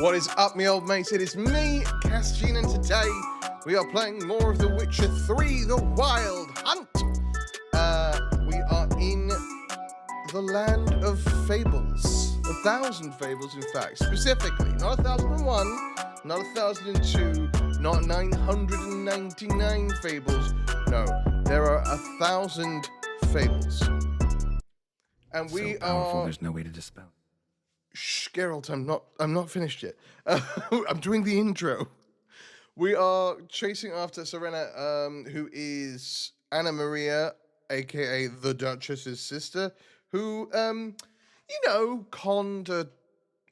What is up, me old mates? It is me, Kastian, and today we are playing more of The Witcher 3, The Wild Hunt. We are in the land of fables. 1,000 fables, in fact. Specifically, not 1,001, not 1,002, not 999 fables. No, there are 1,000 fables. And we so powerful, are... there's no way to dispel. Shh, Geralt, I'm not finished yet. I'm doing the intro. We are chasing after Serena, who is Anna Maria, aka the Duchess's sister, who, conned a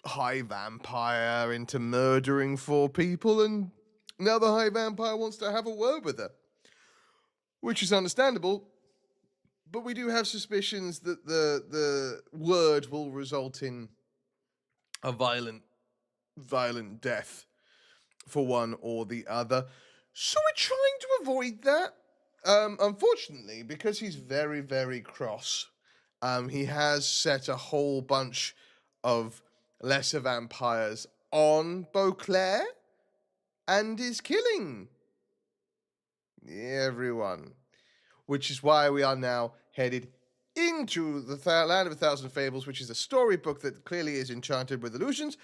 high vampire into murdering four people, and now the high vampire wants to have a word with her, which is understandable. But we do have suspicions that the word will result in a violent death for one or the other. So we're trying to avoid that. Unfortunately, because he's very, very cross, he has set a whole bunch of lesser vampires on Beauclair and is killing everyone. Which is why we are now headed into the Land of a Thousand Fables, which is a storybook that clearly is enchanted with illusions,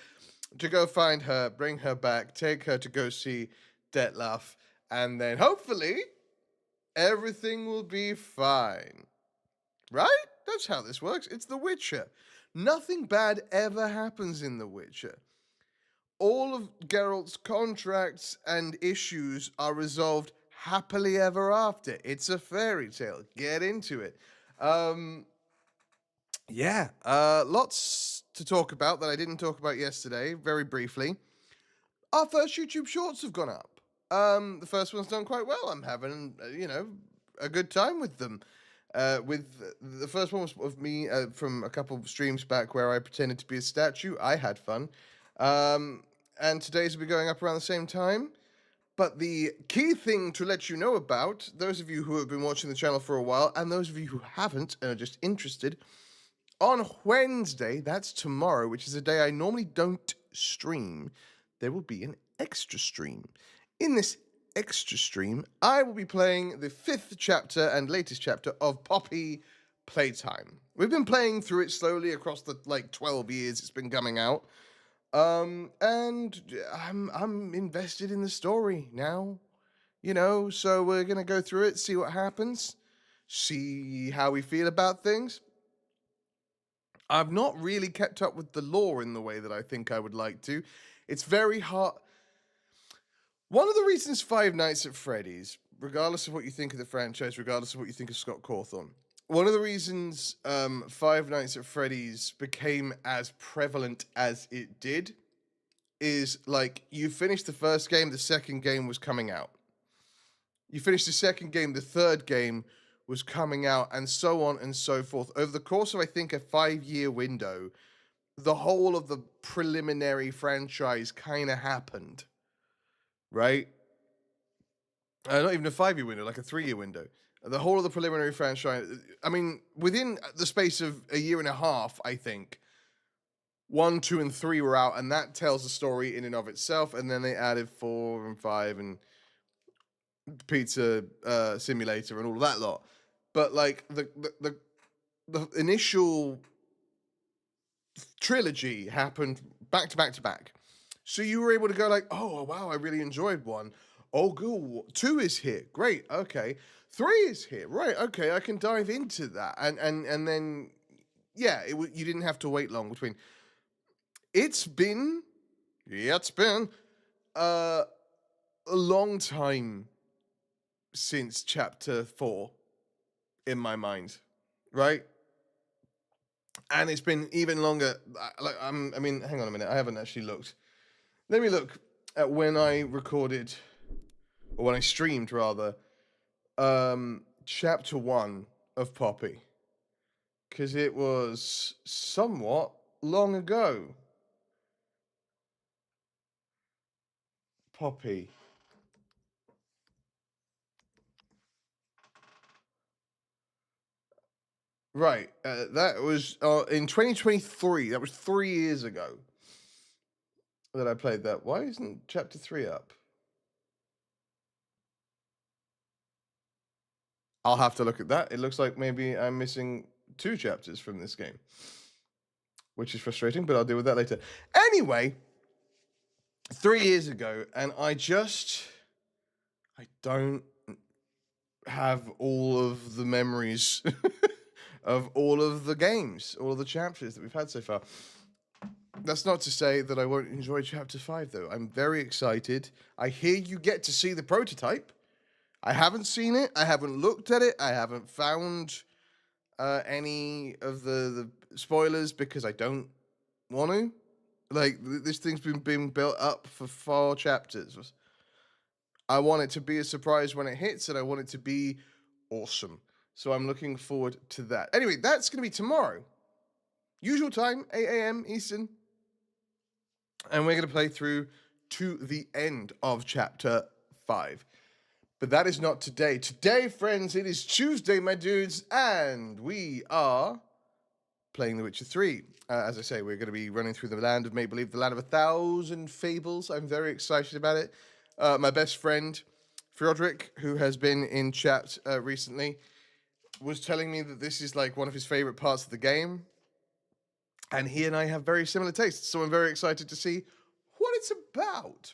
to go find her, bring her back, take her to go see Detlef, and then hopefully everything will be fine. Right? That's how this works. It's The Witcher. Nothing bad ever happens in The Witcher. All of Geralt's contracts and issues are resolved happily ever after. It's a fairy tale. Get into it. Lots to talk about that I didn't talk about yesterday, very briefly. Our first YouTube shorts have gone up. The first one's done quite well. I'm having, a good time with them. With the first one was of me from a couple of streams back where I pretended to be a statue. I had fun. And today's will be going up around the same time. But the key thing to let you know about, those of you who have been watching the channel for a while, and those of you who haven't and are just interested, on Wednesday, that's tomorrow, which is a day I normally don't stream, there will be an extra stream. In this extra stream, I will be playing the 5th chapter and latest chapter of Poppy Playtime. We've been playing through it slowly across the 12 years it's been coming out. And I'm invested in the story now, so we're gonna go through it, see what happens, see how we feel about things. I've not really kept up with the lore in the way that I think I would like to. It's very hard. One of the reasons Five Nights at Freddy's, regardless of what you think of the franchise, regardless of what you think of Scott Cawthon, one of the reasons Five Nights at Freddy's became as prevalent as it did is, you finished the first game, the second game was coming out. You finished the second game, the third game was coming out, and so on and so forth. Over the course of, I think, a 5-year window, the whole of the preliminary franchise kind of happened, right? Not even a 5-year window, like a 3-year window. The whole of the preliminary franchise, I mean, within the space of a year and a half, I think, 1, 2, and 3 were out, and that tells the story in and of itself, and then they added 4 and 5 and Pizza Simulator and all of that lot. But the initial trilogy happened back to back to back. So you were able to go oh wow, I really enjoyed 1. Oh cool, 2 is here. Great, okay. 3 is here. Right, okay, I can dive into that. And then you didn't have to wait long between. It's been a long time since chapter 4 in my mind, right? And it's been even longer. I mean, hang on a minute. I haven't actually looked. Let me look at when I recorded, or when I streamed rather, chapter 1 of Poppy, because it was somewhat long ago. Poppy. Right, that was in 2023. That was 3 years ago that I played that. Why isn't chapter 3 up? I'll have to look at that. It looks like maybe I'm missing 2 chapters from this game, which is frustrating, but I'll deal with that later. Anyway, 3 years ago, and I don't have all of the memories of all of the games, all of the chapters that we've had so far. That's not to say that I won't enjoy Chapter 5, though. I'm very excited. I hear you get to see the prototype. I haven't seen it. I haven't looked at it. I haven't found any of the spoilers because I don't want to. Like, this thing's been being built up for 4 chapters. I want it to be a surprise when it hits, and I want it to be awesome. So I'm looking forward to that. Anyway, that's going to be tomorrow. Usual time, 8 a.m. Eastern. And we're going to play through to the end of Chapter 5. But that is not today. Today, friends, it is Tuesday, my dudes, and we are playing The Witcher 3. As I say, we're going to be running through the land of make-believe, the land of 1,000 fables. I'm very excited about it. My best friend, Friodrich, who has been in chat recently, was telling me that this is like one of his favorite parts of the game. And he and I have very similar tastes, so I'm very excited to see what it's about.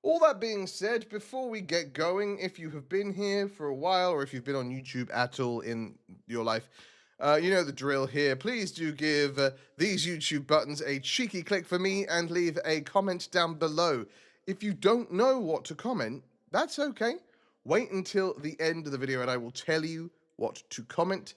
All that being said, before we get going, if you have been here for a while, or if you've been on YouTube at all in your life, you know the drill here. Please do give these YouTube buttons a cheeky click for me and leave a comment down below. If you don't know what to comment, that's okay. Wait until the end of the video and I will tell you what to comment.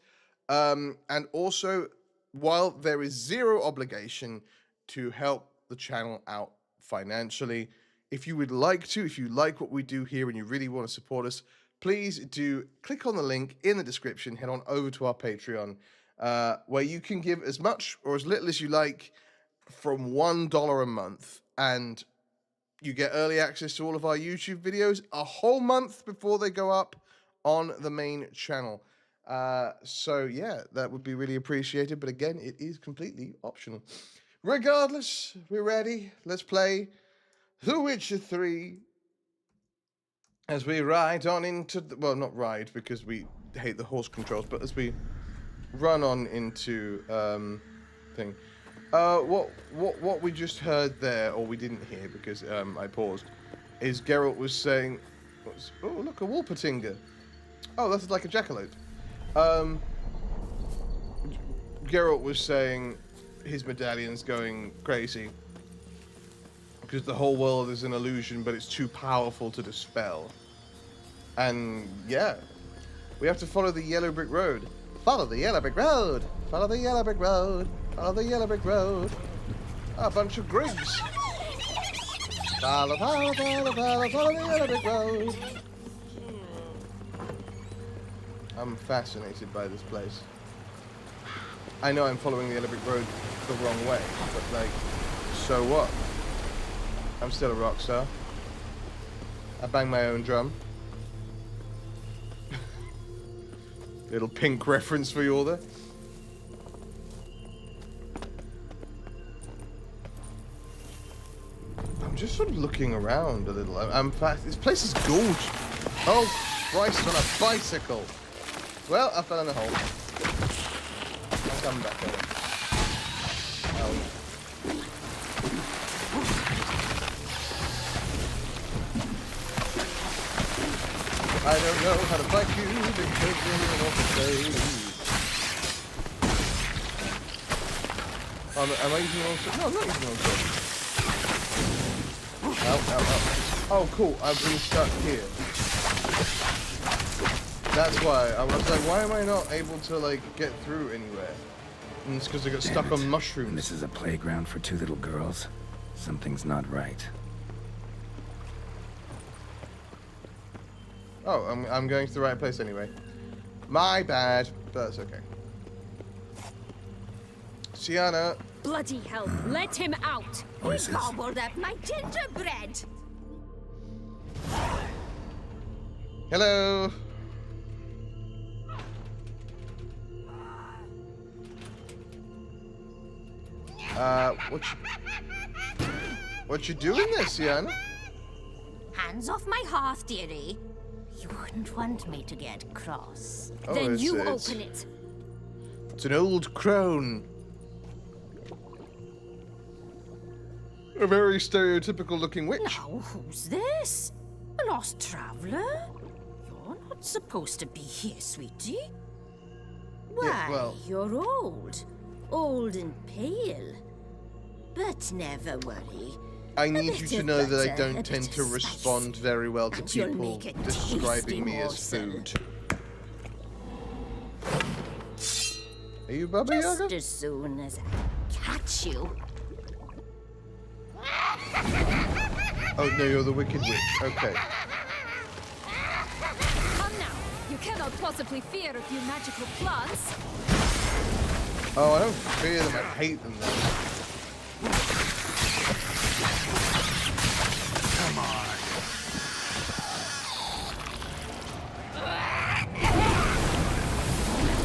And also, while there is zero obligation to help the channel out financially, if you would like to, if you like what we do here and you really want to support us, please do click on the link in the description, head on over to our Patreon, where you can give as much or as little as you like from $1 a month, and you get early access to all of our YouTube videos a whole month before they go up on the main channel. So yeah, that would be really appreciated, but again, it is completely optional. Regardless, we're ready. Let's play The Witcher 3 as we ride on into the, well, not ride because we hate the horse controls, but as we run on into thing. What we just heard there, or we didn't hear because I paused, is Geralt was saying, oh look, a Wolpertinger. Oh, that's like a jackalope. Geralt was saying his medallion's going crazy because the whole world is an illusion, but it's too powerful to dispel. And yeah, we have to follow the yellow brick road. Follow the yellow brick road. Follow the yellow brick road. Follow the yellow brick road. A bunch of grigs. Follow, follow, follow, follow, follow the yellow brick road. I'm fascinated by this place. I know I'm following the yellow brick road the wrong way, but like, so what? I'm still a rock star. I bang my own drum. Little Pink reference for you all there. I'm just sort of looking around a little. I'm fast. This place is gorgeous. Oh, Christ, on a bicycle. Well, I fell in the hole. I'll come back over. Oh. I don't know how to fight you because you're in an awful place. Am I using the wrong sword? No, I'm not using the wrong sword. Ow, ow, ow. Oh, cool. I've been stuck here. That's why. I was like, why am I not able to, like, get through anywhere? And it's because I got stuck on mushrooms. And this is a playground for 2 little girls. Something's not right. Oh, I'm going to the right place anyway. My bad, but that's okay. Sienna. Bloody hell, let him out! Voices. He gobbled up my gingerbread! Hello. What you doing there, Sienna? Hands off my hearth, dearie. You wouldn't want me to get cross. Oh, Then you it's- open it. It's an old crone. A very stereotypical looking witch. Now, who's this? A lost traveler? You're not supposed to be here, sweetie. Why, well- you're old. Old and pale. But never worry. I need you bit to of know that I butter, a don't bit tend of to spice, respond very well to and you'll people make a describing tasty me as morsel. food. Are you Baba Just Yaga? as soon as I catch you. Oh no, you're the Wicked Witch. Okay. Come now. You cannot possibly fear a few magical plants. Oh, I don't fear them. I hate them though. Come on.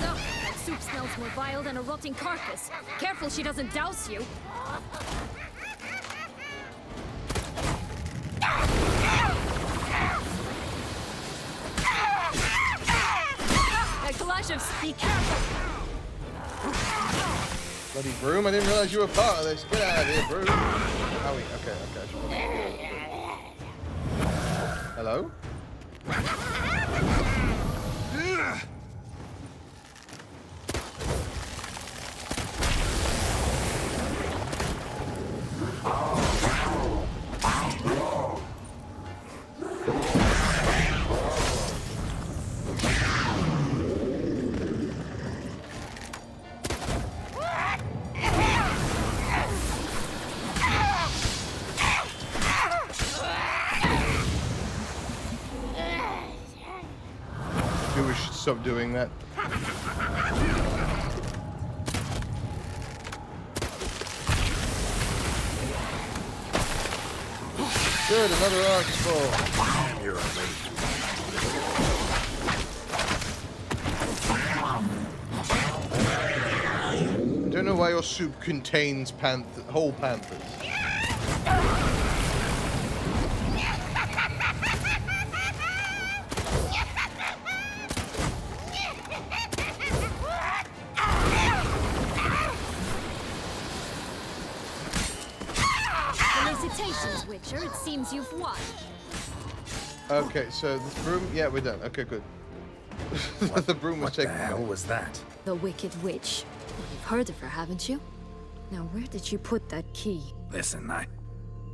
No, that soup smells more vile than a rotting carcass. Careful she doesn't douse you. A clash of be careful. Bloody broom, I didn't realize you were part of this. Get out of here, broom. Owie, okay. Hello? Maybe we should stop doing that. Good, another arc full. You're a I don't know why your soup contains whole panthers. Felicitations, Witcher. It seems you've won. Okay, so the broom, yeah, we're done. Okay, good. The broom was What the taken. hell was that? The Wicked Witch. You've heard of her, haven't you? Now, where did you put that key? Listen,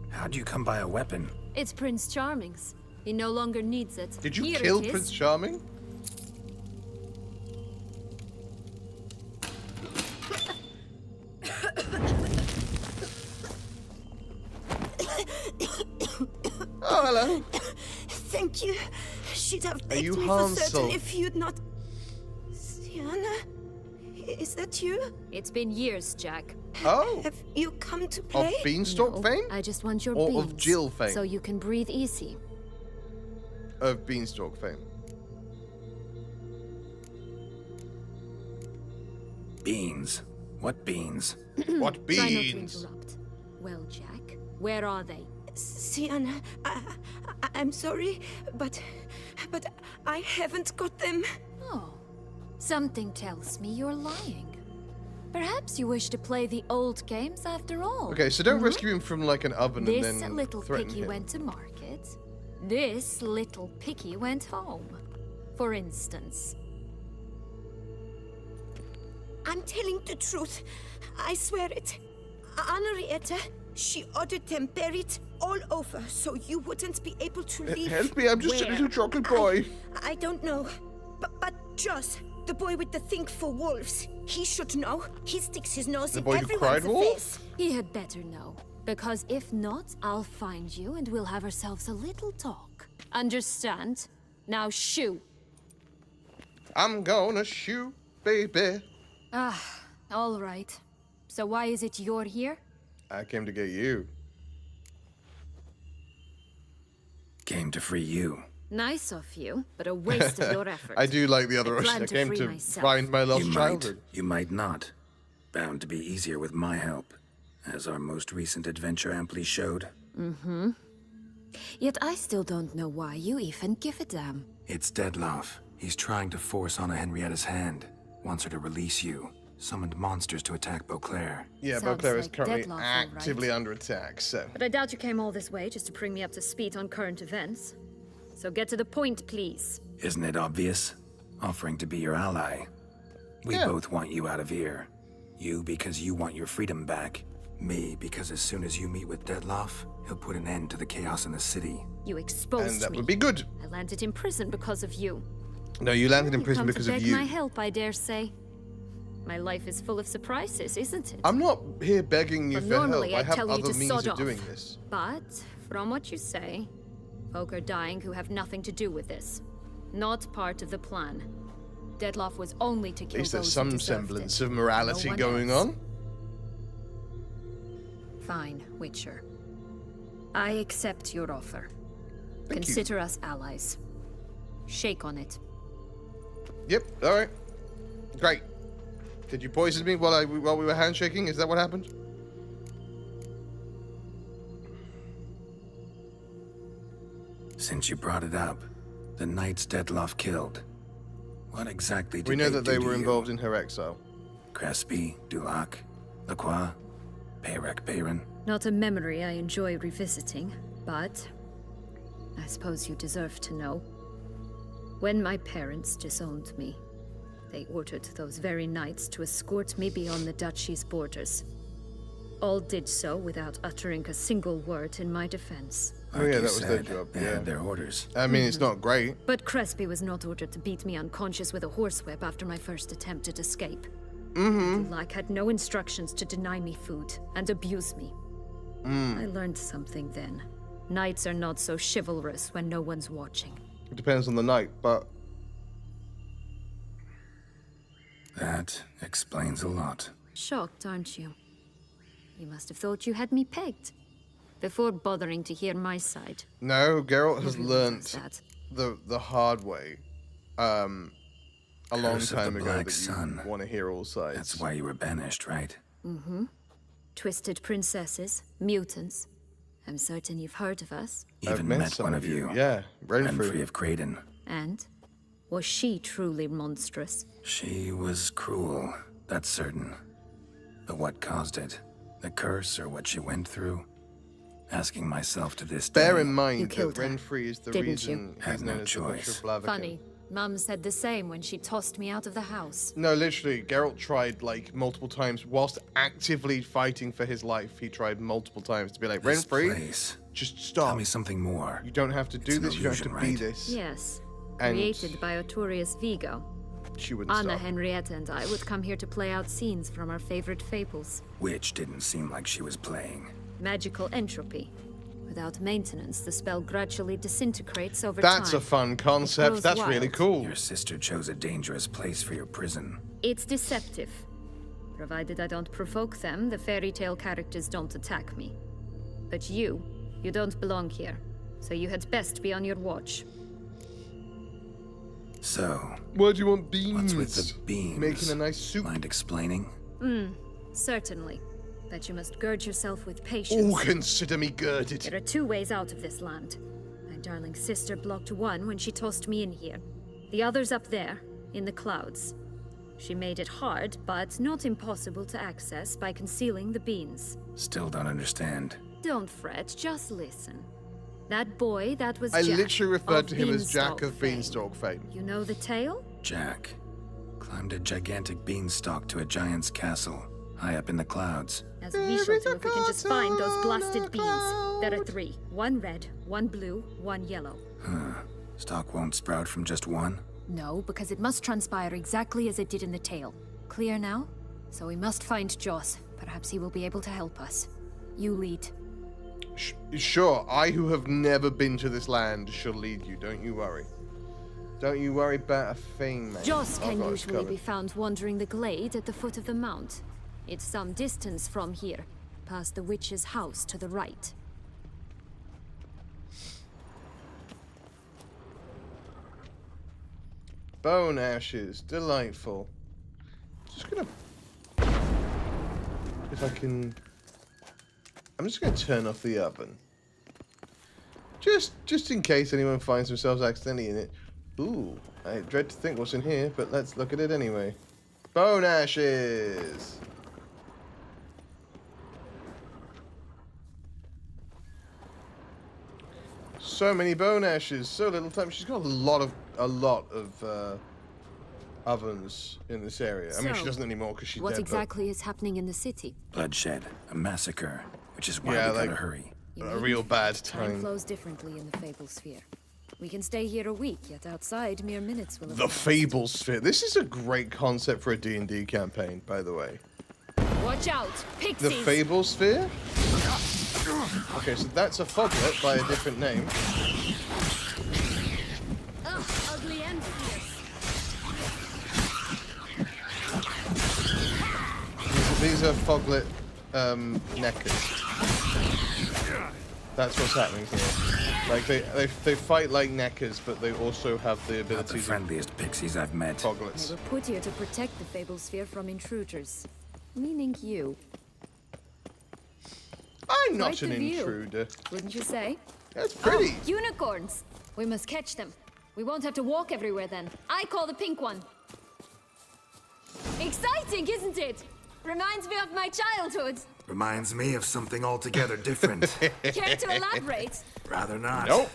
how'd you come by a weapon? It's Prince Charming's. He no longer needs it. Did you Here kill it is. Prince Charming? Oh, hello. Thank you. She'd have Are begged you me for certain Hansel? if you'd not... Sienna? Is that you? It's been years, Jack. Oh, Have you come to of play? Beanstalk No, fame? I just want your Or beans. of Jill fame? So you can breathe easy. Of Beanstalk fame. Beans. What beans? What Try not to beans? interrupt. Well, Jack, where are they? Sienna, I'm sorry, but I haven't got them. Oh, something tells me you're lying. Perhaps you wish to play the old games after all. Okay, so don't rescue him from like an oven This and then little threaten piggy him. went to market. This little piggy went home. For instance. I'm telling the truth. I swear it. Henrietta, she ordered them buried all over so you wouldn't be able to leave. Help me, I'm just a Where? little chocolate boy. I don't know. But Joss, the boy with the thing for wolves, he should know. He sticks his nose The in boy who cried everyone's wolf? face. He had better know. Because if not, I'll find you and we'll have ourselves a little talk. Understand? Now shoo. I'm gonna shoot, baby. All right. So why is it you're here? I came to get you. Came to free you. Nice of you, but a waste of your effort. I do like the other I option. plan I to came free to myself. find my lost You childhood. might, you might not. Bound to be easier with my help, as our most recent adventure amply showed. Yet I still don't know why you even give a damn. It's Deadloff. He's trying to force Anna Henrietta's hand. Wants her to release you. Summoned monsters to attack Beauclair. Yeah, Sounds Beauclair is like currently deadlock, all right. actively under attack, so. But I doubt you came all this way just to bring me up to speed on current events. So get to the point, please. Isn't it obvious? Offering to be your ally. We Yeah. both want you out of here. You because you want your freedom back. Me, because as soon as you meet with Dettlaff, he'll put an end to the chaos in the city. You exposed And that me. would be good. I landed in prison because of you. No, you landed in prison Come because to of beg you. my help, I dare say. My life is full of surprises, isn't it? I'm not here begging you But for help. normally I I'd have tell you other to means sod of off. doing this. But, from what you say, folk are dying who have nothing to do with this. Not part of the plan. Dettlaff was only to At kill least there's those some who deserved semblance it. of morality No one going else. on. Fine, Witcher. I accept your offer. Thank you. Consider us allies. Shake on it. Yep, alright. Great. Did you poison me while we were handshaking? Is that what happened? Since you brought it up, the knights Dettlaff killed. What exactly did We know that they do to were you? involved in her exile. Crespi, Dulac, Lacroix, Peyrac Peyran. Not a memory I enjoy revisiting, but I suppose you deserve to know. When my parents disowned me, they ordered those very knights to escort me beyond the duchy's borders. All did so without uttering a single word in my defense. Oh Like yeah, you that was their said, job. They Yeah. had their orders. I mean, it's not great. But Crespi was not ordered to beat me unconscious with a horsewhip after my first attempt at escape. Dulac had no instructions to deny me food and abuse me. I learned something then. Knights are not so chivalrous when no one's watching. It depends on the night, but That explains a lot. Shocked, aren't you? You must have thought you had me pegged. Before bothering to hear my side. no, Geralt has Everyone does learnt that. the hard way. A long Curse of the time ago Black that Sun. you want to hear all sides. That's why you were banished, right? Twisted princesses, mutants. I'm certain you've heard of us. I've Even met some one of you. Yeah, Renfrey Renfrey. of Craden. And? Was she truly monstrous? She was cruel, that's certain. But what caused it? The curse or what she went through? Asking myself to this day. Bear in You mind that killed her, Renfrey is the didn't reason you? Had he's no known as the Butcher choice. of Blaviken. Funny. Mum said the same when she tossed me out of the house. No, literally, Geralt tried like multiple times whilst actively fighting for his life. He tried multiple times to be like, This Renfrey, place. just Tell stop. me something more. You don't have to do It's an this. You don't have to illusion, be right? this. Yes. And- Created by Artorius Vigo. She wouldn't Anna, stop. Henrietta, and I would come here to play out scenes from our favorite fables. Which didn't seem like she was playing. Magical entropy. Without maintenance, the spell gradually disintegrates over time. That's a fun concept. grows That's really wild. cool. Your sister chose a dangerous place for your prison. It's deceptive. Provided I don't provoke them, the fairy tale characters don't attack me. But you don't belong here. So you had best be on your watch. So, Why do you want beans? what's with the beans? Making a nice soup. Mind explaining? Certainly. But you must gird yourself with patience. Oh, consider me girded. There are two ways out of this land. My darling sister blocked one when she tossed me in here. The other's up there, in the clouds. She made it hard, but not impossible to access by concealing the beans. Still don't understand. Don't fret, just listen. That boy, that was I Jack literally referred of to him as Jack Beanstalk of fame. Beanstalk fame. You know the tale? Jack climbed a gigantic beanstalk to a giant's castle, high up in the clouds. As we shall do if we can just find those blasted beans. There are 3. 1 red, 1 blue, 1 yellow. Stalk won't sprout from just one? No, because it must transpire exactly as it did in the tale. Clear now? So we must find Joss. Perhaps he will be able to help us. You lead. Sure, I who have never been to this land shall lead you. Don't you worry. Don't you worry about a thing, mate. Joss I've can got us usually be covered. found wandering the glade at the foot of the mount. It's some distance from here, past the witch's house to the right. Bone ashes, delightful. Just gonna, if I can, I'm just gonna turn off the oven. Just in case anyone finds themselves accidentally in it. Ooh, I dread to think what's in here, but let's look at it anyway. Bone ashes. So many bone ashes, so little time. She's got a lot of ovens in this area. I mean, she So, doesn't anymore because she's What dead. exactly is happening in the city? Bloodshed, a massacre, which is why Yeah, we gotta like- hurry. But a real bad Time time. flows differently in the Fable Sphere. We can stay here a week, yet outside mere minutes will have The passed. Fable Sphere. This is a great concept for a D&D campaign, by the way. Watch out! The Pixies! Fable Sphere? Okay, so that's a foglet by a different name. Ugh, ugly and fierce. These are foglet neckers. That's what's happening here. Like they fight like neckers, but they also have the Not the ability to friendliest pixies I've met. They foglets. were put here to protect the Fable Sphere from intruders. Meaning you, I'm not Quite an the view. intruder. wouldn't you say? That's pretty. Oh, unicorns! We must catch them. We won't have to walk everywhere then. I call the pink one. Exciting, isn't it? Reminds me of my childhood. Reminds me of something altogether different. Care to elaborate? Rather not. Nope.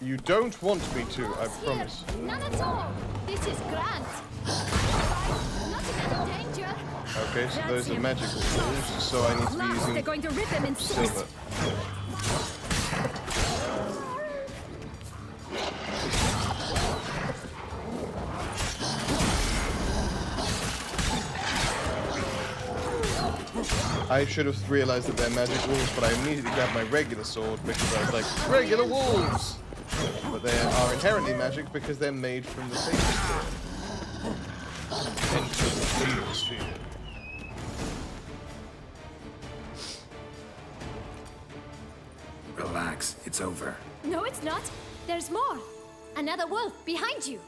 You don't want me to, I Here, promise. none at all. This is grand. Not a bit of danger. Okay, so those are him. magical tools, so I need to be Lost! They're using going to rip him in silver. I should have realized that they're magic wolves, but I immediately grabbed my regular sword because I was like, regular wolves! But they are inherently magic because they're made from the Fable Sphere. Enter the Fable Sphere. Relax, it's over. No, it's not. There's more. Another wolf behind you.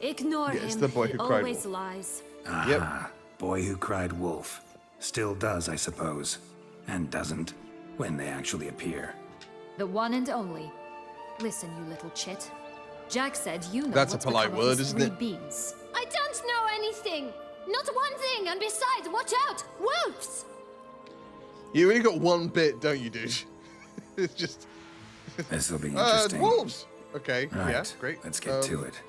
Ignore Yeah, it's him. the boy He who cried always wolf. lies. Ah, boy who cried wolf. Still does, I suppose. And doesn't, when they actually appear. The one and only. Listen, you little chit. Jack said you know That's a what's polite become of word, his isn't 3 it? beans. I don't know anything. Not one thing. And besides, watch out. Wolves. You only got one bit, don't you, dude? It's just... This'll be interesting. wolves! Okay, Right, yeah, great. let's get to it.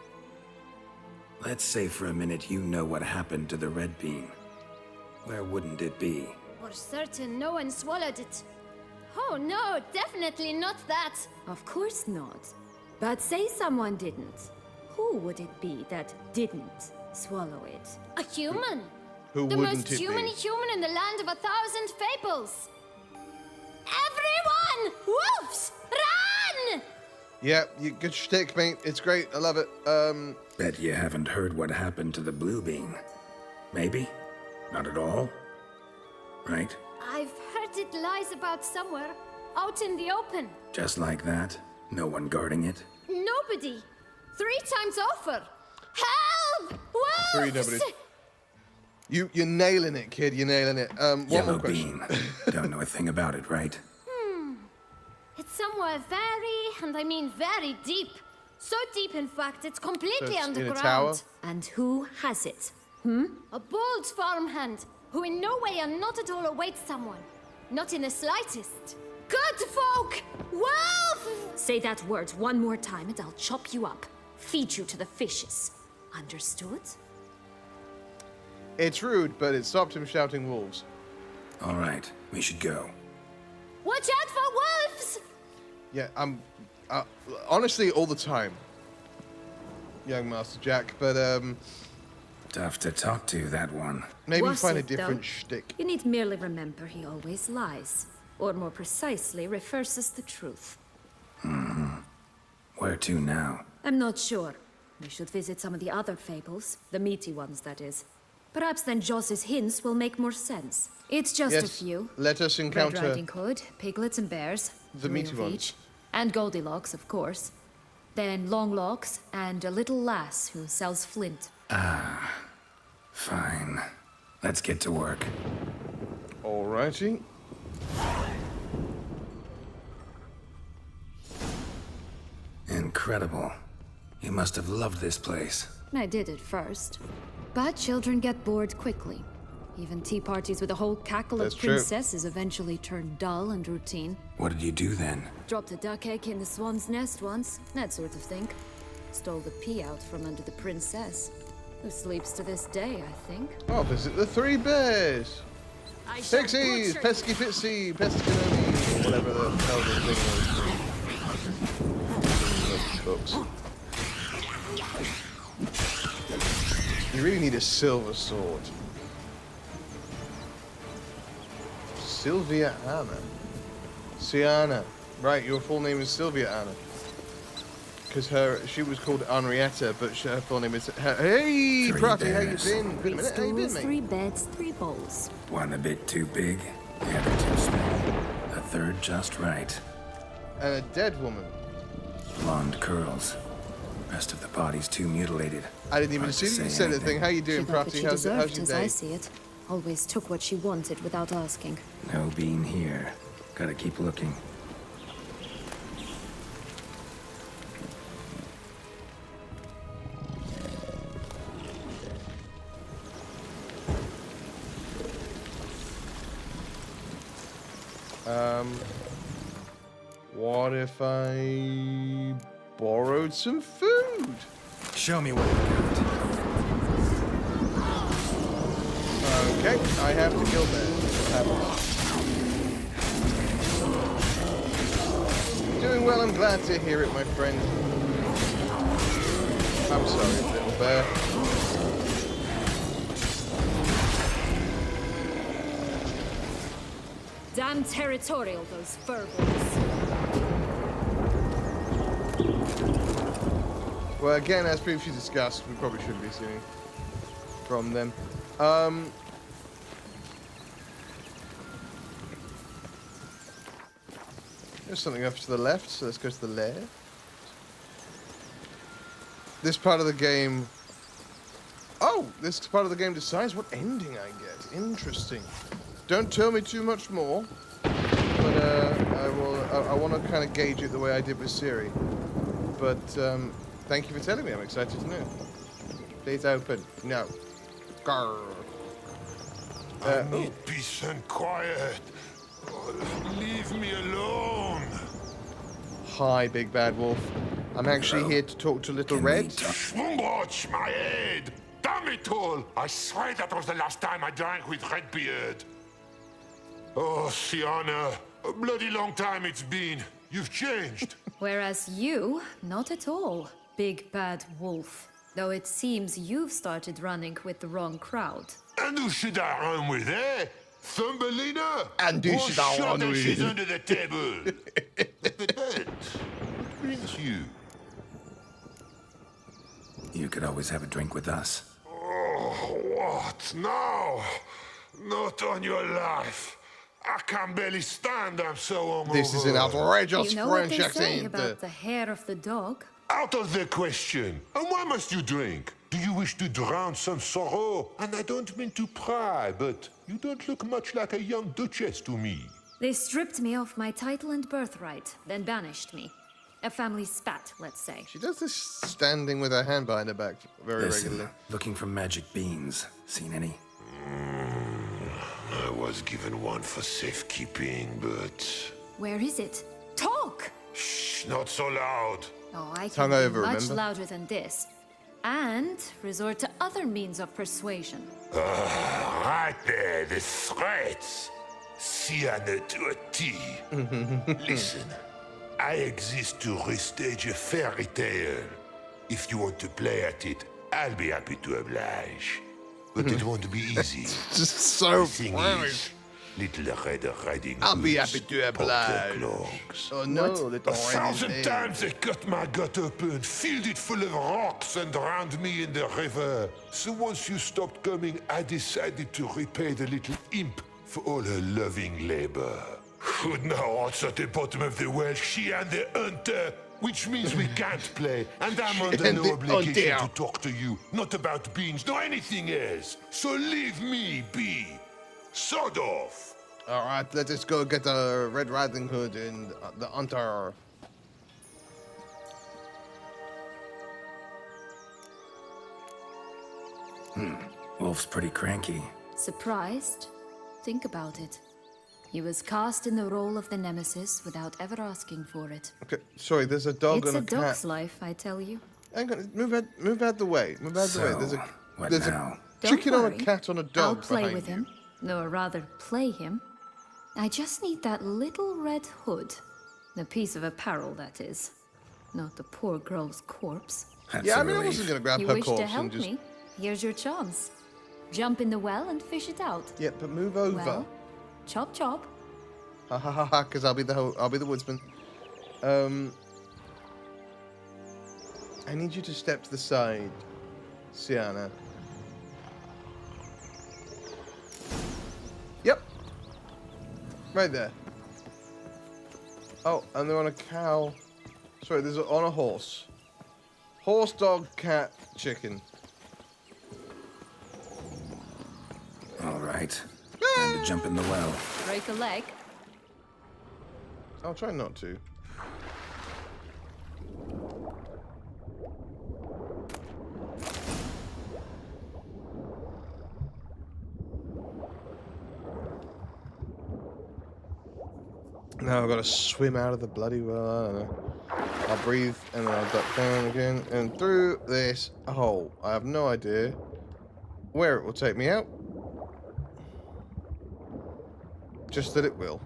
Let's say for a minute you know what happened to the red bean. Where wouldn't it be? For certain, no one swallowed it. Oh no, definitely not that. Of course not. But say someone didn't. Who would it be that didn't swallow it? A human. Who The wouldn't most it human be? human in the land of 1,000 fables. Everyone! Wolves! Run! Yeah, you good shtick, mate. It's great. I love it. Bet you haven't heard what happened to the blue bean. Maybe? Not at all? Right? I've heard it lies about somewhere. Out in the open. Just like that? No one guarding it? Nobody. 3 times over. Help! Wolves! 3 nobodies. You're nailing it, kid. You're nailing it. One Yellow more question. bean. Don't know a thing about it, right? It's somewhere very, and I mean very deep. So deep, in fact, it's completely So it's in a underground. tower? And who has it? A bold farmhand who in no way and not at all awaits someone. Not in the slightest. Good folk! Wolf! Say that word one more time and I'll chop you up. Feed you to the fishes. Understood? It's rude, but it stopped him shouting wolves. All right, we should go. Watch out for wolves! Yeah, I'm... honestly, all the time. Young Master Jack, but, Tough to talk to, that one. maybe Was find a it, though? different shtick. You need merely remember he always lies. Or more precisely, reverses the truth. Where to now? I'm not sure. We should visit some of the other fables. The meaty ones, that is. Perhaps then Joss's hints will make more sense. It's just a Yes, few. let us Red encounter... Riding Hood, piglets and bears. The 3 meaty of ones. each. And Goldilocks, of course. Then Longlocks, and a little lass who sells flint. Fine. Let's get to work. Alrighty. Incredible. You must have loved this place. I did at first. But children get bored quickly. Even tea parties with a whole cackle That's of true. princesses eventually turn dull and routine. What did you do then? Dropped a duck egg in the swan's nest once, that sort of thing. Stole the pea out from under the princess, who sleeps to this day, I think. Oh, visit the three bears. Pixies, pesky pitsy, pescanoni, or whatever the hell the thing was. Books. You really need a silver sword. Sylvia Anna. Sienna. Right, your full name is Sylvia Anna. Because she was called Henrietta, but her full name is... Hey, Pratty, how you been? Been a minute, how you been, mate? 3 beds, 3 bowls. One a bit too big, the other too small. A third just right. And a dead woman. Blonde curls. Rest of the body's too mutilated. I didn't even Hard to see that you say said anything. anything. How you She doing, got what Pratty? she How's deserved, your as day? I see it. Always took what she wanted without asking. No bean here. Gotta keep looking. What if I borrowed some food? Show me what you got. Okay, I have to kill that. Doing well, I'm glad to hear it, my friend. I'm sorry, little bear. Damn territorial, those furballs. Well, again, as previously discussed, we probably shouldn't be seeing from them. There's something up to the left, so let's go to the left. This part of the game... Oh! This part of the game decides what ending I get. Interesting. Don't tell me too much more, but I want to kind of gauge it the way I did with Siri. But thank you for telling me. I'm excited to know. Please open. No. Grr. I need peace and quiet. Leave me alone. Hi, Big Bad Wolf. I'm actually here to talk to Little Can we Red. talk? Schwungwatch my head. Damn it all. I swear that was the last time I drank with Redbeard. Oh, Sienna. A bloody long time it's been. You've changed. Whereas you, not at all, Big Bad Wolf. Though it seems you've started running with the wrong crowd. And who should I run with, eh? Thumbelina? And who Or should I shut run that with? she's under the table. But what brings you? You could always have a drink with us. Oh, what now? Not on your life. I can barely stand, I'm so hungover. This is an outrageous You know what French they say accent. about the hair of the dog? Out of the question. And why must you drink? Do you wish to drown some sorrow? And I don't mean to pry, but you don't look much like a young duchess to me. They stripped me of my title and birthright, then banished me. A family spat, let's say. She does this standing with her hand behind her back very Listen, regularly. looking for magic beans. Seen any? I was given one for safekeeping, but... Where is it? Talk! Shh, not so loud. Oh, I Tongue can be over, much remember? louder than this. And resort to other means of persuasion. Right there, the threats. Sienna to a T. Listen, I exist to restage a fairy tale. If you want to play at it, I'll be happy to oblige. But it won't be easy. Just so The thing funny. is, Little Red Riding I'll be Hoods happy to pop their oblige. clogs. Oh no, Little Red is 1,000 dead. times they cut my gut open, filled it full of rocks, and drowned me in the river. So once you stopped coming, I decided to repay the little imp for all her loving labor. Who now what's at the bottom of the well? She and the hunter, which means we can't play, and I'm under and no the obligation hunter. to talk to you, not about beans, nor anything else. So leave me be. Sod off. All right, let us go get the Red Riding Hood and the Hunter. Wolf's pretty cranky. Surprised? Think about it. He was cast in the role of the Nemesis without ever asking for it. Okay, sorry, there's a dog It's and a a cat. dog's life, I tell you. Hang on, move out the way. Move out the way. There's now? a chicken or a worry. cat on a dog I'll play behind with you. him, or rather, play him. I just need that little red hood. The piece of apparel, that is. Not the poor girl's corpse. That's Yeah, a I mean, I relief. wasn't gonna grab You her wish corpse to help and just. me? Here's your chance. Jump in the well and fish it out. Yeah, but move over. Well, chop chop. Ha ha ha ha! Because I'll be the woodsman. I need you to step to the side, Sienna. Yep. Right there. Oh, and they're on a cow. Sorry, on a horse. Horse, dog, cat, chicken. All right. Time to jump in the well. Break a leg. I'll try not to. Now I've got to swim out of the bloody well. I don't know. I'll breathe and then I'll duck down again and through this hole. I have no idea where it will take me out. Just that it will.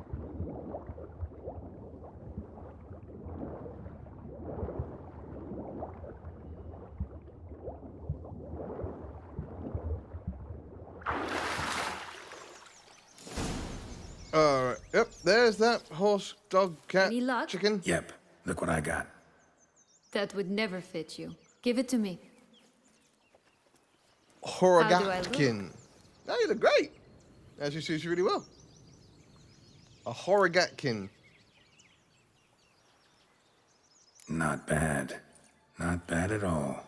Alright, yep, there's that horse, dog, cat, Any luck? chicken. Yep. Look what I got. That would never fit you. Give it to me. Horogatkin. Oh, you look great. Actually suits you really well. A Horogatkin. Not bad. Not bad at all.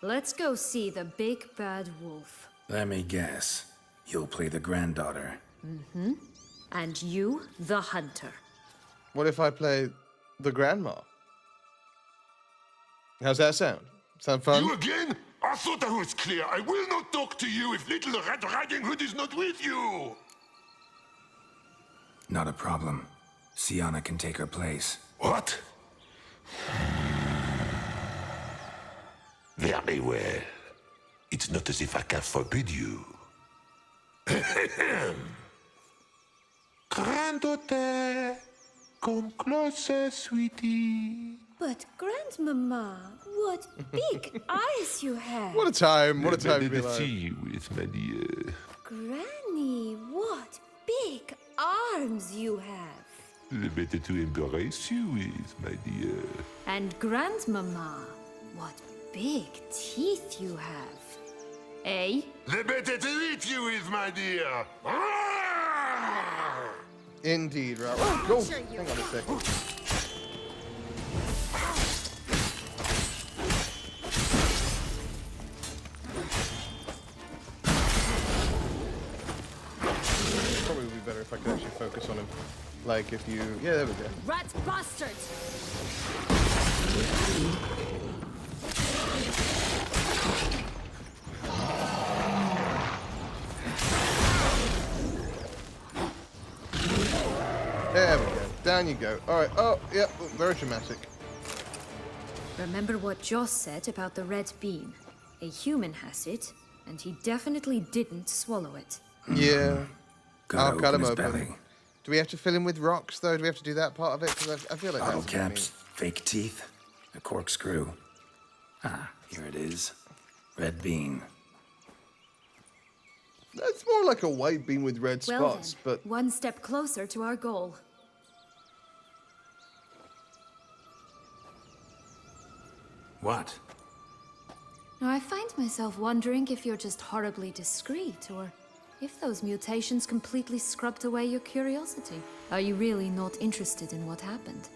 Let's go see the big bad wolf. Let me guess. You'll play the granddaughter. And you, the hunter. What if I play the grandma? How's that sound? Sound fun? You again? I thought I was clear. I will not talk to you if little Red Riding Hood is not with you. Not a problem. Sienna can take her place. What? Very well. It's not as if I can forbid you. Granddaughter, come closer, sweetie. But Grandmama, what big eyes you have. What a time. What a time to be to see alive. you with my dear. Granny, what big arms you have. The better to embrace you with, my dear. And grandmama, what big teeth you have. Eh? The better to eat you with, my dear. Indeed, right. Oh, go. Hang on a second. Probably would be better if I could actually focus on him. Like if you... Yeah, there we go. Rat bastard! There we go. Down you go. All right. Oh, yeah. Very dramatic. Remember what Joss said about the red bean? A human has it, and he definitely didn't swallow it. Yeah. Gotta I'll cut open him his open. belly. Do we have to fill him with rocks, though? Do we have to do that part of it? Because I feel like Bottle that's caps, fake teeth, a corkscrew. Ah, here it is. Red bean. That's more like a white bean with red Well spots, then, but one step closer to our goal. What? Now, I find myself wondering if you're just horribly discreet, or if those mutations completely scrubbed away your curiosity. Are you really not interested in what happened?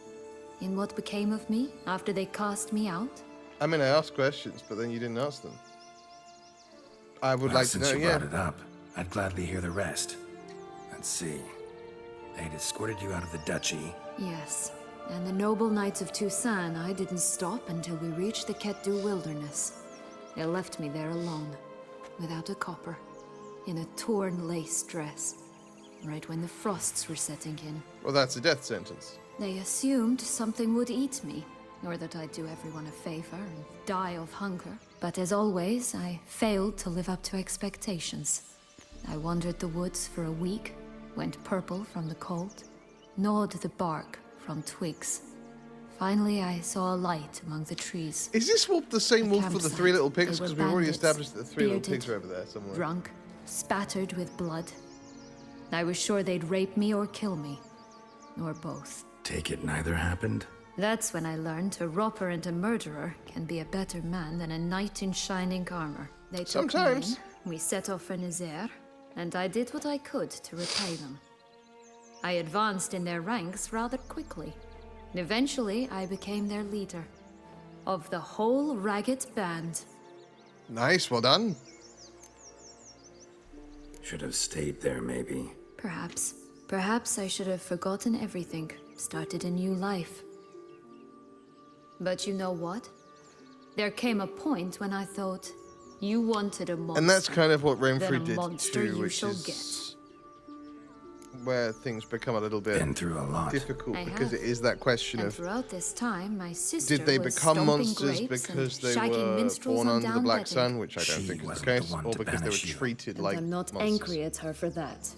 In what became of me after they cast me out? I mean, I asked questions, but then you didn't ask them. I would Well, like to since know, you yeah. brought it up, I'd gladly hear the rest. Let's see. They'd escorted you out of the duchy. Yes. And the noble knights of Toussaint, I didn't stop until we reached the Ketdu wilderness. They left me there alone, without a copper, in a torn lace dress, right when the frosts were setting in. Well, that's a death sentence. They assumed something would eat me, nor that I'd do everyone a favor and die of hunger. But as always, I failed to live up to expectations. I wandered the woods for a week, went purple from the cold, gnawed the bark from twigs. Finally, I saw a light among the trees. Is this wolf the same A wolf for the campsite. three little pigs? They were Because we've already bandits, established that the three little bearded, pigs are over there somewhere. Drunk, spattered with blood. I was sure they'd rape me or kill me, or both. Take it neither happened? That's when I learned a robber and a murderer can be a better man than a knight in shining armor. They took Sometimes. me in, we set off for Nazaire, and I did what I could to repay them. I advanced in their ranks rather quickly, and eventually I became their leader. Of the whole ragged band. Nice, well done. Should have stayed there, maybe. Perhaps. Perhaps I should have forgotten everything, started a new life. But you know what? There came a point when I thought, you wanted a monster. And that's kind of what Then Renfrew a did monster too, you which shall is get. where things become a little bit Been through a lot. difficult I because have. it is that question And of throughout this time, my sister did they was become stomping monsters grapes because and they shagging were minstrels born on under the down Black bedding. Sun, which I don't She think is the wasn't the case, one or to because they were banish you. treated And like I'm not monsters. angry at her for that.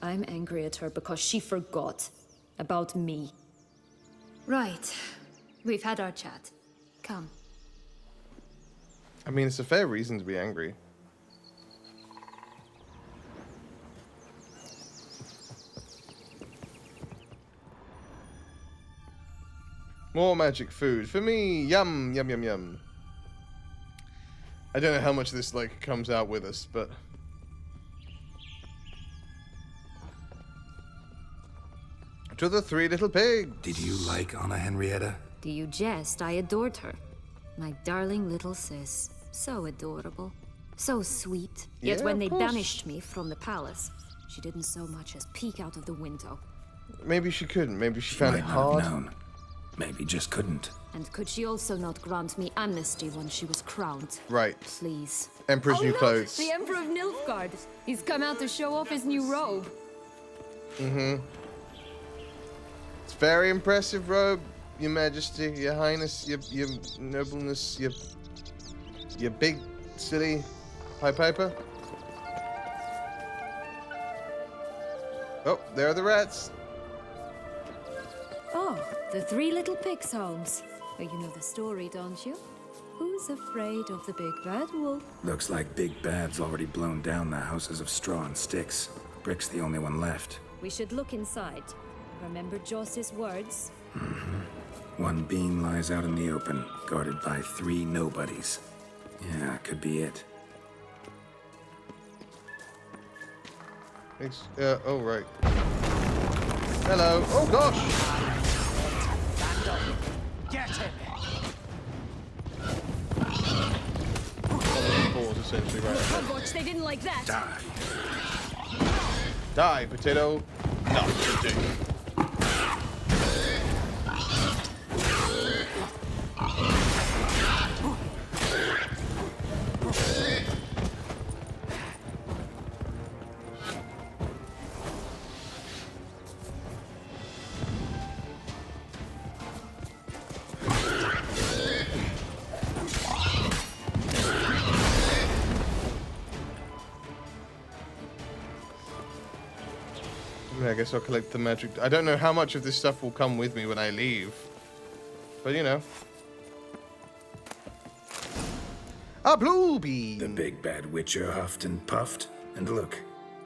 I'm angry at her because she forgot about me. Right. We've had our chat. Come. I mean, it's a fair reason to be angry. More magic food. For me, yum, yum, yum, yum. I don't know how much this, like, comes out with us, but... To the three little pigs. Did you like Anna Henrietta? Do you jest? I adored her. My darling little sis. So adorable. So sweet. Yet Yeah, when of they course. banished me from the palace, she didn't so much as peek out of the window. Maybe she couldn't. Maybe she She found might it not hard. have known. Maybe just couldn't. And could she also not grant me amnesty when she was crowned? Right. Please. Emperor's new clothes. The Emperor of Nilfgaard. He's come out to show off his new robe. It's very impressive robe, Your Majesty, Your Highness, your nobleness, your big, silly Pied Piper. Oh, there are the rats. Oh, the three little pigs, Holmes. Oh, you know the story, don't you? Who's afraid of the big bad wolf? Looks like Big Bad's already blown down the houses of straw and sticks. Brick's the only one left. We should look inside. Remember Joss's words? One beam lies out in the open, guarded by three nobodies. Yeah, could be it. It's, oh, right. Hello. Oh, gosh. Get him! Balls, essentially, right. Oh, gosh, they didn't like that. Die. Die, potato. No, dick. I guess I'll collect the magic. I don't know how much of this stuff will come with me when I leave. But, you know. A blue bean! The Big Bad Witcher huffed and puffed. And look,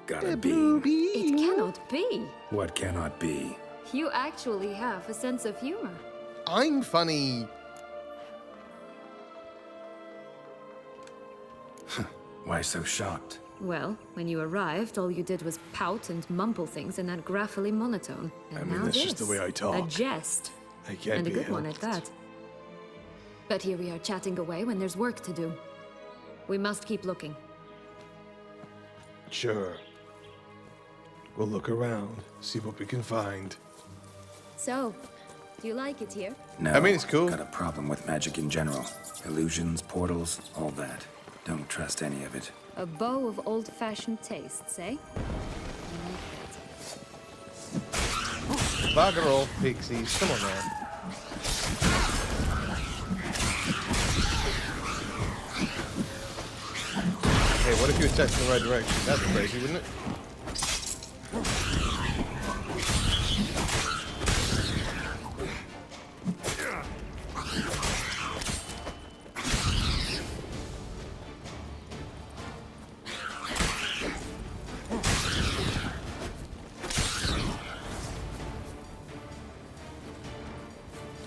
got a Blue beam. It cannot be. What cannot be? You actually have a sense of humor. I'm funny. Why so shocked? Well, when you arrived, all you did was pout and mumble things in that graphily monotone. And I mean, now that's just the this. way I A talk. jest. I can't And a be good one at helped. that. But here we are chatting away when there's work to do. We must keep looking. Sure. We'll look around, see what we can find. So, do you like it here? No, I mean, it's cool. Got a problem with magic in general. Illusions, portals, all that. Don't trust any of it. A bow of old-fashioned tastes, eh? I like that. Bugger off, pixies. Come on now. what if you attacked in the right direction? That'd be crazy, wouldn't it?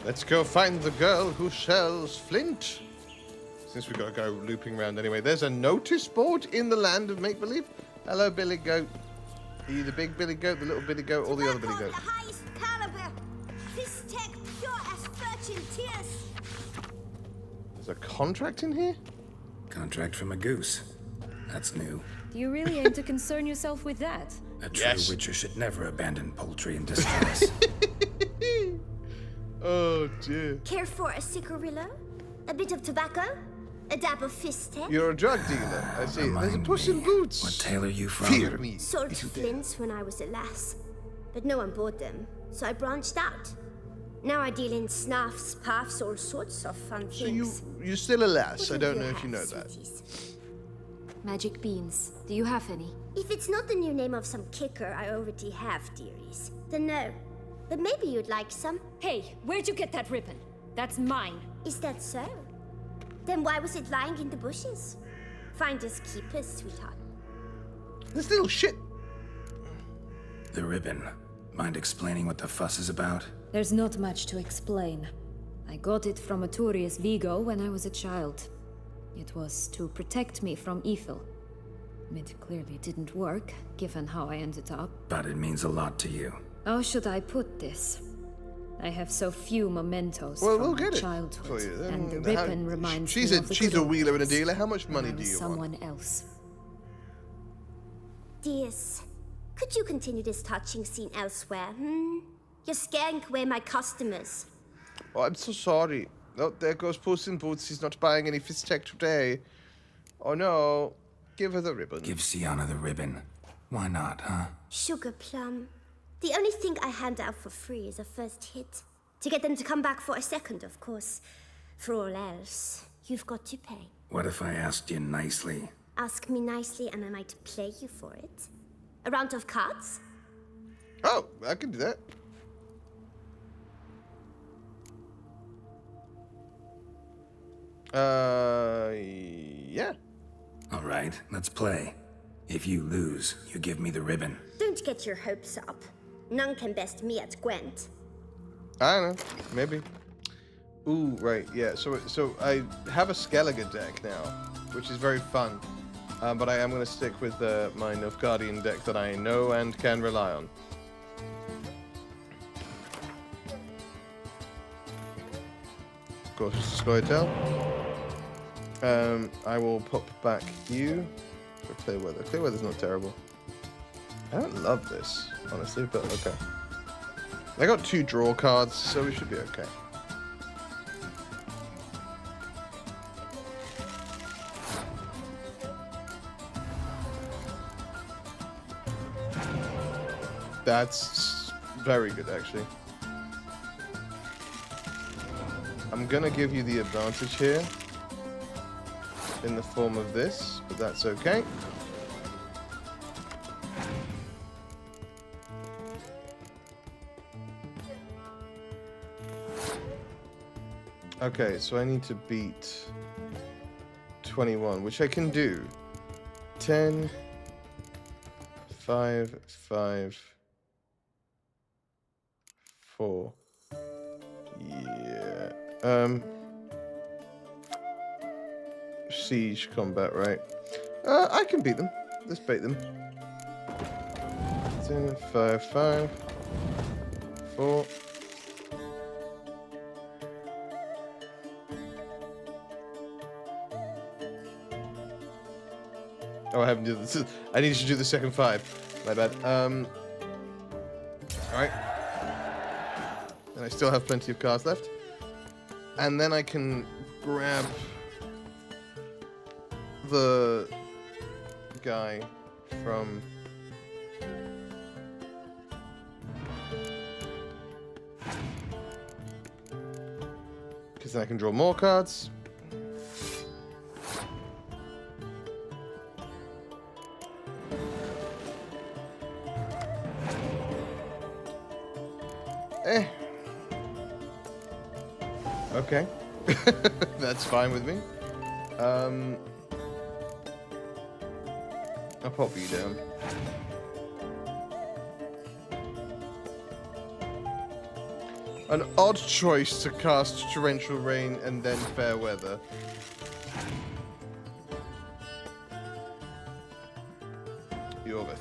Let's go find the girl who sells flint. Since we've got to go looping around anyway. There's a notice board in the land of make-believe. Hello, Billy Goat. Are you the big Billy Goat, the little Billy Goat, or the other Billy Goat? The highest caliber. This tech pure as virgin tears. There's a contract in here? Contract from a goose. That's new. Do you really aim to concern yourself with that? A true Yes. witcher should never abandon poultry in distress. Oh, dear. Care for a cigarillo? A bit of tobacco? A dab of fist tech? You're a drug dealer. I see. There's a Remind Puss me, in Boots. What tale are you from? Fear me. Sold if you dare. flints when I was a lass, but no one bought them, so I branched out. Now I deal in snuffs, puffs, all sorts of fun So things. you're still a lass. I What don't do know if have, you know that. sweeties? Magic beans. Do you have any? If it's not the new name of some kicker I already have, dearies, then no. But maybe you'd like some. Hey, where'd you get that ribbon? That's mine. Is that so? Then why was it lying in the bushes? Finders keepers, sweetheart. This little shit. The ribbon. Mind explaining what the fuss is about? There's not much to explain. I got it from a Turius Vigo when I was a child. It was to protect me from evil. It clearly didn't work, given how I ended up. But it means a lot to you. How should I put this? I have so few mementos Well, from we'll my get it childhood, for you. and the How- ribbon reminds she's me a of the she's good a old wheeler and a days dealer. How much money when I do was you someone want? else. Dears, could you continue this touching scene elsewhere? You're scaring away my customers. Oh, I'm so sorry. Oh, there goes Puss in Boots. He's not buying any fist tech today. Oh no. Give her the ribbon. Give Sienna the ribbon. Why not, huh? Sugar plum. The only thing I hand out for free is a first hit. To get them to come back for a second, of course. For all else, you've got to pay. What if I asked you nicely? Ask me nicely and I might play you for it. A round of cards? Oh, I can do that. Yeah. All right, let's play. If you lose, you give me the ribbon. Don't get your hopes up. None can best me at Gwent. I don't know. Maybe. Ooh, right. Yeah. So I have a Skellige deck now, which is very fun. But I am going to stick with my Nilfgaardian deck that I know and can rely on. Of course, it's a Scoia'tael. I will pop back you for clear weather. Clear weather's not terrible. I don't love this, honestly, but okay. I got 2 draw cards, so we should be okay. That's very good, actually. I'm gonna give you the advantage here in the form of this, but that's okay. Okay, so I need to beat 21, which I can do. 10, 5, 5, 4. Yeah. Siege combat, right? I can beat them. Let's bait them. 10, 5, 5, 4. Oh, I haven't done this. I need to do the second 5. My bad. Alright. And I still have plenty of cards left. And then I can grab the guy from because then I can draw more cards. Eh. Okay. That's fine with me. I'll pop you down. An odd choice to cast Torrential Rain and then Fair Weather. Yorvith.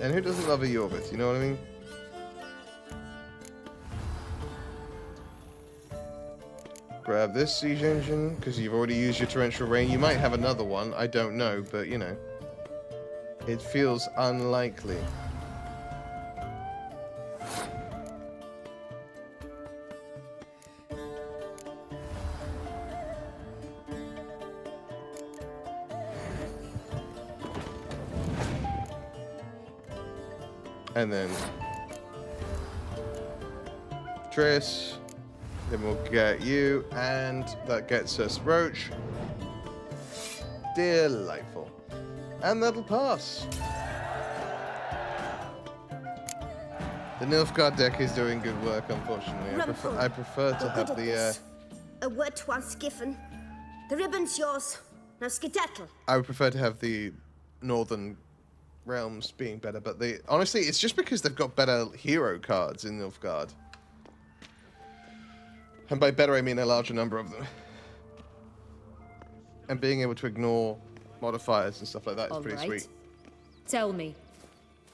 And who doesn't love a Yorvith, you know what I mean? Grab this Siege Engine, because you've already used your Torrential Rain. You might have another one, I don't know, but you know. It feels unlikely. And then Triss. Then we'll get you, and that gets us Roach. Delightful. And that'll pass. The Nilfgaard deck is doing good work, unfortunately. I prefer to have the... A word once given. The ribbon's yours. Now skedaddle. I would prefer to have the Northern Realms being better, but honestly, it's just because they've got better hero cards in Nilfgaard. And by better, I mean a larger number of them. And being able to ignore modifiers and stuff like that is pretty sweet. Tell me.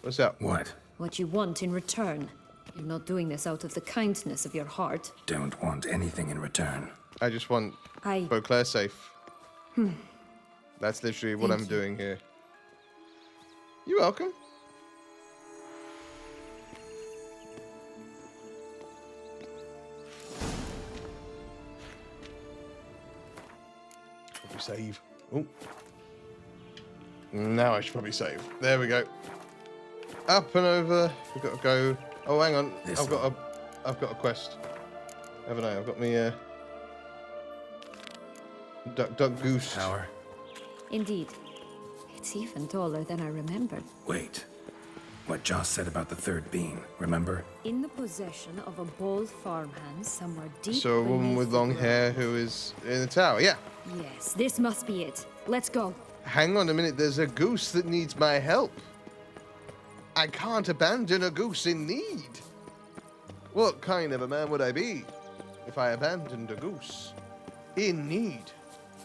What's up? What? What you want in return. You're not doing this out of the kindness of your heart. Don't want anything in return. I just want Beauclair safe. That's literally what I'm doing here. You're welcome. Save. Oh. Now I should probably save. There we go. Up and over. We've got to go. Oh, hang on. I've got a quest. Haven't I? I've got me duck goose Tower. Indeed. It's even taller than I remembered. Wait. What Joss said about the third being, remember? In the possession of a bold farmhand somewhere deep. So a woman with long hair who is in the tower. Yeah. Yes, this must be it. Let's go. Hang on a minute. There's a goose that needs my help. I can't abandon a goose in need. What kind of a man would I be if I abandoned a goose in need?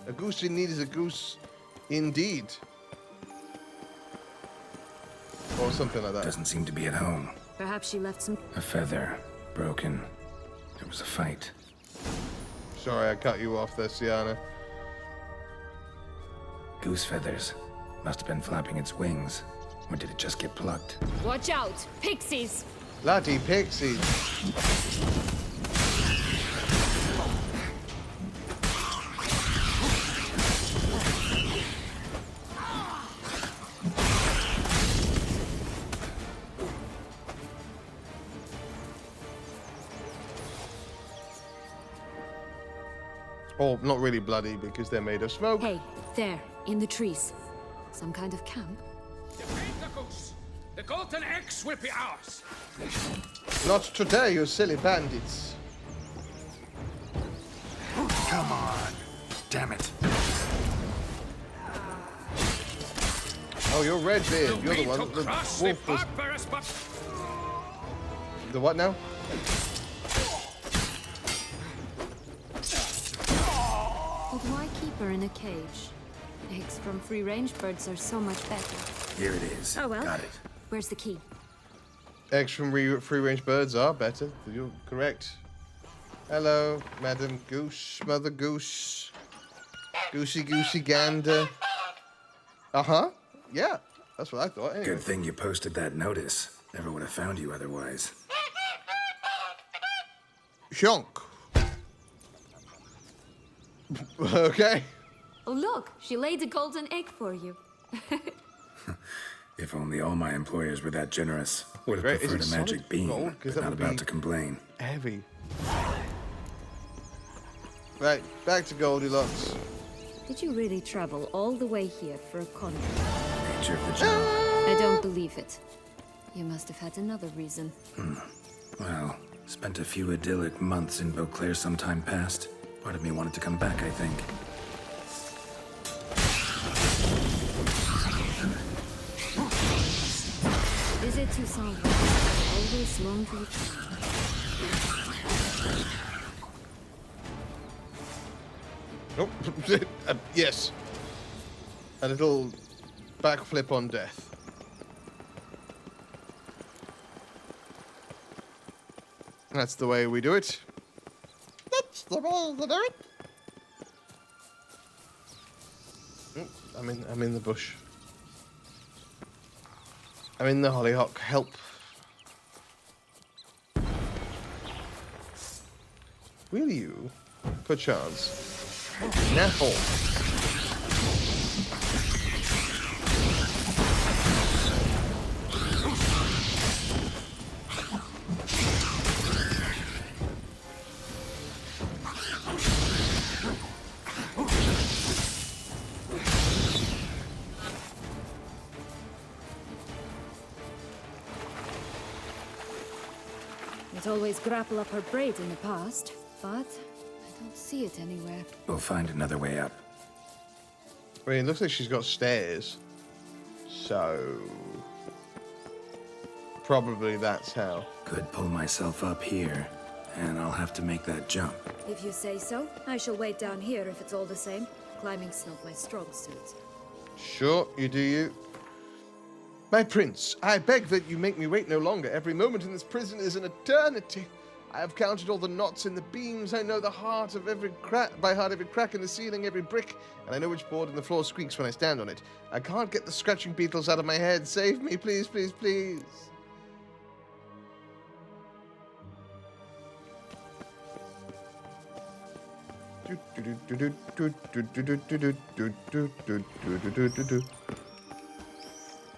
A goose in need is a goose indeed. Or something like that. Doesn't seem to be at home. Perhaps she left some... A feather. Broken. There was a fight. Sorry, I cut you off there, Sienna. Goose feathers. Must have been flapping its wings. Or did it just get plucked? Watch out! Pixies! Bloody pixies. Or not really bloody because they're made of smoke. Hey, there, in the trees. Some kind of camp? Defeat the goose! The golden eggs will be ours! Not today, you silly bandits. Come on! Damn it! Oh, you're Redbeard. You're the one. The wolf was... The what now? But why keep her in a cage? Eggs from free-range birds are so much better. Here it is. Oh well. Got it. Where's the key? Eggs from free-range birds are better. You're correct. Hello, Madam Goose, Mother Goose. Goosey Goosey Gander. Uh-huh. Yeah, that's what I thought. Anyway. Good thing you posted that notice. Never would have found you otherwise. Shonk. Okay. Oh look, she laid a golden egg for you. If only all my employers were that generous. Would have Great. preferred a Is it magic solid beam, gold? 'Cause but that not would about be- to complain. Heavy. Right, back to Goldilocks. Did you really travel all the way here for a contract? Nature of the job. I don't believe it. You must have had another reason. Well, spent a few idyllic months in Beauclair some time past. Part of me wanted to come back, I think. Visit Toussaint. Always long to return. Nope. Yes. A little backflip on death. That's the way we do it. That's the way we do it. I'm in the bush. I'm in the hollyhock. Help. Will you, perchance, snaffle? It always grapple up her braid in the past, but I don't see it anywhere. We'll find another way up. I mean, it looks like she's got stairs. So... probably that's how. Could pull myself up here, and I'll have to make that jump. If you say so, I shall wait down here if it's all the same. Climbing's not my strong suit. Sure, you do you. My prince, I beg that you make me wait no longer. Every moment in this prison is an eternity. I have counted all the knots in the beams. I know the heart of every crack, by heart every crack in the ceiling, every brick, and I know which board in the floor squeaks when I stand on it. I can't get the scratching beetles out of my head. Save me, please, please, please.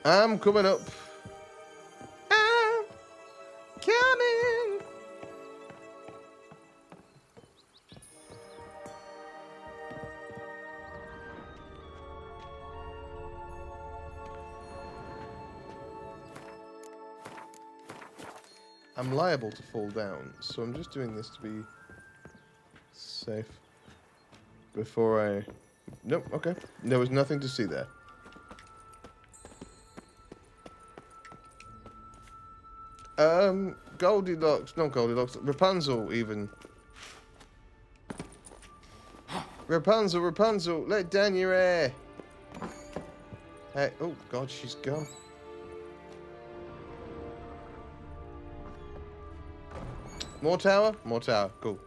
I'm coming up. I'm coming. I'm liable to fall down, so I'm just doing this to be safe. Before I... Nope, okay. There was nothing to see there. Goldilocks, not Goldilocks, Rapunzel even. Rapunzel, Rapunzel, let down your hair. Hey, oh God, she's gone. More tower? More tower, cool.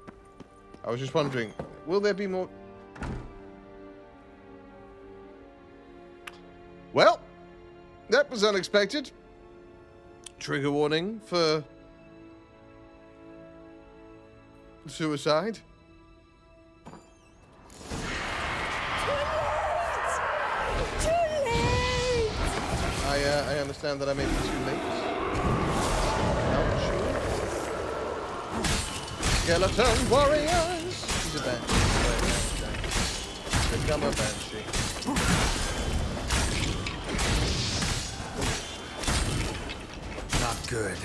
I was just wondering, will there be more? Well, that was unexpected. Trigger warning for suicide. Too late! I understand that I may be too late. Ouch. Skeleton warriors! She's a banshee. Become a banshee. Not good.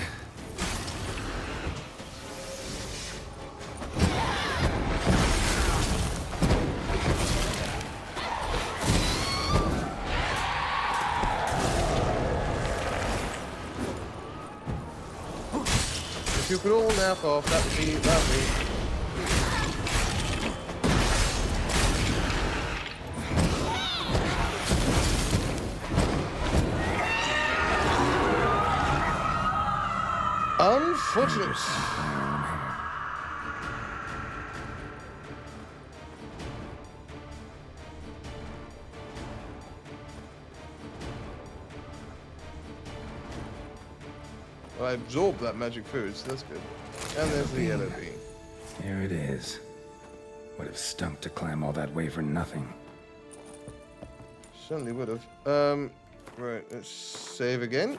If you could all nap off, that would be lovely. Unfortunate. Well, I absorbed that magic food, so that's good. And there's the yellow bean. Here it is. Would have stunk to climb all that way for nothing. Certainly would have. Right, let's save again.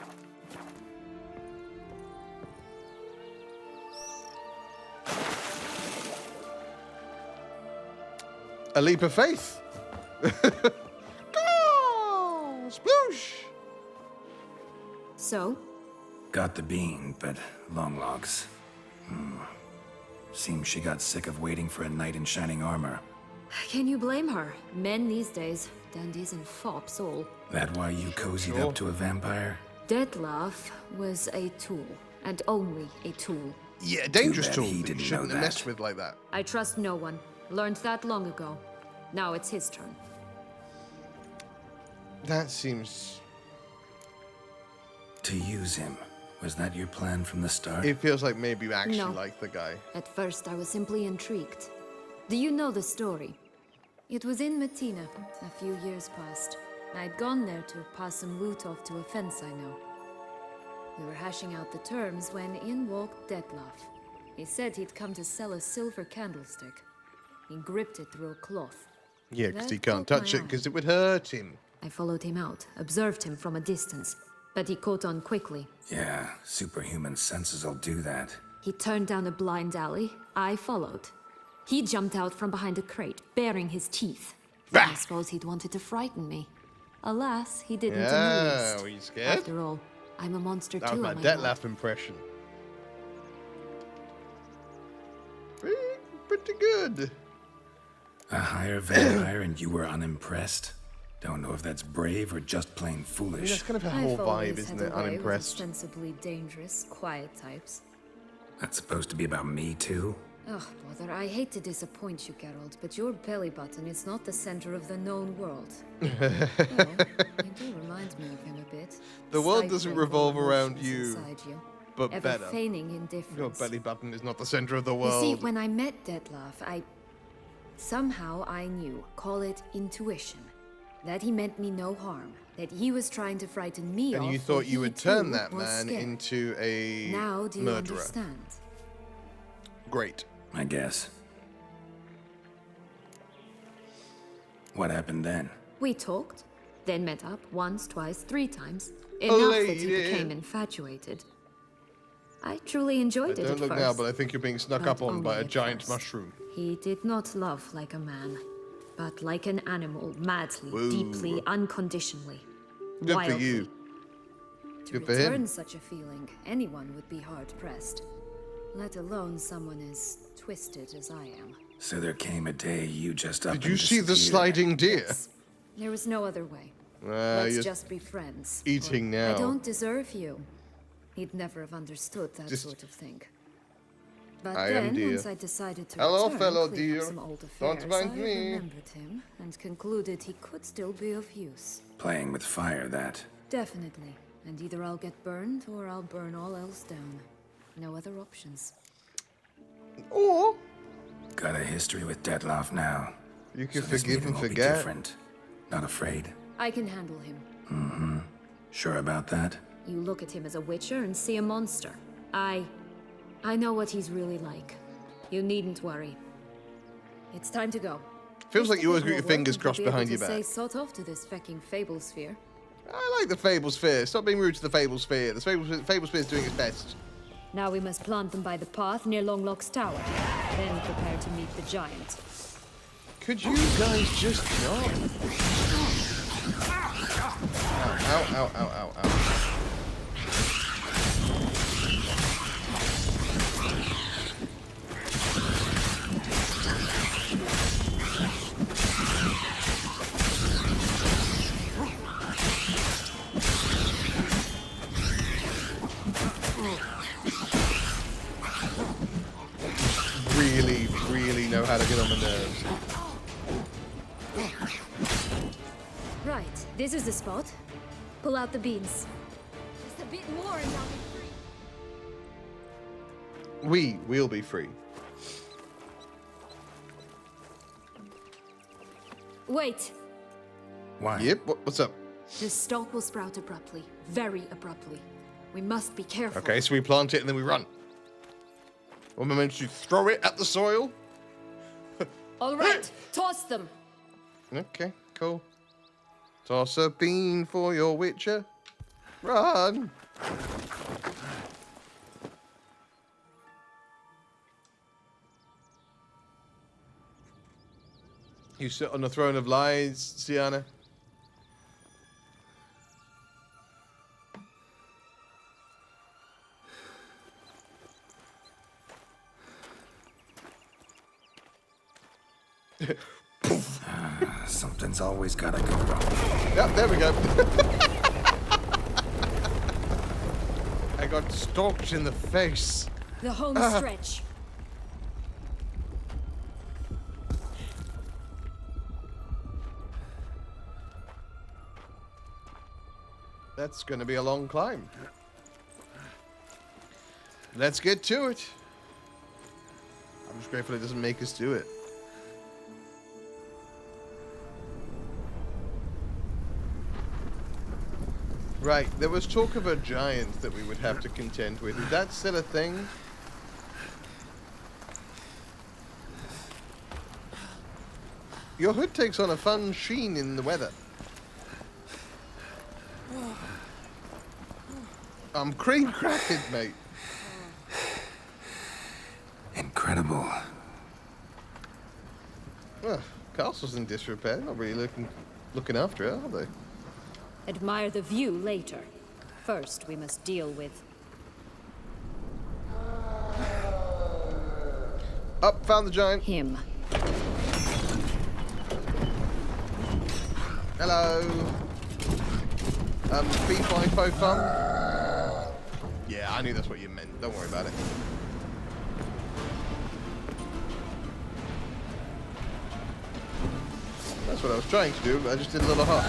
A leap of faith. Oh, sploosh. So, Got the bean, but long logs. Seems she got sick of waiting for a knight in shining armor. Can you blame her? Men these days, dandies and fops all. That why you cozied Sure. up to a vampire? Detlef was a tool, and only a tool. Yeah, a dangerous bad tool he that you didn't shouldn't know have that. messed with like that. I trust no one. Learned that long ago. Now it's his turn. That seems... To use him. Was that your plan from the start? It feels like maybe you actually No. like the guy. At first, I was simply intrigued. Do you know the story? It was in Matina, a few years past. I'd gone there to pass some loot off to a fence I know. We were hashing out the terms when in walked Detlef. He said he'd come to sell a silver candlestick. He gripped it through a cloth. Yeah, because That he can't caught touch my it eye. because it would hurt him. I followed him out, observed him from a distance, but he caught on quickly. Yeah, superhuman senses will do that. He turned down a blind alley. I followed. He jumped out from behind a crate, baring his teeth. Bah! I suppose he'd wanted to frighten me. Alas, he didn't in the Yeah, least. were you scared? After all, I'm a monster That was too, my am I not? Detlef impression. Pretty good. A higher vampire and you were unimpressed? Don't know if that's brave or just plain I mean, foolish. that's kind of a I've whole vibe, always isn't had it? a way with Unimpressed. ostensibly dangerous, quiet types. That's supposed to be about me too? Ugh, bother, I hate to disappoint you, Geralt, but your belly button is not the center of the known world. Well, you do remind me of him a bit. The world doesn't Stifling revolve all around emotions you, inside you, but ever better. feigning indifference. Your belly button is not the center of the You world. see, when I met Detlef, somehow I knew, call it intuition, that he meant me no harm, that he was trying to frighten me off. And you for thought you he would turn too that was man scared. into a Now do you murderer. understand? Great. I guess. What happened then? We talked, then met up once, twice, 3 times. A Enough that he lady. became infatuated. I truly enjoyed it Don't at look first. now, but I think you're being snuck But up on by only a at giant first. mushroom. He did not love like a man, but like an animal, madly, Whoa. deeply, unconditionally. Good for wildly. you. To Good for return him. such a feeling, anyone would be hard-pressed. Let alone someone as twisted as I am. So there came a day you just up Did and you see the disappeared. sliding deer? Yes. There was no other way. You're Let's just be friends. eating Or, now. I don't deserve you. He'd never have understood that Just- sort of thing. But I am then, dear. once I decided to Hello, return, fellow clean up dear. some old Don't affairs, mind I me. remembered him and concluded he could still be of use. Playing with fire, that. Definitely. And either I'll get burned or I'll burn all else down. No other options. Or Got a history with Detlef now. you can So this forgive meeting and will be forget. different. Not afraid. I can handle him. Sure about that? You look at him as a witcher and see a monster. I know what he's really like. You needn't worry. It's time to go. Feels Just like a you always bit got your more fingers work and crossed we'll be behind able your to back. say sort off to this fecking fable sphere. I like the Fable Sphere. Stop being rude to the Fable Sphere. The Fable Sphere is doing its best. Now we must plant them by the path near Longlock's tower. Then prepare to meet the giant. Could you guys just not? Ow, ow, ow, ow, ow. Really, really know how to get on the nerves. Right, this is the spot. Pull out the beans. Just a bit more and I'll be free. We'll be free. Wait! Why? Yep, what's up? This stalk will sprout abruptly. Very abruptly. We must be careful. Okay, so we plant it and then we run. What am I meant to throw it at the soil? All right, toss them. Okay, cool. Toss a bean for your witcher. Run! You sit on the throne of lies, Sienna. Something's always gotta go wrong. Yep, there we go. I got stalked in the face. The home stretch. That's going to be a long climb. Let's get to it. I'm just grateful it doesn't make us do it. Right, there was talk of a giant that we would have to contend with. Is that still a thing? Your hood takes on a fun sheen in the weather. I'm cream cracking, mate. Incredible. Well, castle's in disrepair. Not really looking after it, are they? Admire the view later. First, we must deal with... Up, found the giant. him. Hello. B5 fun. Yeah, I knew that's what you meant. Don't worry about it. That's what I was trying to do, but I just did a little hop.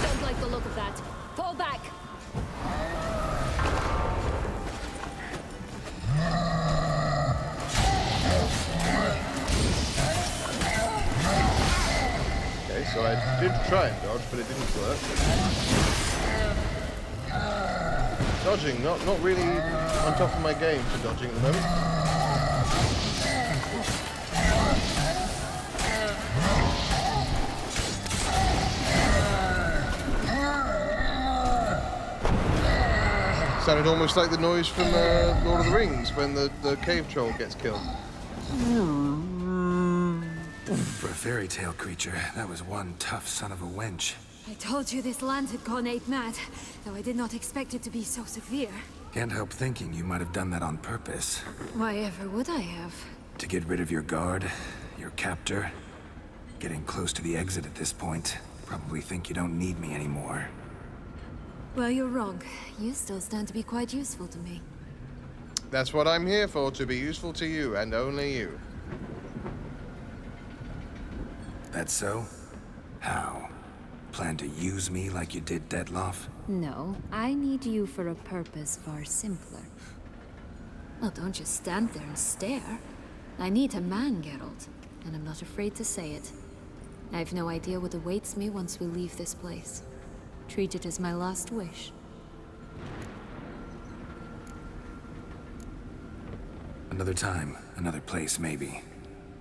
Don't like the look of that. Fall back. Okay, so I did try and dodge, but it didn't work. Dodging, not really on top of my game for dodging at the moment. Sounded almost like the noise from Lord of the Rings when the cave troll gets killed. For a fairy tale creature, that was one tough son of a wench. I told you this land had gone ape mad, though I did not expect it to be so severe. Can't help thinking you might have done that on purpose. Why ever would I have? To get rid of your guard, your captor. Getting close to the exit at this point. Probably think you don't need me anymore. Well, you're wrong. You still stand to be quite useful to me. That's what I'm here for, to be useful to you, and only you. That so? How? Plan to use me like you did Detloff? No, I need you for a purpose far simpler. Well, don't just stand there and stare. I need a man, Geralt, and I'm not afraid to say it. I've no idea what awaits me once we leave this place. Treat it as my last wish. Another time, another place, maybe.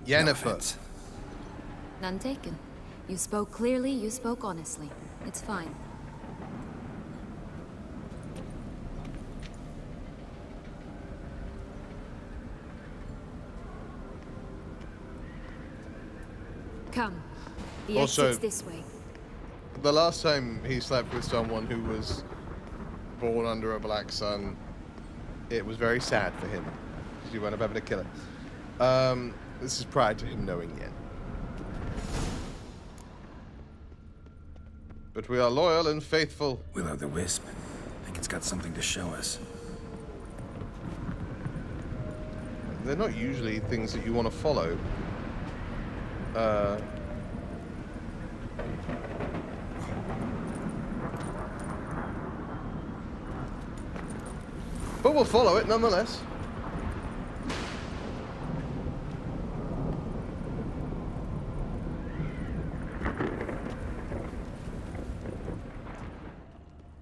Yennefer. No offense. None taken. You spoke clearly, you spoke honestly. It's fine. Come. The Also- exit's this way. The last time he slept with someone who was born under a black sun, it was very sad for him. He wound up having to kill her. This is prior to him knowing Yen. But we are loyal and faithful. Will-o'-the-wisp. Think it's got something to show us. They're not usually things that you want to follow. But we'll follow it nonetheless.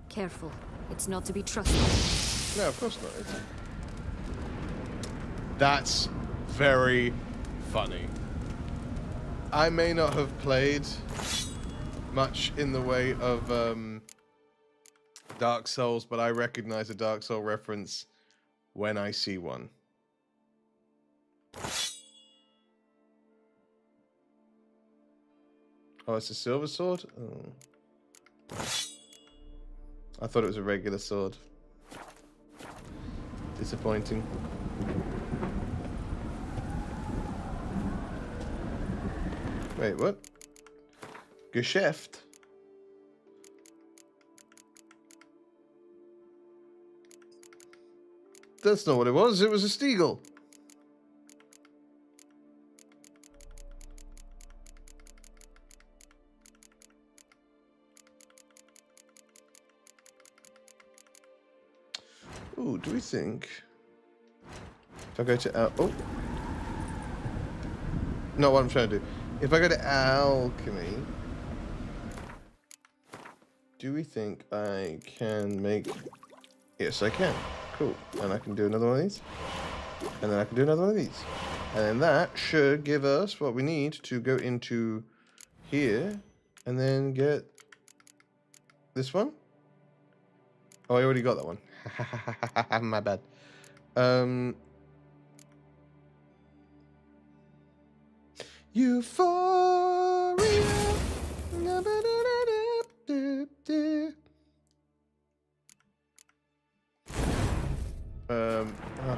Careful. It's not to be trusted. No, of course not. That's very funny. I may not have played much in the way of Dark Souls, but I recognize a Dark Soul reference when I see one. Oh, it's a silver sword? Oh. I thought it was a regular sword. Disappointing. Wait, what? Geschäft? That's not what it was. It was a Stiegel. Ooh, do we think... If I go to... oh. Not what I'm trying to do. If I go to alchemy... Do we think I can make... Yes, I can. Cool. And I can do another one of these. And then I can do another one of these. And then that should give us what we need to go into here. And then get this one. Oh, I already got that one. My bad. Euphoria.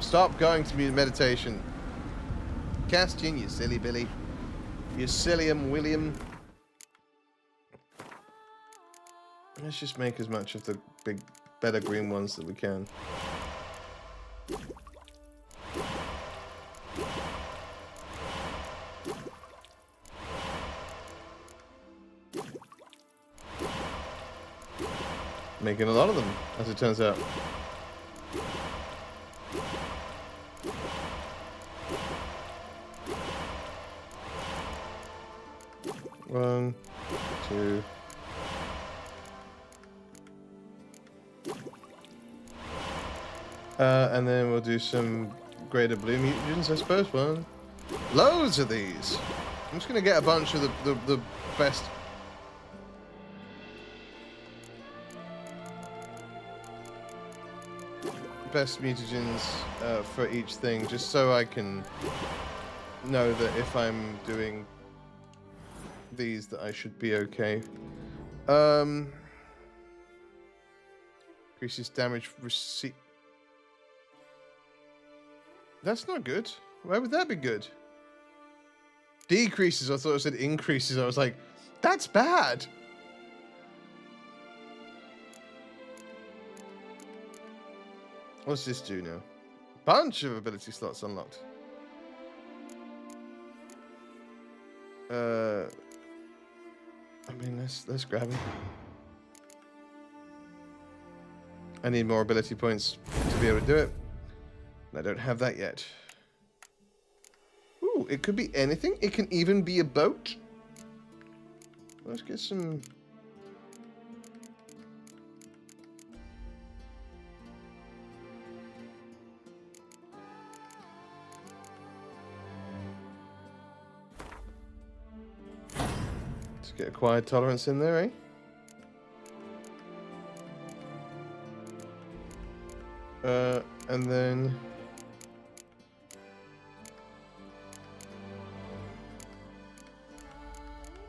Stop going to meditation. Kastian, you silly Billy. You sillium William. Let's just make as much of the big, better green ones that we can. Making a lot of them, as it turns out. One, two. And then we'll do some greater blue mutagens, I suppose. One. Loads of these. I'm just gonna get a bunch of the best. Best mutagens for each thing, just so I can know that if I'm doing these, that I should be okay. Increases damage receipt. That's not good. Why would that be good? Decreases. I thought it said increases. I was like, that's bad. What's this do now? Bunch of ability slots unlocked. I mean, let's grab it. I need more ability points to be able to do it. And I don't have that yet. Ooh, it could be anything. It can even be a boat. Let's get some... Let's get acquired tolerance in there, eh? And then...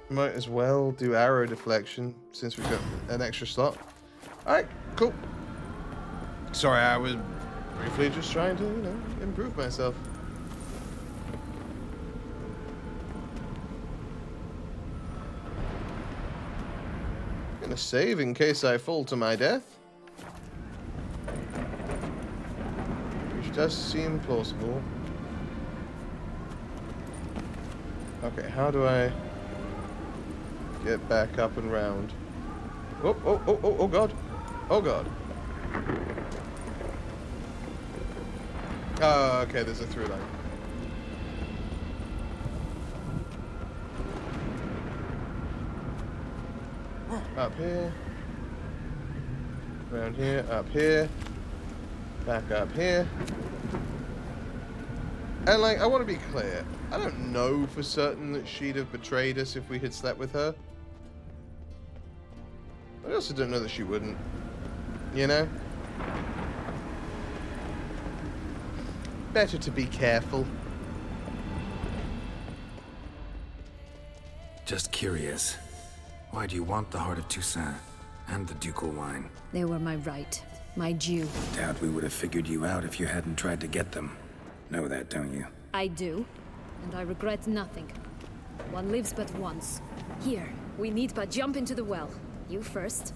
Might as well do arrow deflection since we've got an extra slot. Alright, cool. Sorry, I was briefly just trying to, you know, improve myself. I'm gonna save in case I fall to my death. Which does seem plausible. Okay, how do I get back up and round? Oh god. Oh god. Oh, okay, there's a through line. Up here. Around here, up here. Back up here. And like, I want to be clear. I don't know for certain that she'd have betrayed us if we had slept with her. I also don't know that she wouldn't. You know? Better to be careful. Just curious. Why do you want the Heart of Toussaint and the ducal wine? They were my right, my due. Doubt we would have figured you out if you hadn't tried to get them. Know that, don't you? I do, and I regret nothing. One lives but once. Here, we need but jump into the well. You first.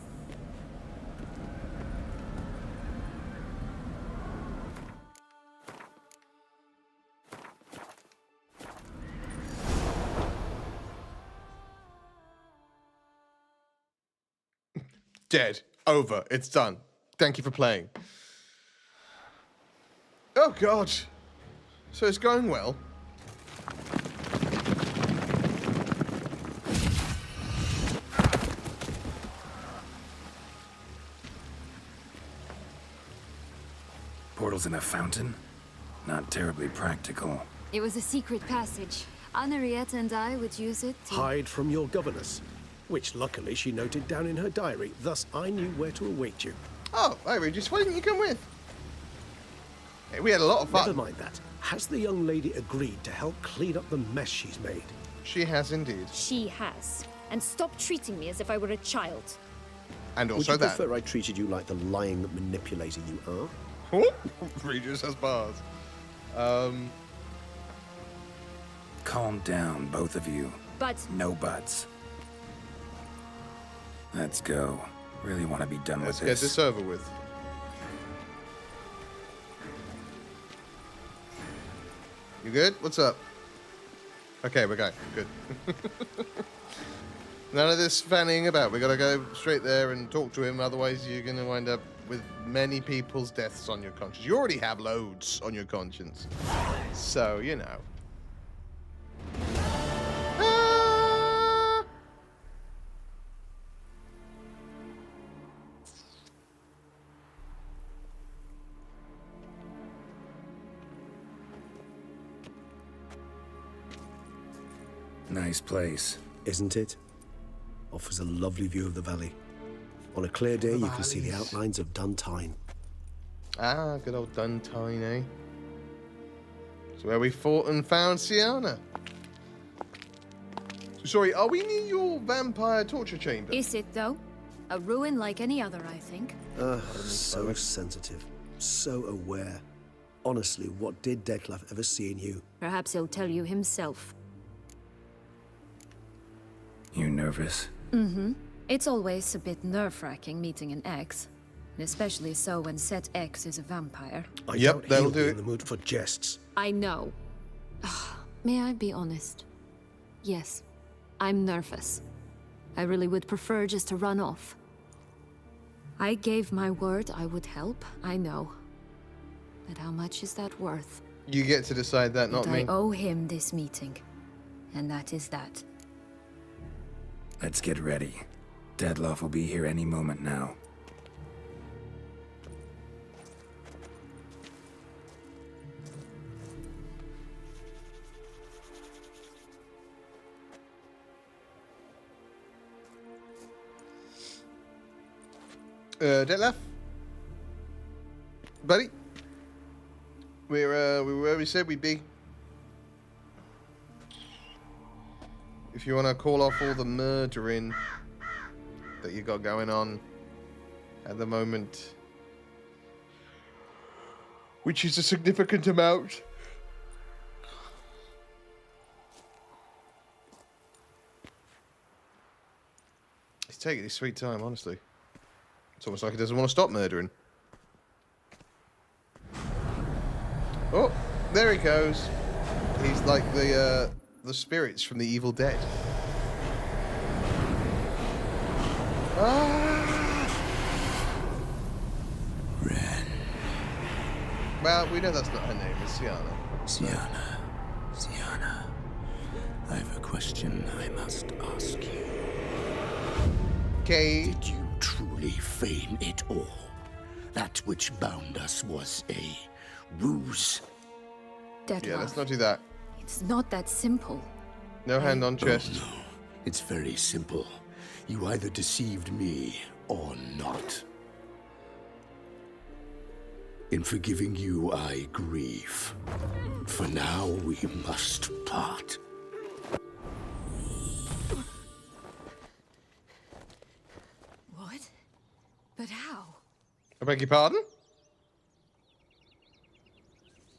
Dead. Over. It's done. Thank you for playing. Oh, God. So it's going well. Portals in a fountain? Not terribly practical. It was a secret passage. Henrietta and I would use it to... Hide from your governess, which luckily she noted down in her diary. Thus, I knew where to await you. Oh, hey, Regis, why didn't you come with? Hey, we had a lot of fun. Never mind that. Has the young lady agreed to help clean up the mess she's made? She has indeed. She has. And stop treating me as if I were a child. And Would also you that. prefer I treated you like the lying manipulator you are? Regis has bars. Calm down, both of you. But... No buts. Let's go. Really want to be done Let's with get this over with. You good? What's up? Okay, we're going. Good. None of this fanning about. We gotta go straight there and talk to him, otherwise you're gonna wind up with many people's deaths on your conscience. You already have loads on your conscience. So, you know. Nice place. Isn't it? Offers a lovely view of the valley. On a clear day, you can see the valleys. outlines of Duntine. Ah, good old Duntine, eh? It's where we fought and found Sienna. Sorry, are we near your vampire torture chamber? Is it, though? A ruin like any other, I think. So sensitive. So aware. Honestly, what did Detlef ever see in you? Perhaps he'll tell you himself. You nervous? Mm-hmm. It's always a bit nerve-wracking meeting an ex. And especially so when said ex is a vampire. I Yep, doubt that'll he'll do be it. in the mood for jests. I know. May I be honest? Yes, I'm nervous. I really would prefer just to run off. I gave my word I would help, I know. But how much is that worth? You get to decide that, not But me. I owe him this meeting. And that is that. Let's get ready. Deadloff will be here any moment now. Detlef? Buddy? We were where we said we'd be. If you want to call off all the murdering that you got going on at the moment, which is a significant amount. He's taking his sweet time, honestly. It's almost like he doesn't want to stop murdering. Oh, there he goes. He's like the spirits from the Evil Dead. Ah! Ren. Well, we know that's not her name. It's Sienna. Sienna. I have a question I must ask you. Okay. Did you truly feign it all? That which bound us was a ruse? Deadloff. Yeah, let's not do that. It's not that simple. No hand on chest. Oh, no. It's very simple. You either deceived me or not. In forgiving you, I grieve. For now, we must part. What? But how? I beg your pardon?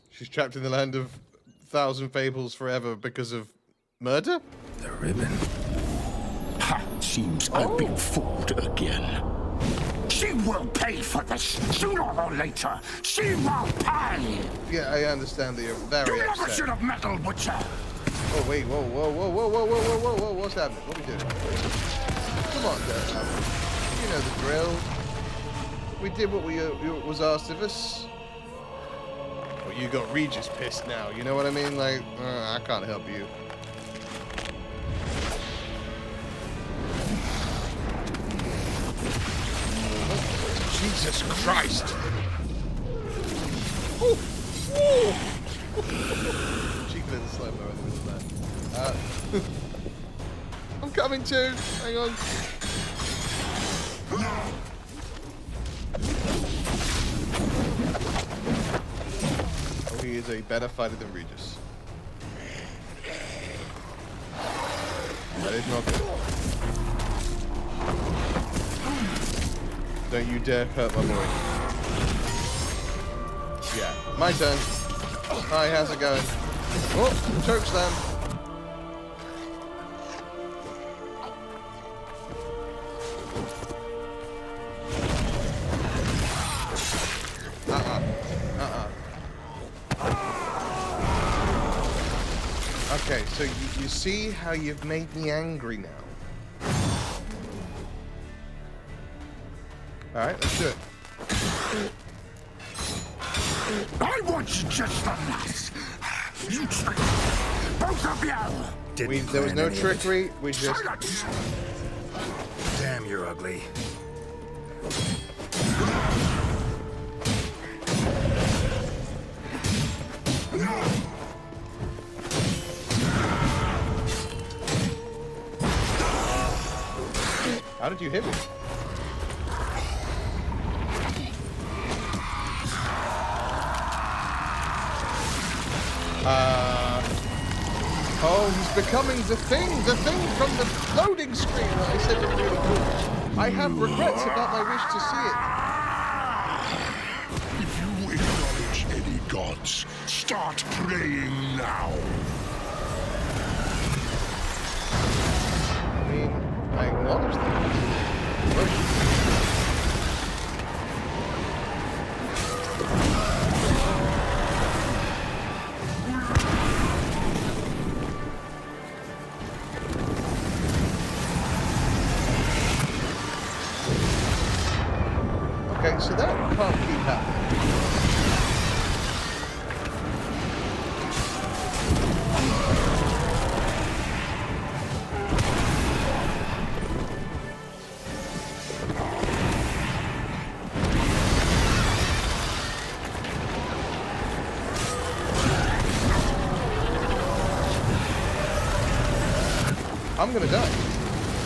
She's trapped in the land of thousand fables forever because of murder? The ribbon. Ha! Seems I've been fooled again. She will pay for this, sooner or later. She will pay! Yeah, I understand that you're very You never upset. should have meddled, Witcher! Oh, wait, whoa, what's happening? What are we doing? Come on, Dad. You know the drill. We did what was asked of us. Well, you got Regis pissed now, you know what I mean? Like, I can't help you. Jesus Christ! Ooh. Ooh. Cheeky little slow-mo in the middle of that. I'm coming too! Hang on. Oh, he is a better fighter than Regis. That is not good. Don't you dare hurt my boy. Yeah, my turn. Hi, how's it going? Oh, choke slam. Okay, so you see how you've made me angry now. Alright, let's do it. I want you just the last. You tricked both of you! There was no trickery, we just... Silence! Damn, you're ugly. How did you hit me? Oh, he's becoming the thing from the loading screen that I said was really cool. I have regrets about my wish to see it. If you acknowledge any gods, start praying now. I mean, I acknowledge that. Worship. Okay, so that can't keep happening. I'm gonna die.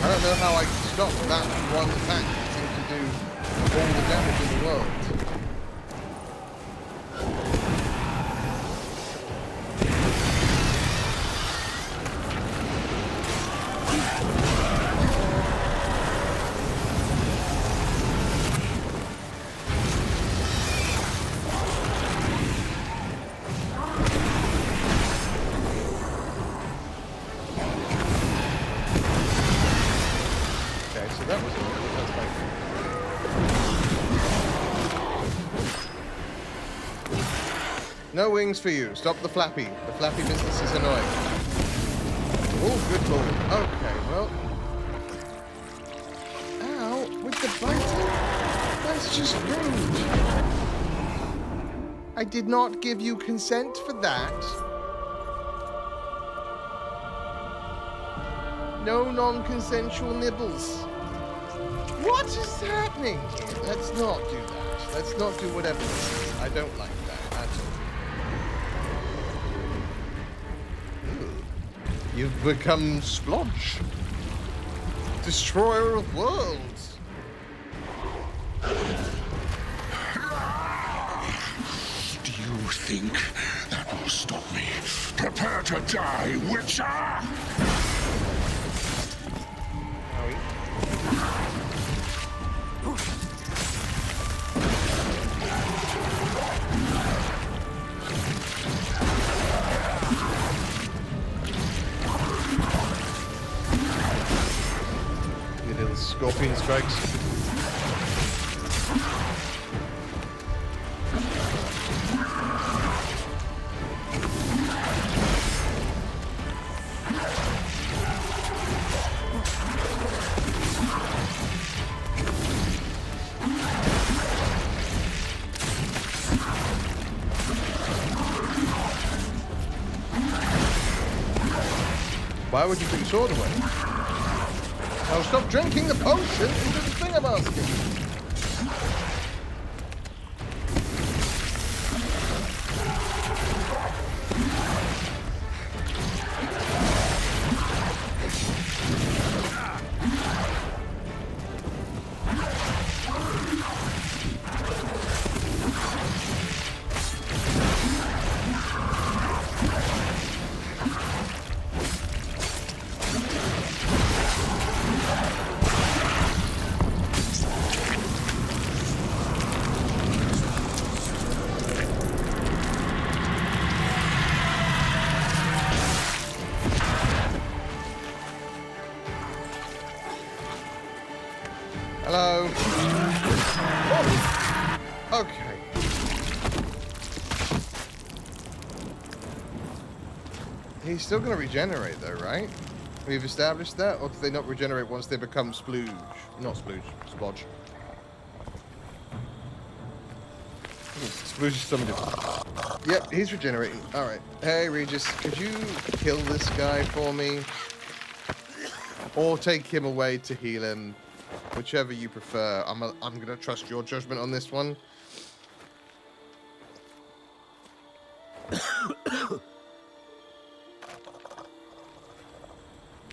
I don't know how I stop that one attack that seems to do all the damage in the world. Okay, so that was that's fine. No wings for you. Stop the flappy. The flappy business is annoying. Oh, good call. Okay, well. Ow, with the biting? That's just rude. I did not give you consent for that. No non-consensual nibbles. What is happening here? Let's not do that. Let's not do whatever this is. I don't like that at all. Ugh. You've become Splodge. Destroyer of worlds. Do you think that will stop me? Prepare to die, Witcher! scorpion strikes. Why would you put your sword away? Now stop drinking the potion into the thing I'm asking. Hello. Oh. Okay. He's still going to regenerate though, right? We've established that, or do they not regenerate once they become splooge? Not splooge, splodge. Splooge is something different. Yep, he's regenerating. Alright. Hey, Regis, could you kill this guy for me? Or take him away to heal him? Whichever you prefer. I'm going to trust your judgment on this one.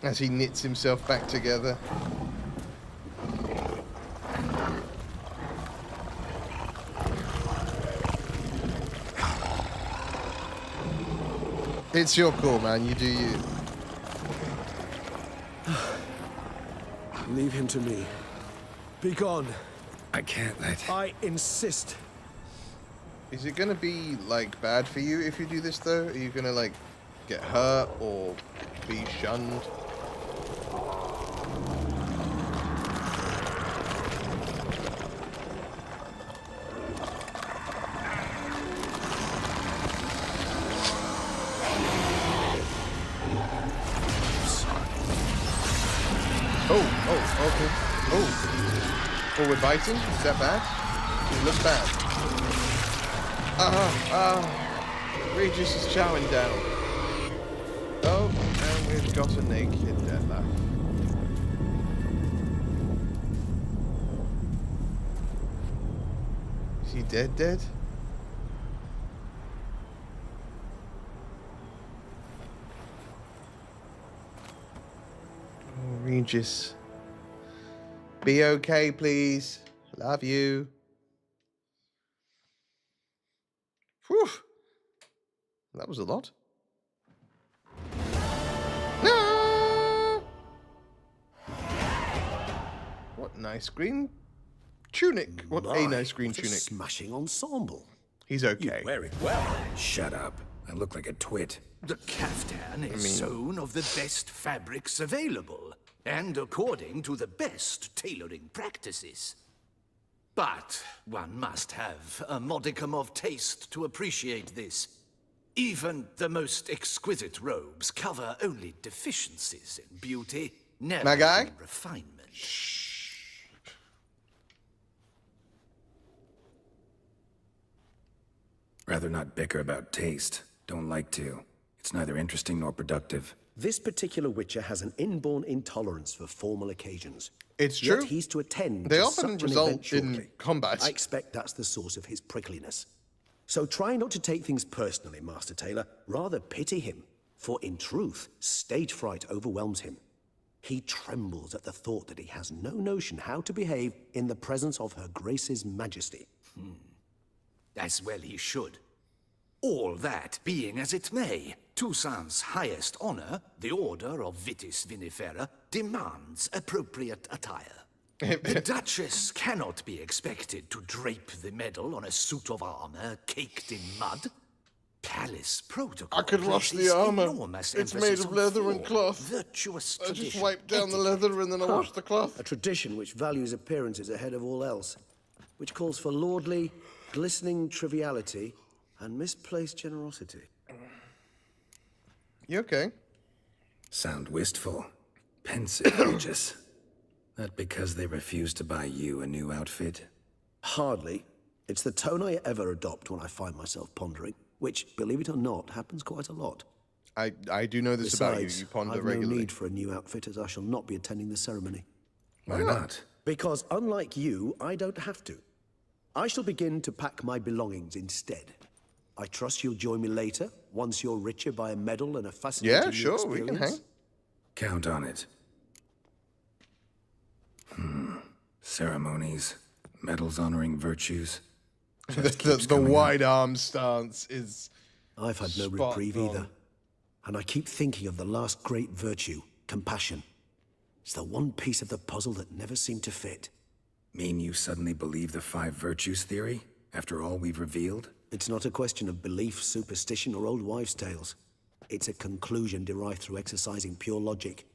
As he knits himself back together. It's your call, man. You do you. Leave him to me. Be gone. I can't let... I insist. Is it gonna be, like, bad for you if you do this, though? Are you gonna, like, get hurt or be shunned? Okay. Oh. Forward biting? Is that bad? It looks bad. Regis is chowing down. Oh, and we've got a naked Deadlaugh. Is he dead? Oh, Regis. Be okay, please. Love you. Whew. That was a lot. No! What nice green tunic. What a nice green tunic. Smashing ensemble. He's okay. You wear it well. Shut up. I look like a twit. The Kaftan is sewn of the best fabrics available, and according to the best tailoring practices. But one must have a modicum of taste to appreciate this. Even the most exquisite robes cover only deficiencies in beauty, never My guy? in refinement. Rather not bicker about taste. Don't like to. It's neither interesting nor productive. This particular Witcher has an inborn intolerance for formal occasions. It's true. Yet he's to attend They to often such an result event shortly. in combat. I expect that's the source of his prickliness. So try not to take things personally, Master Taylor. Rather pity him. For in truth, stage fright overwhelms him. He trembles at the thought that he has no notion how to behave in the presence of Her Grace's Majesty. As well he should. All that being as it may, Toussaint's highest honor, the Order of Vitis Vinifera, demands appropriate attire. The Duchess cannot be expected to drape the medal on a suit of armor caked in mud. palace protocol. I could wash the places armor. enormous It's emphasis made of on leather and 4 cloth. virtuous I just tradition, wipe down the etiquette, leather and then I wash the cloth. A tradition which values appearances ahead of all else, which calls for lordly, glistening triviality and misplaced generosity. You okay? Sound wistful, pensive, Regis. That because they refuse to buy you a new outfit? Hardly. It's the tone I ever adopt when I find myself pondering, which, believe it or not, happens quite a lot. I do know this Besides, about you. You ponder I've regularly. no need for a new outfit, as I shall not be attending the ceremony. Why not? Because unlike you, I don't have to. I shall begin to pack my belongings instead. I trust you'll join me later, once you're richer by a medal and a fascinating Yeah, new sure, we can experience. hang. Count on it. Ceremonies, medals honoring virtues. The wide arm stance is. I've had no spot reprieve on. either. And I keep thinking of the last great virtue, compassion. It's the one piece of the puzzle that never seemed to fit. Mean you suddenly believe the 5 virtues theory, after all we've revealed? It's not a question of belief, superstition, or old wives' tales. It's a conclusion derived through exercising pure logic.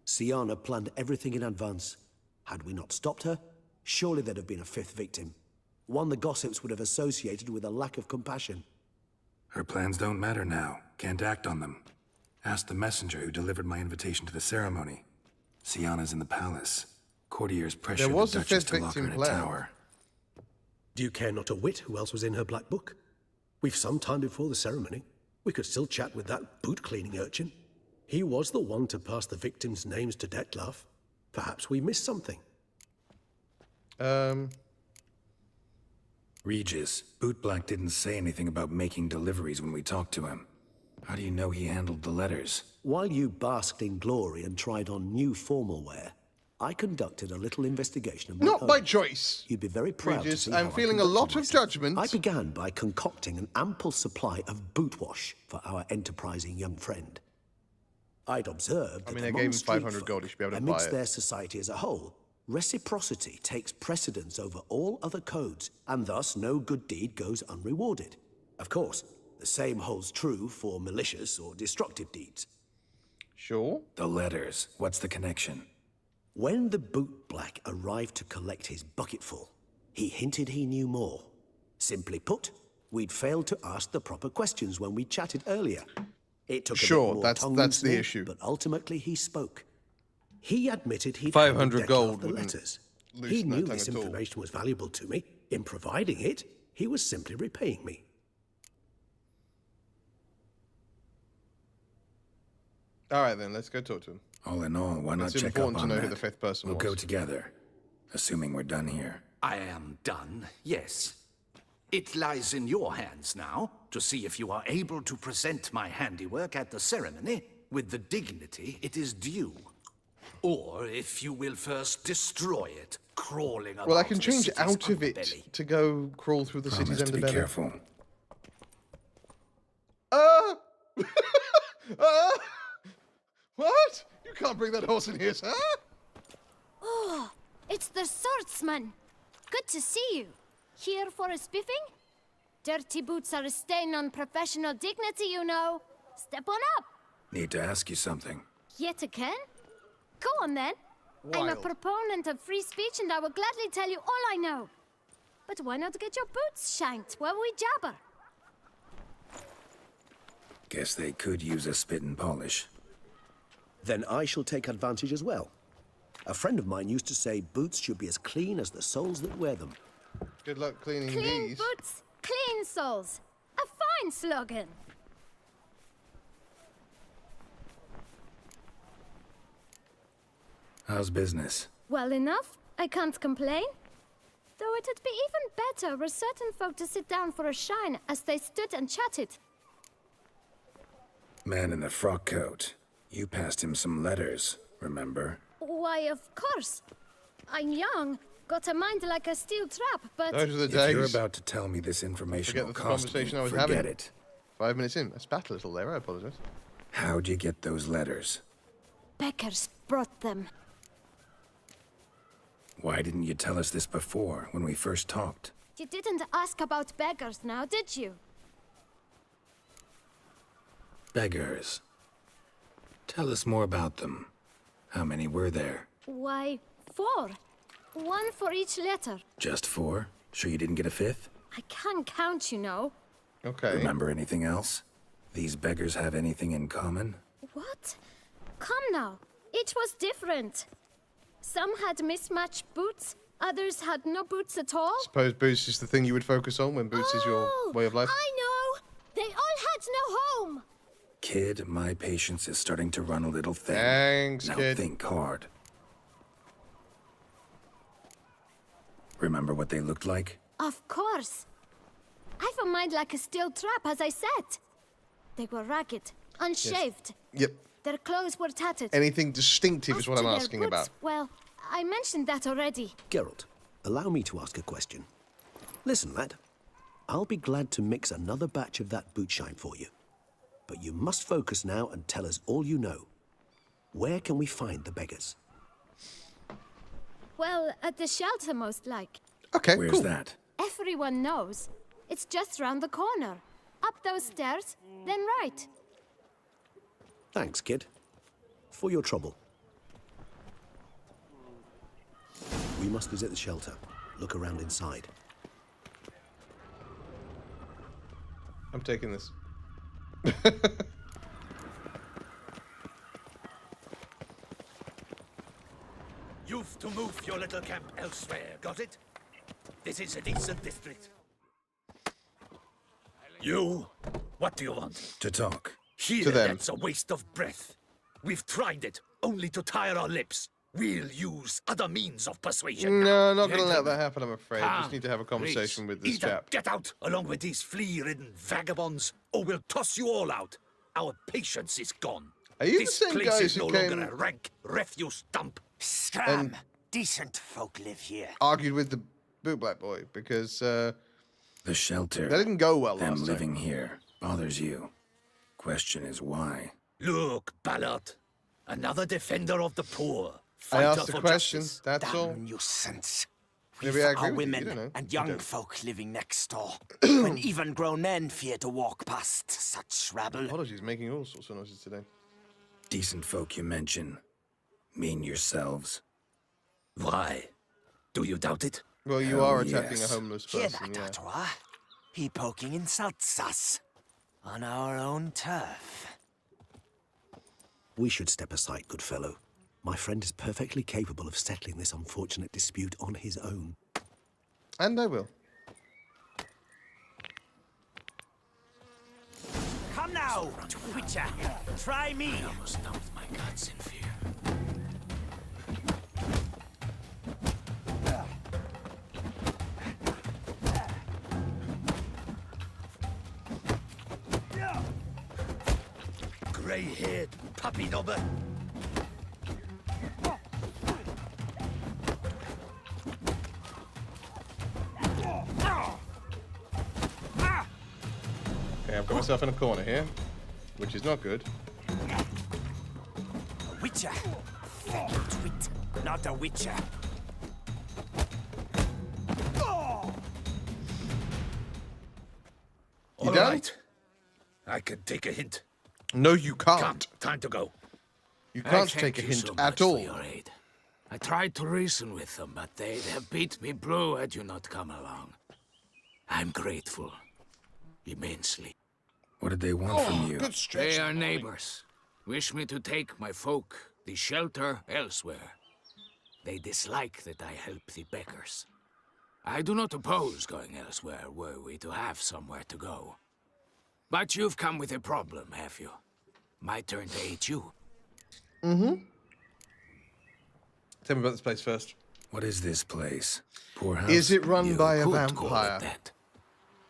Siana planned everything in advance. Had we not stopped her, surely there'd have been a 5th victim. One the gossips would have associated with a lack of compassion. Her plans don't matter now. Can't act on them. Ask the messenger who delivered my invitation to the ceremony. Siana's in the palace. Courtiers pressured was the a Duchess 5th to lock her in victim a planned. tower. Do you care not a whit who else was in her black book? We've some time before the ceremony. We could still chat with that boot-cleaning urchin. He was the one to pass the victims' names to Dettlaff. Perhaps we missed something. Regis, Bootblack didn't say anything about making deliveries when we talked to him. How do you know he handled the letters? While you basked in glory and tried on new formal wear, I conducted a little investigation of my Not own. by choice. You'd be very proud Regis, to see I'm how I feeling a conducted lot of myself. judgment. I began by concocting an ample supply of boot wash for our enterprising young friend. I'd observed that I among gave him street 500 gold, folk, he should be able to amidst buy it. their society as a whole, reciprocity takes precedence over all other codes, and thus no good deed goes unrewarded. Of course, the same holds true for malicious or destructive deeds. Sure. The letters. What's the connection? When the bootblack arrived to collect his bucketful, he hinted he knew more. Simply put, we'd failed to ask the proper questions when we chatted earlier. It took a Sure, bit more that's tongue the loosening, issue. but ultimately he spoke. He admitted he'd 500 handed Dettlaff gold the wouldn't letters. He loosen that knew tongue this at all. information was valuable to me. In providing it, he was simply repaying me. All right, then, let's go talk to him. All in all, why not It's check up important to on know that? who the 5th person We'll was. go together, assuming we're done here. I am done, yes. It lies in your hands now to see if you are able to present my handiwork at the ceremony with the dignity it is due. Or if you will first destroy it, crawling about Well, I can the change city's out of underbelly. it to go crawl through the Promise city's to be underbelly. careful. What? You can't bring that horse in here, sir. Oh, it's the swordsman. Good to see you. Here for a spiffing? Dirty boots are a stain on professional dignity, you know. Step on up. Need to ask you something. Yet again? Go on then. I'm a Wild. proponent of free speech and I will gladly tell you all I know. But why not get your boots shanked while we jabber? Guess they could use a spit and polish. Then I shall take advantage as well. A friend of mine used to say boots should be as clean as the soles that wear them. Good luck cleaning Clean these. boots, clean soles. A fine slogan. How's business? Well enough, I can't complain. Though it'd be even better were certain folk to sit down for a shine as they stood and chatted. Man in the frock coat. You passed him some letters, remember? Why, of course. I'm young, got a mind like a steel trap, but... Those are the If you're days. about to tell me this information Forget will the cost me, conversation I was forget having. it. 5 minutes in. I spat a little there. I apologize. How'd you get those letters? Beggars brought them. Why didn't you tell us this before, when we first talked? You didn't ask about beggars now, did you? Beggars. Tell us more about them. How many were there? Why, 4. 1 for each letter. Just 4? Sure you didn't get a 5th? I can't count, you know. Okay. Remember anything else? These beggars have anything in common? What? Come now. Each was different. Some had mismatched boots, others had no boots at all. Suppose boots is the thing you would focus on when boots is your way of life. I know! They all had no home! Kid, my patience is starting to run a little thin. Thanks, now kid. Think hard. Remember what they looked like? Of course. I've a mind like a steel trap, as I said. They were ragged, unshaved. Yep. Their clothes were tattered. Anything distinctive is As what to I'm their asking boots, about. Well, I mentioned that already. Geralt, allow me to ask a question. Listen, lad. I'll be glad to mix another batch of that boot shine for you. But you must focus now and tell us all you know. Where can we find the beggars? Well, at the shelter, most like. Okay, Where's cool. that? Everyone knows. It's just round the corner. Up those stairs, then right. Thanks, kid. For your trouble. We must visit the shelter. Look around inside. I'm taking this. You've to move your little camp elsewhere, got it? This is a decent district. You? What do you want? To talk. Here, To them. that's a waste of breath. We've tried it, only to tire our lips. We'll use other means of persuasion. No, not gonna let Gentlemen, that happen, I'm afraid. Just need to have a conversation with this Either chap. get out along with these flea-ridden vagabonds, or we'll toss you all out. Our patience is gone. Are you the this same place guys is who no came- longer a rank refuse dump. And- Decent folk live here. Argued with the boot black boy because The shelter. that didn't go well Them last living time. here bothers you. Question is why? Look, Ballard, another defender of the poor. I Fighter asked the for question, justice. that's all. Damn nuisance. Maybe We've I agree our with you, women you don't know. and You young don't. folk living next door, when even grown men fear to walk past such rabble. Apologies, making all sorts of noises today. Decent folk you mention. Mean yourselves. Why? Do you doubt it? Well, you Hell are attacking yes. a homeless Hear person, that, yeah. Artois? He poking insults us. On our own turf. We should step aside, good fellow. My friend is perfectly capable of settling this unfortunate dispute on his own. And I will. Come now, Witcher. Try me. I almost dumped my guts in fear. Grey-haired puppy knobber. Okay, I've got myself in a corner here, which is not good. A Witcher. Feckled wit, not a Witcher. All done? right. I can take a hint. No, you Come, can't. time to go. You I can't thank take a you hint so at much all. for your aid. I tried to reason with them, but they'd have beat me blue had you not come along. I'm grateful. Immensely. What did they want from you? Good stretch. They are neighbors. Wish me to take my folk, the shelter, elsewhere. They dislike that I help the beggars. I do not oppose going elsewhere were we to have somewhere to go. But you've come with a problem, have you? My turn to aid you. Mm-hmm. Tell me about this place first. What is this place? Poorhouse? Is it run You by a could call it vampire? that.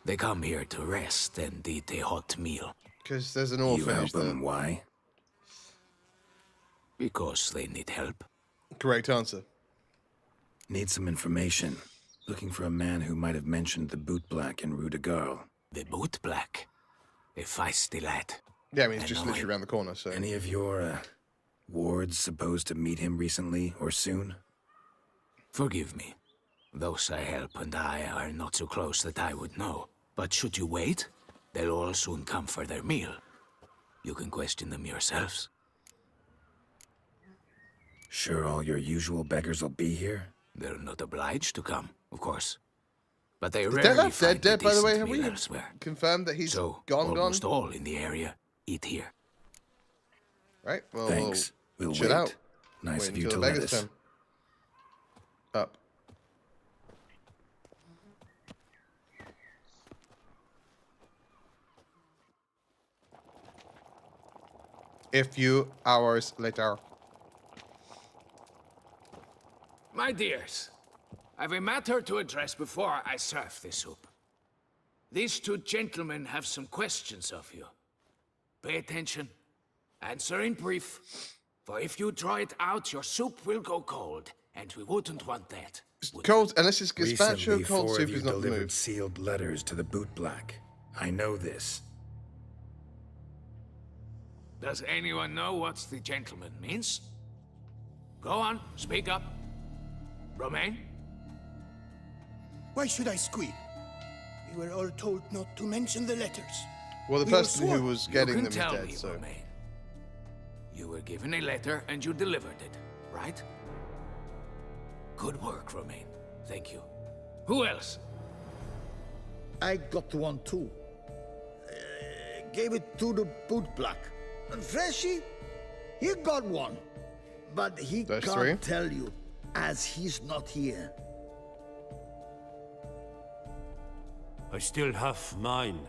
They come here to rest and eat a hot meal. Because there's an You help orphanage there. them, why? Because they need help. Correct answer. Need some information. Looking for a man who might have mentioned the boot black in Rue de Garl. The boot black. A feisty lad. Yeah, I mean, it's I just know literally around the corner, so... Any of your, wards supposed to meet him recently or soon? Forgive me. Those I help and I are not so close that I would know. But should you wait, they'll all soon come for their meal. You can question them yourselves. Sure all your usual beggars will be here? They're not obliged to come, of course. But they Is rarely Detlef find dead, a by the way? decent Have we meal elsewhere. confirmed that he's So, gone? almost all in the area eat here. Right, well, Thanks. We'll chill wait. out. Nice Wait of you until to the let beggars us. come. Up. A few hours later. My dears, I've a matter to address before I serve the soup. These two gentlemen have some questions of you. Pay attention. Answer in brief. For if you draw it out, your soup will go cold, and we wouldn't want that. Cold, unless it's gazpacho, Recently, cold 4 soup of you is not the delivered move. sealed letters to the bootblack. I know this. Does anyone know what the gentleman means? Go on, speak up. Romain? Why should I squeal? We were all told not to mention the letters. Well, the We were person who sworn. was getting You them can is tell dead, me, so... Romain. You were given a letter and you delivered it, right? Good work, Romain. Thank you. Who else? I got one too. Gave it to the bootblack. And Freshy, he got one. But he That's can't three. tell you, as he's not here. I still have mine.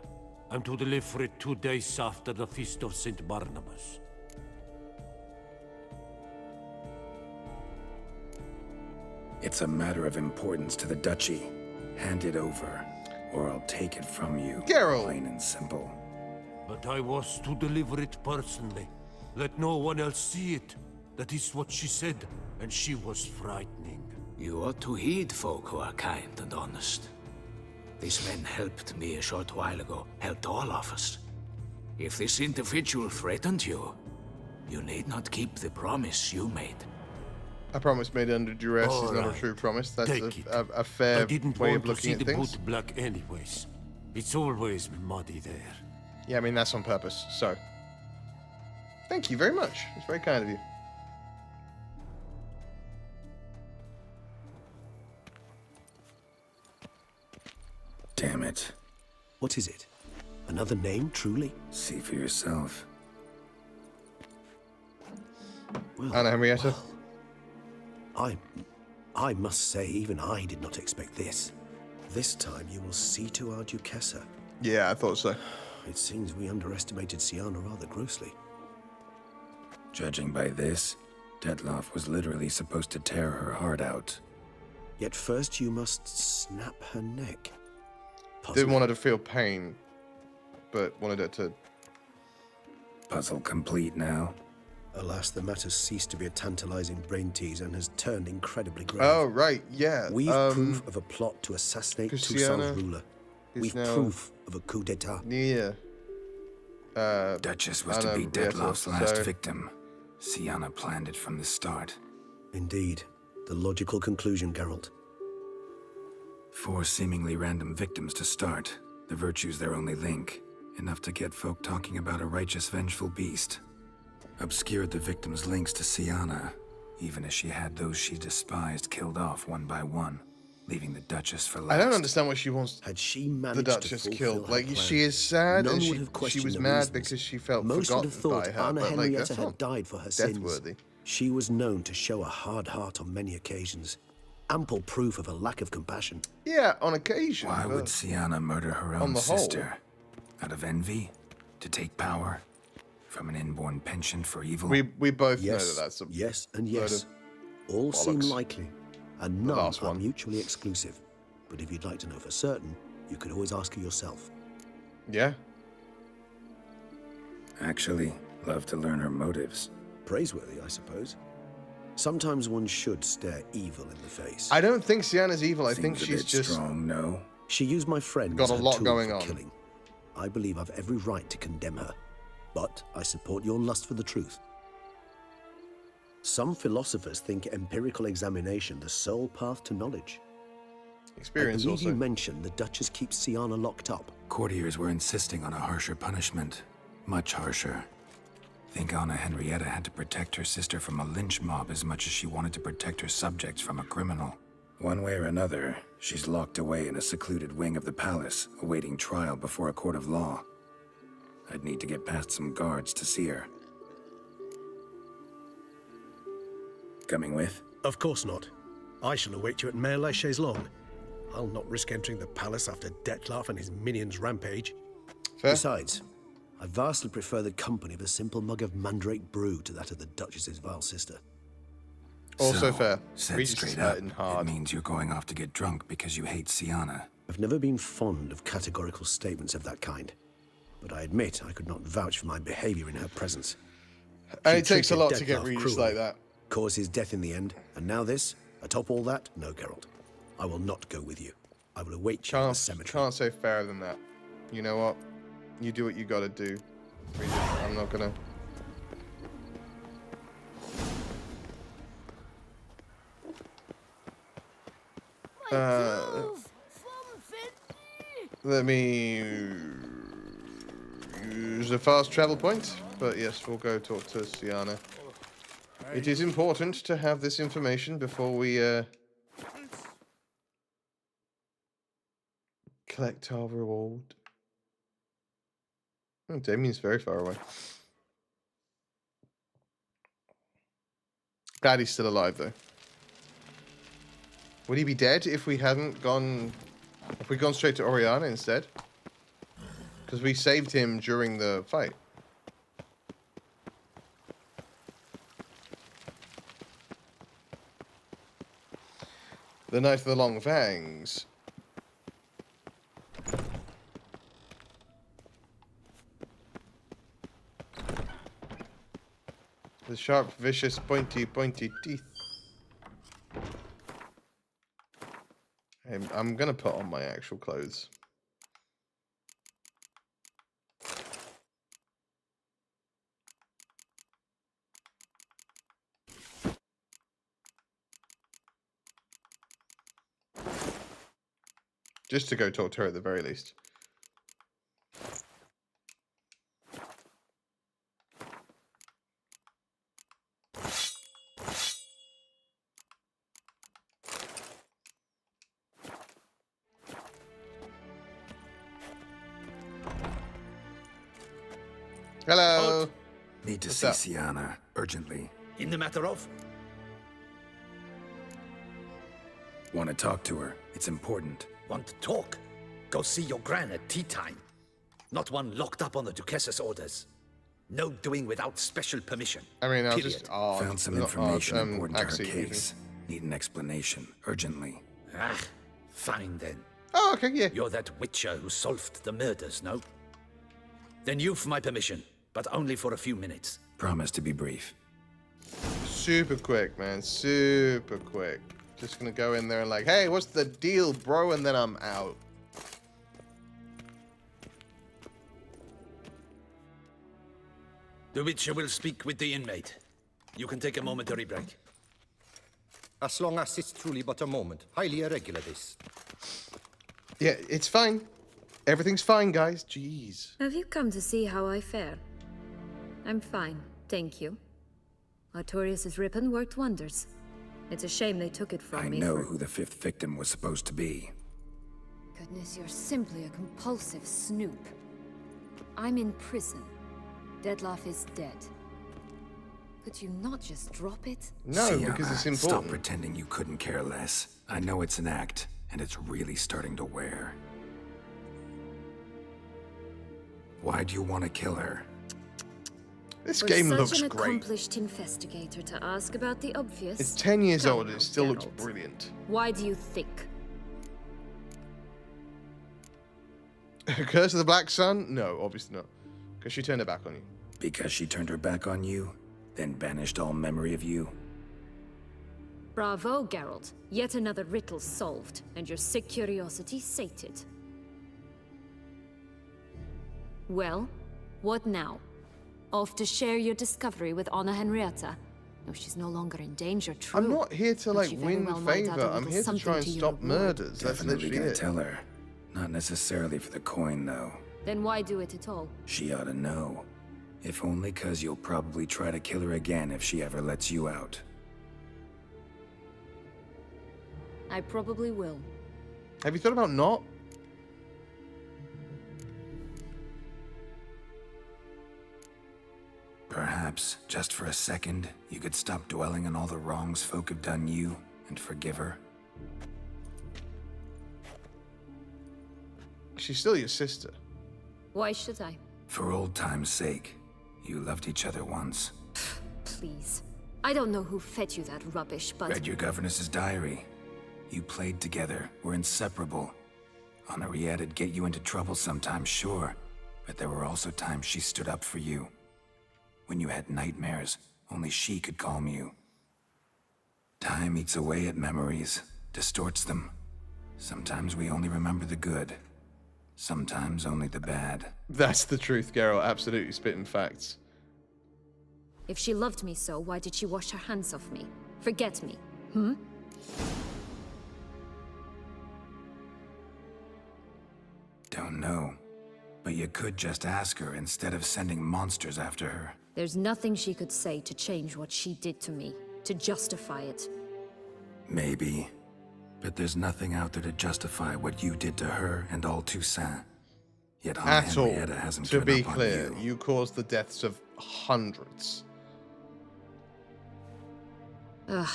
I'm to deliver it 2 days after the Feast of St. Barnabas. It's a matter of importance to the Duchy. Hand it over, or I'll take it from you. Geralt! Plain and simple. But I was to deliver it personally. Let no one else see it. That is what she said, and she was frightening. You ought to heed folk who are kind and honest. These men helped me a short while ago, helped all of us. If this individual threatened you, you need not keep the promise you made. A promise made under duress is not a Alright, true promise. That's take it. a fair I didn't way want of to see looking the at things. boot black anyways. It's always muddy there. Yeah, I mean, that's on purpose, so... Thank you very much. It's very kind of you. Damn it. What is it? Another name, truly? See for yourself. Well, Anna Henrietta? I must say, even I did not expect this. This time you will see to our Duchessa. Yeah, I thought so. It seems we underestimated Sienna rather grossly. Judging by this, Detloff was literally supposed to tear her heart out. Yet first you must snap her neck. Didn't want her to feel pain, but wanted her to... Puzzle complete now. Alas, the matter ceased to be a tantalizing brain tease and has turned incredibly grave. Oh, right, yeah. We've proof of a plot to assassinate Toussaint's ruler. We've proof of a coup d'etat. Yeah. Duchess was to be Detloff's last victim. Sienna planned it from the start. Indeed. The logical conclusion, Geralt. 4 seemingly random victims to start. The virtue's their only link. Enough to get folk talking about a righteous, vengeful beast. Obscured the victims' links to Sienna, even as she had those she despised killed off one by one, leaving the Duchess for last. I don't understand what she wants Had she managed the Duchess to killed. her Like, plan, she is sad, none and would have she questioned was the mad reasons. because she felt Most would forgotten have thought by her. Anna but, like, Henrietta that's had not died for her sins. death-worthy. She was known to show a hard heart on many occasions. Ample proof of a lack of compassion. Yeah, on occasion. Why but would Sienna murder her on own the whole. sister? Out of envy? To take power? From an inborn penchant for evil? We both know Yes, that that's a yes, and load yes. of All seem bollocks. likely, and The none last are one. mutually exclusive. But if you'd like to know for certain, you could always ask her yourself. Yeah. Actually, love to learn her motives. Praiseworthy, I suppose. Sometimes one should stare evil in the face. I don't think Sienna's evil. I think Seems a she's bit just strong, no? She used my friend got as a her lot tool going for on. killing. I believe I've every right to condemn her, but I support your lust for the truth. Some philosophers think empirical examination the sole path to knowledge. experience I believe also. you mentioned the Duchess keeps Sienna locked up. Courtiers were insisting on a harsher punishment. Much harsher. Think Anna Henrietta had to protect her sister from a lynch mob as much as she wanted to protect her subjects from a criminal. One way or another, she's locked away in a secluded wing of the palace, awaiting trial before a court of law. I'd need to get past some guards to see her. Coming with? Of course not. I shall await you at Mare la Chaise-Longue. I'll not risk entering the palace after Dettlaff and his minions rampage. Fair. Besides, I vastly prefer the company of a simple mug of mandrake brew to that of the Duchess's vile sister. Also So, fair. Said We just straight hurt up, and hard. it means you're going off to get drunk because you hate Sienna. I've never been fond of categorical statements of that kind, but I admit I could not vouch for my behavior in her presence. And She it takes a treated lot to get Dettlaff Regis cruelly, like that. caused his death in the end, and now this? Atop all that? No, Geralt. I will not go with you. I will await you in the cemetery. Can't say fairer than that. You know what? You do what you gotta do. Regis, I'm not gonna... Let me use a fast travel point, but yes, we'll go talk to Sienna. It is important to have this information before we collect our reward. Oh, Damien's very far away. Glad he's still alive, though. Would he be dead if we hadn't gone... If we'd gone straight to Oriana instead? Because we saved him during the fight. The Knight of the Long Fangs. The sharp, vicious, pointy teeth. I'm gonna put on my actual clothes. Just to go talk to her at the very least. Hello. Need to What's see up? Sienna urgently. In the matter of? Want to talk to her. It's important. Want to talk? Go see your gran at tea time. Not one locked up on the Duchess's orders. No doing without special permission. I mean, I'll Period. just... Found some information important to her actually, case. Need an explanation, urgently. Ah, fine then. Oh, okay, yeah. You're that witcher who solved the murders, no? Then you've my permission, but only for a few minutes. Promise to be brief. Super quick, man. Super quick. Just gonna go in there and like, hey, what's the deal, bro? And then I'm out. The witcher will speak with the inmate. You can take a momentary break. As long as it's truly but a moment. Highly irregular, this. Yeah, it's fine. Everything's fine, guys. Jeez. Have you come to see how I fare? I'm fine, thank you. Artorius' ribbon worked wonders. It's a shame they took it from I me. know who the fifth victim was supposed to be. Goodness, you're simply a compulsive snoop. I'm in prison. Dettlaff is dead. Could you not just drop it? No, Sienna, because it's important. Stop pretending you couldn't care less. I know it's an act, and it's really starting to wear. Why do you want to kill her? This For game such looks an great. accomplished investigator to ask about the obvious. It's 10 years Come old and on, it still looks Geralt. brilliant. Why do you think? Curse of the Black Sun? No, obviously not. Because she turned her back on you. Because she turned her back on you, then banished all memory of you? Bravo, Geralt. Yet another riddle solved, and your sick curiosity sated. Well, what now? Off to share your discovery with Anna Henrietta? No, she's no longer in danger, true. I'm not here to but like she very win well might add favor. a I'm little here to something try and to your stop reward. murders. That's Definitely literally gonna it. tell her. Not necessarily for the coin, though. Then why do it at all? She ought to know. If only 'cause you'll probably try to kill her again if she ever lets you out. I probably will. Have you thought about not? Perhaps, just for a second, you could stop dwelling on all the wrongs folk have done you and forgive her. She's still your sister. Why should I? For old time's sake. You loved each other once. Please. I don't know who fed you that rubbish, but... Read your governess's diary. You played together, were inseparable. Henriette'd get you into trouble sometimes, sure. But there were also times she stood up for you. When you had nightmares, only she could calm you. Time eats away at memories, distorts them. Sometimes we only remember the good. Sometimes only the bad. That's the truth, Geralt. Absolutely spitting facts. If she loved me so, why did she wash her hands off me? Forget me, hmm? Don't know. But you could just ask her instead of sending monsters after her. There's nothing she could say to change what she did to me, to justify it. Maybe. But there's nothing out there to justify what you did to her and all Toussaint. Yet At all. Henrietta hasn't To given be up on clear, you. you caused the deaths of hundreds. Ugh.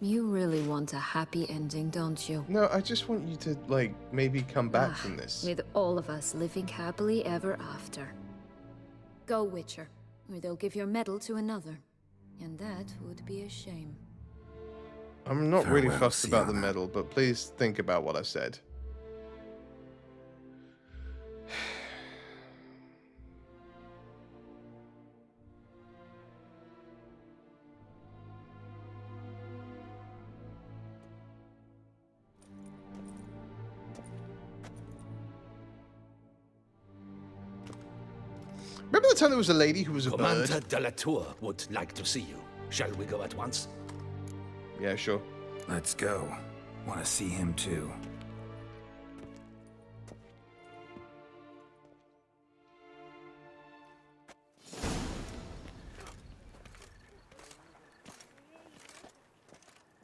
You really want a happy ending, don't you? No, I just want you to, like, maybe come back from this. With all of us living happily ever after. Go, Witcher, or they'll give your medal to another. And that would be a shame. I'm not really Farewell, fussed about the Sienna. medal, but please think about what I said. Remember the time there was a lady who was a Commander bird? de la Tour would like to see you. Shall we go at once? Yeah, sure. Let's go. Want to see him too.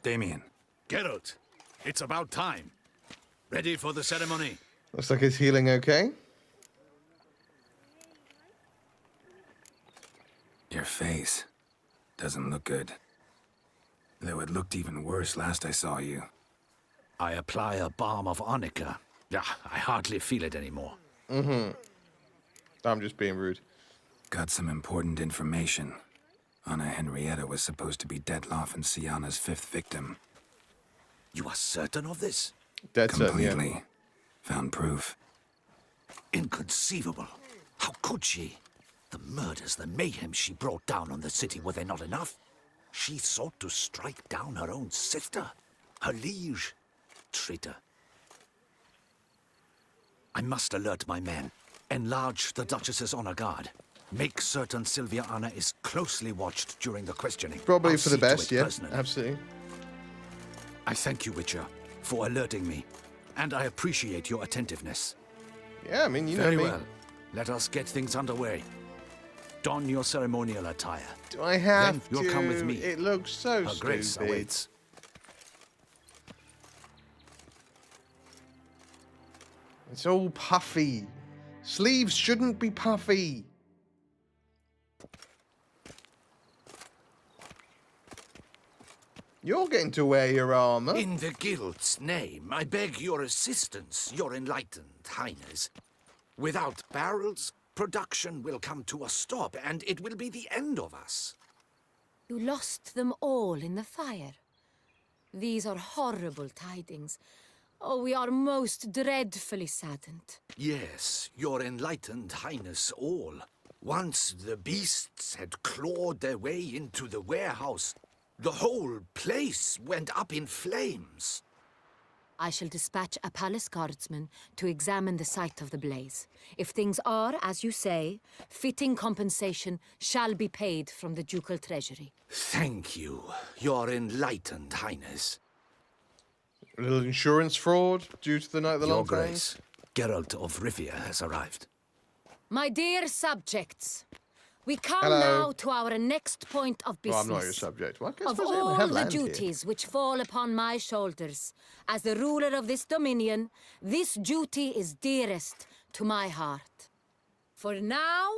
Damien. Geralt, it's about time. Ready for the ceremony? Looks like he's healing okay. Your face doesn't look good. Though it looked even worse last I saw you. I apply a balm of arnica. Yeah, I hardly feel it anymore. Mm-hmm. I'm just being rude. Got some important information. Anna Henrietta was supposed to be Detloff and Sienna's 5th victim. You are certain of this? Dead certain, yeah. Completely. Found proof. Inconceivable. How could she? The murders, the mayhem she brought down on the city, were they not enough? She sought to strike down her own sister, her liege. Traitor. I must alert my men. Enlarge the Duchess's honor guard. Make certain Sylvia Anna is closely watched during the questioning. Probably I'll for the see to best, it yeah. personally. Absolutely. I thank you, Witcher, for alerting me, and I appreciate your attentiveness. Yeah, I mean, you know Very me. well. Let us get things underway. Don your ceremonial attire. Do I have Then you'll to? come with me. It looks so Her grace stupid. awaits. It's all puffy. Sleeves shouldn't be puffy. You're getting to wear your armor. In the guild's name, I beg your assistance, your enlightened highness. Without barrels, production will come to a stop, and it will be the end of us. You lost them all in the fire. These are horrible tidings. Oh, we are most dreadfully saddened. Yes, your enlightened highness all. Once the beasts had clawed their way into the warehouse, the whole place went up in flames. I shall dispatch a palace guardsman to examine the site of the blaze. If things are, as you say, fitting compensation shall be paid from the ducal treasury. Thank you, your enlightened highness. A little insurance fraud due to the night of the Your long grace, Geralt of Rivia has arrived. My dear subjects, We come Hello. now to our next point of Well, business. I'm not your subject. Well, I guess Of we all have the land here. duties which fall upon my shoulders, as the ruler of this dominion, this duty is dearest to my heart. For now,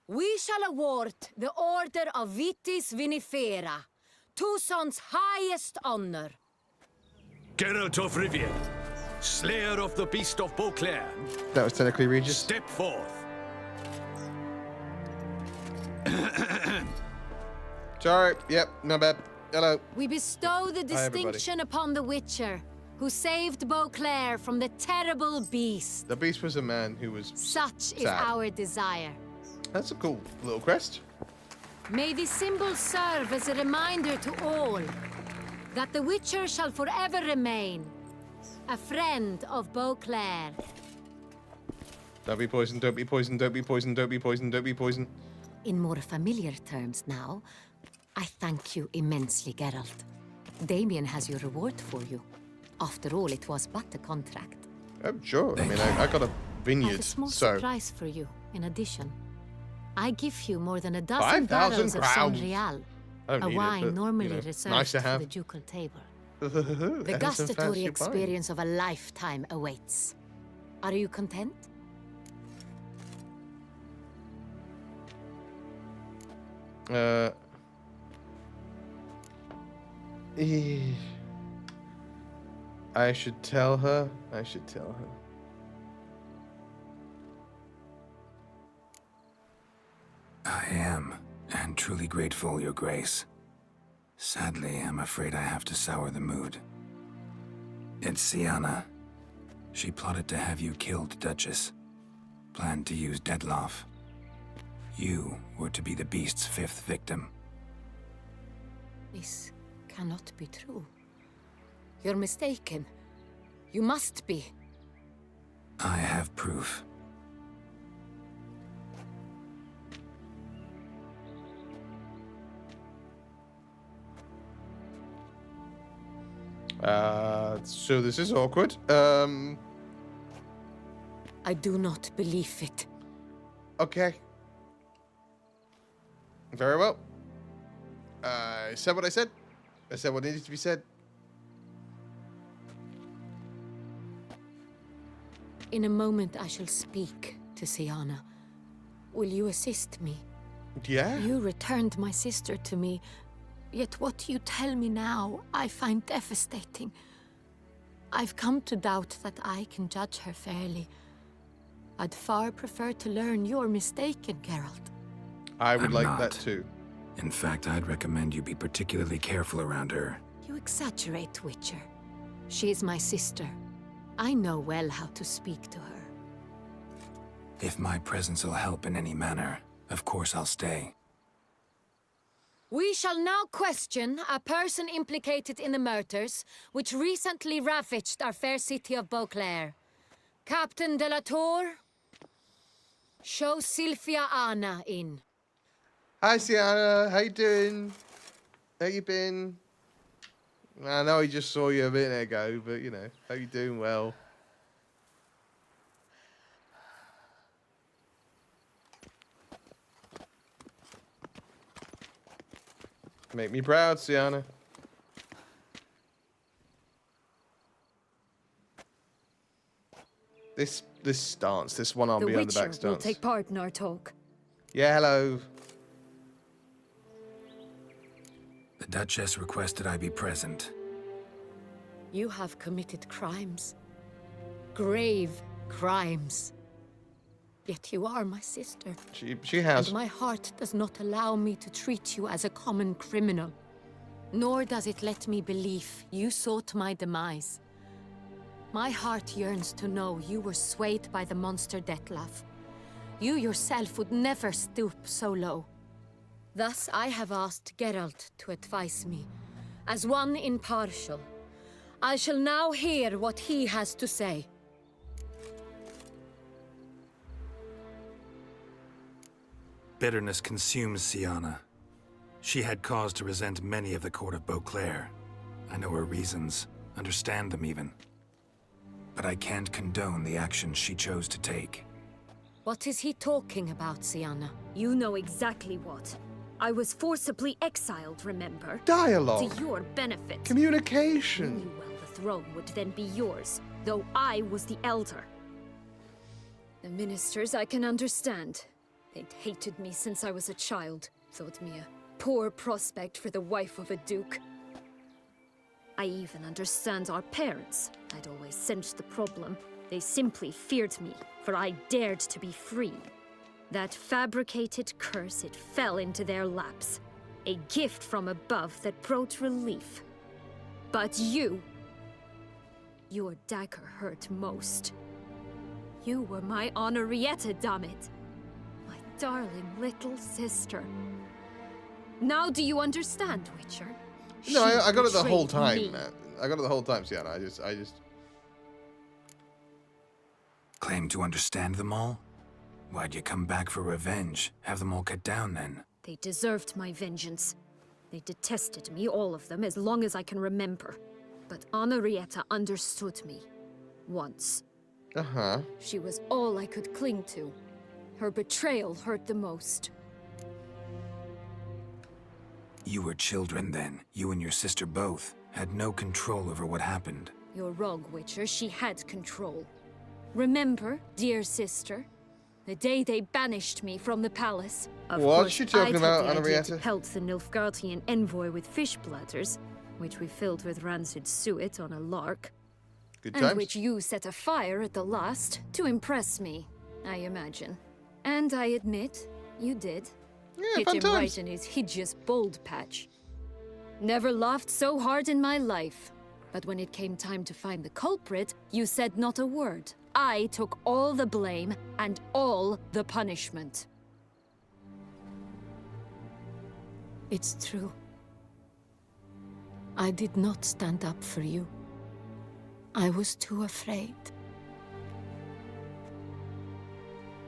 we shall award the Order of Vitis Vinifera, Tucson's highest honor. Geralt of Rivia, Slayer of the Beast of Beauclair. That was technically Regis. Step forth. Sorry. Yep. No bad. Hello. We bestow the Hi, everybody. distinction upon the Witcher, who saved Beauclair from the terrible beast. The beast was a man who was Such is sad. our desire. That's a cool little crest. May this symbol serve as a reminder to all that the Witcher shall forever remain a friend of Beauclair. Don't be poisoned, don't be poisoned, don't be poisoned, don't be poisoned, don't be poisoned. In more familiar terms now, I thank you immensely, Geralt. Damien has your reward for you. After all, it was but a contract. Oh, sure. I mean, I got a I have vineyard, a small so... surprise for you, in addition. I give you more than a dozen 5,000 barrels of crowns. Sonreal, I don't a need it, wine but, normally you know, reserved nice to for have. the ducal table. The The gustatory experience of a lifetime awaits. Are you content? I should tell her. I should tell her. I am, and truly grateful, Your Grace. Sadly, I'm afraid I have to sour the mood. It's Sienna. She plotted to have you killed, Duchess. Planned to use Dettlaff. You were to be the beast's 5th victim. This cannot be true. You're mistaken. You must be. I have proof. So this is awkward. I do not believe it. Okay. Very well. I said what I said. I said what needed to be said. In a moment I shall speak to Sienna. Will you assist me? Yeah? You returned my sister to me, yet what you tell me now I find devastating. I've come to doubt that I can judge her fairly. I'd far prefer to learn you're mistaken, Geralt. I would I'm like not. that too. In fact, I'd recommend you be particularly careful around her. You exaggerate, Witcher. She is my sister. I know well how to speak to her. If my presence will help in any manner, of course I'll stay. We shall now question a person implicated in the murders which recently ravaged our fair city of Beauclair. Captain de la Tour, show Sylvia Anna in. Hi, Sienna. How you doing? How you been? I know I just saw you a minute ago, but, you know, how you doing? Well. Make me proud, Sienna. This stance, this one arm The behind the back Witcher will stance. take part in our talk. Yeah, hello. The Duchess requested I be present. You have committed crimes. Grave crimes. Yet you are my sister. She has. And my heart does not allow me to treat you as a common criminal. Nor does it let me believe you sought my demise. My heart yearns to know you were swayed by the monster Dettlaff. You yourself would never stoop so low. Thus I have asked Geralt to advise me, as one impartial. I shall now hear what he has to say. Bitterness consumes Sienna. She had cause to resent many of the court of Beauclair. I know her reasons, understand them even. But I can't condone the actions she chose to take. What is he talking about, Sienna? You know exactly what. I was forcibly exiled, remember? Dialogue. To your benefit. Communication. You knew well the throne would then be yours, though I was the elder. The ministers I can understand. They'd hated me since I was a child, thought me a poor prospect for the wife of a duke. I even understand our parents. I'd always sensed the problem. They simply feared me, for I dared to be free. That fabricated curse, it fell into their laps. A gift from above that brought relief. But you... your dagger hurt most. You were my Henrietta, damn it. My darling little sister. Now do you understand, Witcher? No, I got it the whole betrayed time, me. man. I got it the whole time, Sienna. I just... Claim to understand them all? Why'd you come back for revenge? Have them all cut down, then? They deserved my vengeance. They detested me, all of them, as long as I can remember. But Henrietta understood me. Once. Uh-huh. She was all I could cling to. Her betrayal hurt the most. You were children then. You and your sister both had no control over what happened. You're wrong, Witcher. She had control. Remember, dear sister? The day they banished me from the palace. Of What's course, she talking I about, took the idea Henrietta? to pelt the Nilfgaardian envoy with fish bladders, which we filled with rancid suet on a lark. Good And times. which you set afire at the last, to impress me, I imagine. And I admit, you did. Yeah, Hit fun him times. right in his hideous bald patch. Never laughed so hard in my life. But when it came time to find the culprit, you said not a word. I took all the blame and all the punishment. It's true. I did not stand up for you. I was too afraid.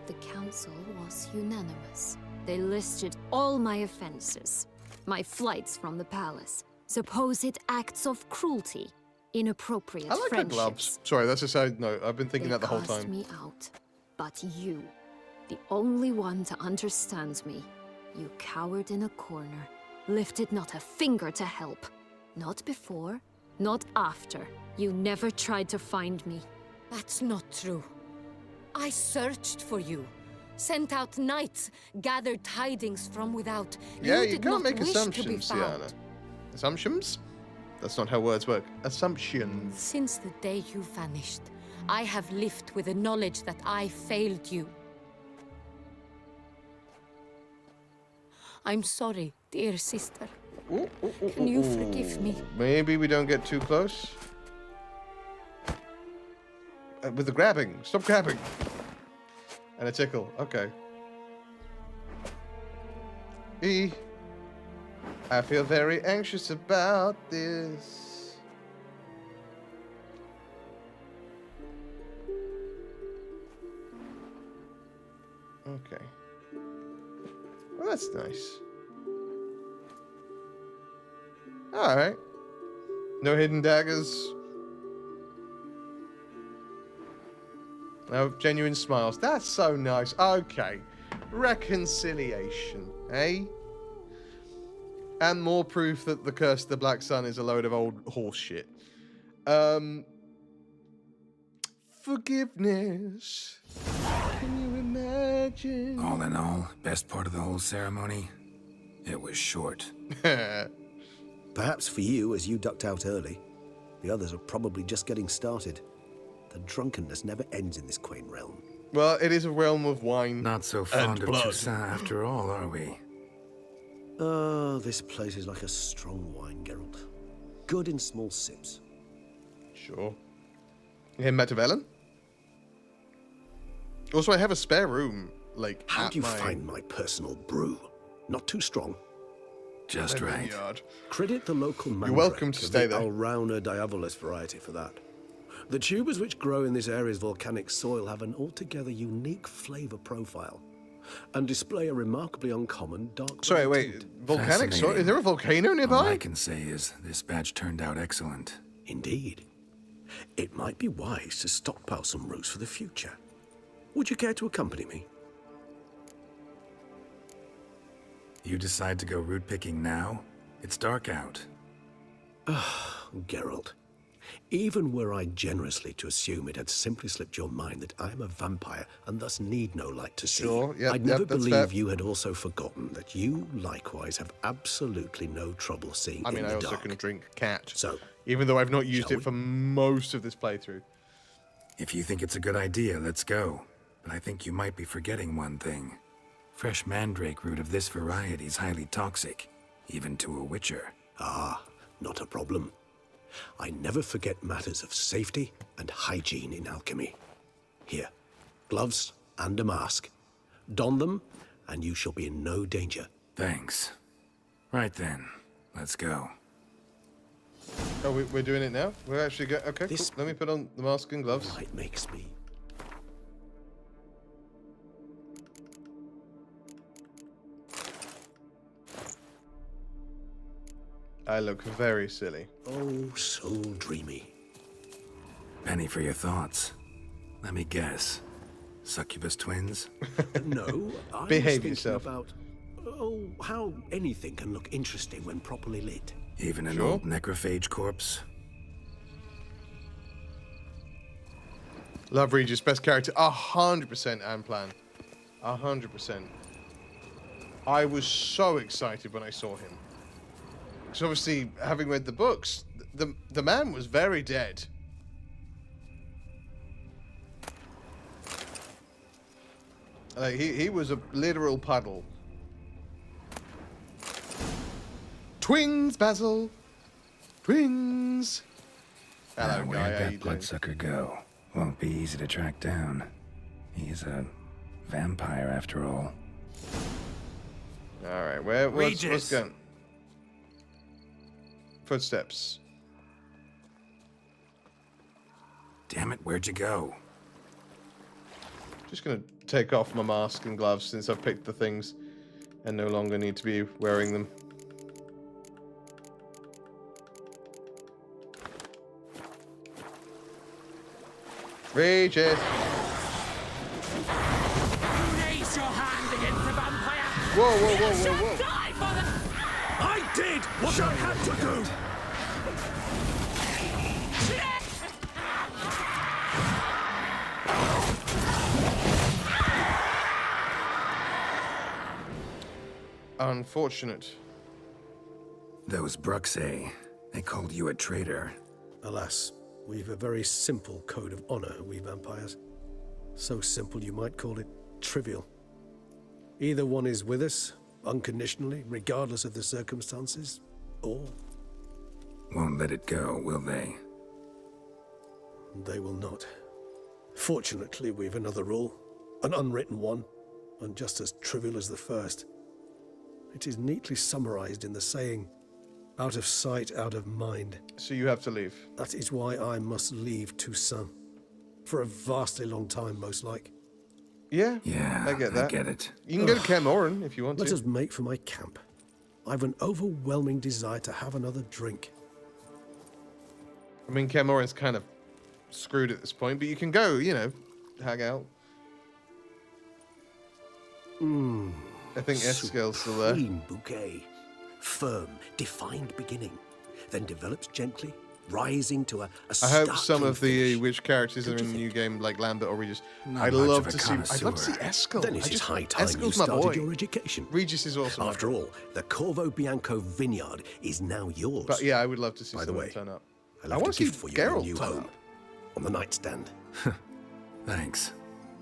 The council was unanimous. They listed all my offenses. My flights from the palace. Supposed acts of cruelty. Inappropriate I like her friendships. gloves. Sorry, that's a side note. I've been thinking They that the whole cast time. me out. But you, the only one to understand me, you cowered in a corner, lifted not a finger to help. Not before, not after. You never tried to find me. That's not true. I searched for you. Sent out knights, gathered tidings from without. Yeah, you did can't not make wish to be assumptions, found. Sienna. Assumptions? That's not how words work. Assumptions. Since the day you vanished, I have lived with the knowledge that I failed you. I'm sorry, dear sister. Can you forgive me? Maybe we don't get too close. With the grabbing. Stop grabbing. And a tickle. Okay. I feel very anxious about this. Okay. Well, that's nice. Alright. No hidden daggers. No genuine smiles. That's so nice. Okay. Reconciliation, eh? And more proof that the Curse of the Black Sun is a load of old horse shit. Forgiveness. Can you imagine? All in all, best part of the whole ceremony? It was short. Perhaps for you, as you ducked out early. The others are probably just getting started. The drunkenness never ends in this quaint realm. Well, it is a realm of wine. Not so and fond of blood. Toussaint after all, are we? Oh, this place is like a strong wine, Geralt. Good in small sips. Sure. You heading back to Velen? Also, I have a spare room, like, How at do you my find my personal brew? Not too strong. Just my right. vineyard. Credit the local mandrake. You're welcome to of stay the there. Alrauna diabolus variety for that. The tubers which grow in this area's volcanic soil have an altogether unique flavor profile and display a remarkably uncommon dark. Sorry, wait. Volcanic soil? Is there a volcano All I nearby? can say is this batch turned out excellent. Indeed. It might be wise to stockpile some roots for the future. Would you care to accompany me? You decide to go root picking now? It's dark out. Geralt, even were I generously to assume it had simply slipped your mind that I am a vampire and thus need no light to see, Sure, yep, I'd never that's believe fair. you had also forgotten that you likewise have absolutely no trouble seeing I mean, in I the also dark. can drink cat. So, even though I've not used shall it we? for most of this playthrough. If you think it's a good idea, let's go. But I think you might be forgetting one thing. Fresh mandrake root of this variety is highly toxic, even to a witcher. Ah, not a problem. I never forget matters of safety and hygiene in alchemy. Here, gloves and a mask. Don them, and you shall be in no danger. Thanks. Right then, let's go. Oh, we're doing it now? We're actually go. Okay, This cool. Let me put on the mask and gloves. Light makes me. I look very silly. Oh, so dreamy. Penny for your thoughts. Let me guess. Succubus twins? No, I was Behave thinking yourself. about how anything can look interesting when properly lit. Even an Sure. old necrophage corpse? Love Regis, best character. 100% Anplan. 100%. I was so excited when I saw him. Because obviously, having read the books, the man was very dead. Like, he was a literal puddle. Twins, Basil. Twins. Hello, Now, guy. where'd How you that doing? bloodsucker go? Won't be easy to track down. He's a vampire, after all. All right, what's Regis. going? Footsteps. Damn it, where'd you go? Just gonna take off my mask and gloves since I've picked the things and no longer need to be wearing them. Regis! Raise your hand against the vampire! Whoa, whoa, whoa, whoa, whoa! Die for the... I did what I had to do! Unfortunate. Those Bruxay, they called you a traitor. Alas, we've a very simple code of honor, we vampires. So simple you might call it trivial. Either one is with us, unconditionally, regardless of the circumstances, or Won't let it go, will they? they will not. Fortunately, we've another rule, an unwritten one, and just as trivial as the first. It is neatly summarized in the saying, out of sight, out of mind. So you have to leave. That is why I must leave Toussaint. For a vastly long time, most like. Yeah, Yeah, I get that. I get it. You can go to Camoran if you want Let to. us make for my camp. I've an overwhelming desire to have another drink. I mean, Camoran's kind of screwed at this point, but you can go, you know, hang out. I think Eskel's still there. Supreme bouquet. Firm, defined beginning. Then develops gently, rising to a I hope some startling of the finish. witch characters Don't are you in the new game, like Lambert or Regis. Not I'd much love of a to see. I'd love to see connoisseur. Eskel. Then it is high time you Eskel's my started boy. your education. Regis is also. After my boy. all, the Corvo Bianco vineyard is now yours. But yeah, I would love to see By the someone way, turn up. I I left want a to see gift for you in your Geralt new turn home. up. On the nightstand. Thanks.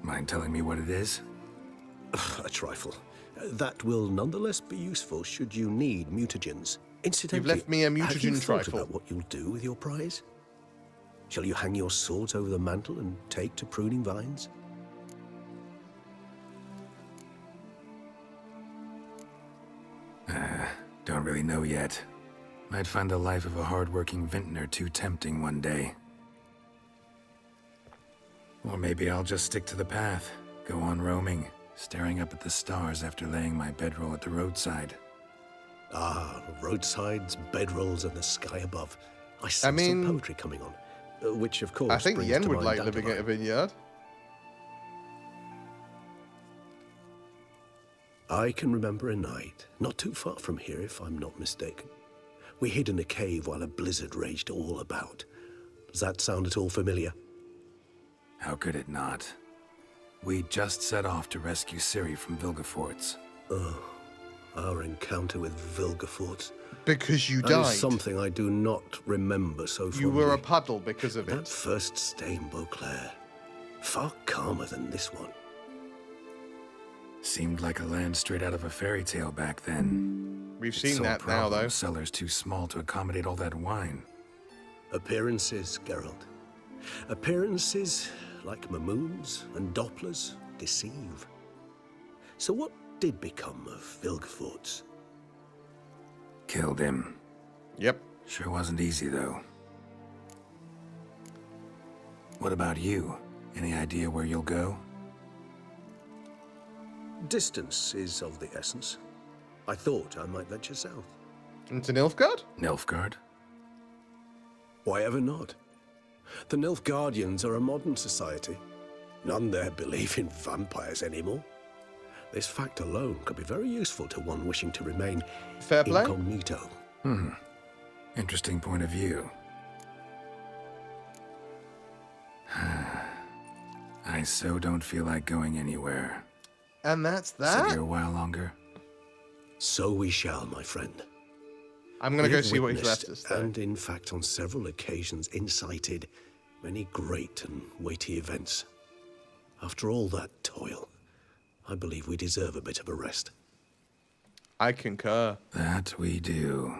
Mind telling me what it is? A trifle. That will nonetheless be useful should you need mutagens. Incidentally, left me a have you mutagen thought trifle. about what you'll do with your prize? Shall you hang your swords over the mantle and take to pruning vines? Don't really know yet. Might find the life of a hard-working vintner too tempting one day. Or maybe I'll just stick to the path, go on roaming, staring up at the stars after laying my bedroll at the roadside. Ah, roadsides, bedrolls, and the sky above. I sense mean- some poetry coming on. Which, of course, I think brings Yen to would mind like living at a Dandelion. vineyard. I can remember a night, not too far from here if I'm not mistaken. We hid in a cave while a blizzard raged all about. Does that sound at all familiar? How could it not? We just set off to rescue Ciri from Vilgefortz. Oh, our encounter with Vilgefortz. Because you That died. is something I do not remember so fondly. You were a puddle because of That it. first stay in Beauclair, far calmer than this one. Seemed like a land straight out of a fairy tale back then. We've Its seen sole that now, problem, though. Cellars too small to accommodate all that wine. Appearances, Geralt. Appearances, like Mamoons and Dopplers, deceive. So what did become of Vilgefortz? Killed him. Yep. Sure wasn't easy, though. What about you? Any idea where you'll go? Distance is of the essence. I thought I might venture south. Into Nilfgaard? Nilfgaard? Why ever not? The Nilfgaardians are a modern society. None there believe in vampires anymore. This fact alone could be very useful to one wishing to remain Fair play? incognito. Interesting point of view. I so don't feel like going anywhere. And that's Sit that? here a while longer. So we shall, my friend. I'm going to We go have see what he's witnessed, left us, though. and in fact on several occasions incited many great and weighty events. After all that toil, I believe we deserve a bit of a rest. I concur. That we do.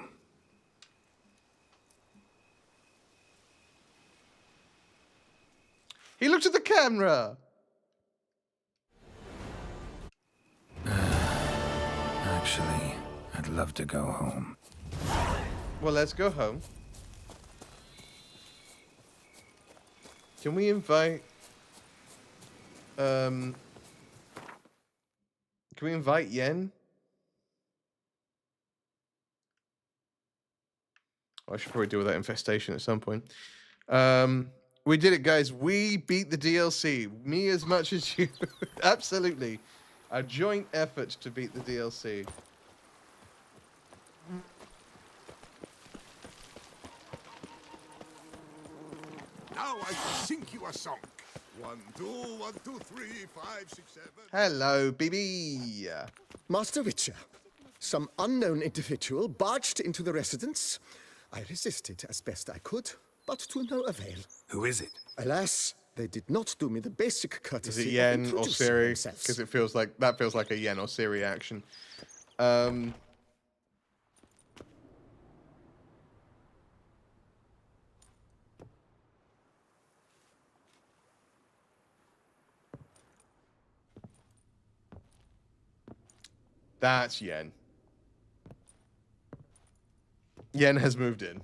He looked at the camera! Actually, I'd love to go home. Well, let's go home. Can we invite... Can we invite Yen? I should probably deal with that infestation at some point. We did it, guys. We beat the DLC. Me as much as you. Absolutely. A joint effort to beat the DLC. Now I shall sing you a song. 1, 2, 1, 2, 3, 5, 6, 7. Hello, BB. Master Witcher, some unknown individual barged into the residence. I resisted as best I could, but to no avail. Who is it? Alas, they did not do me the basic Is courtesy it of Yen or introducing Ciri? themselves. Because it feels like that feels like a Yen or Ciri action. That's Yen. Yen has moved in.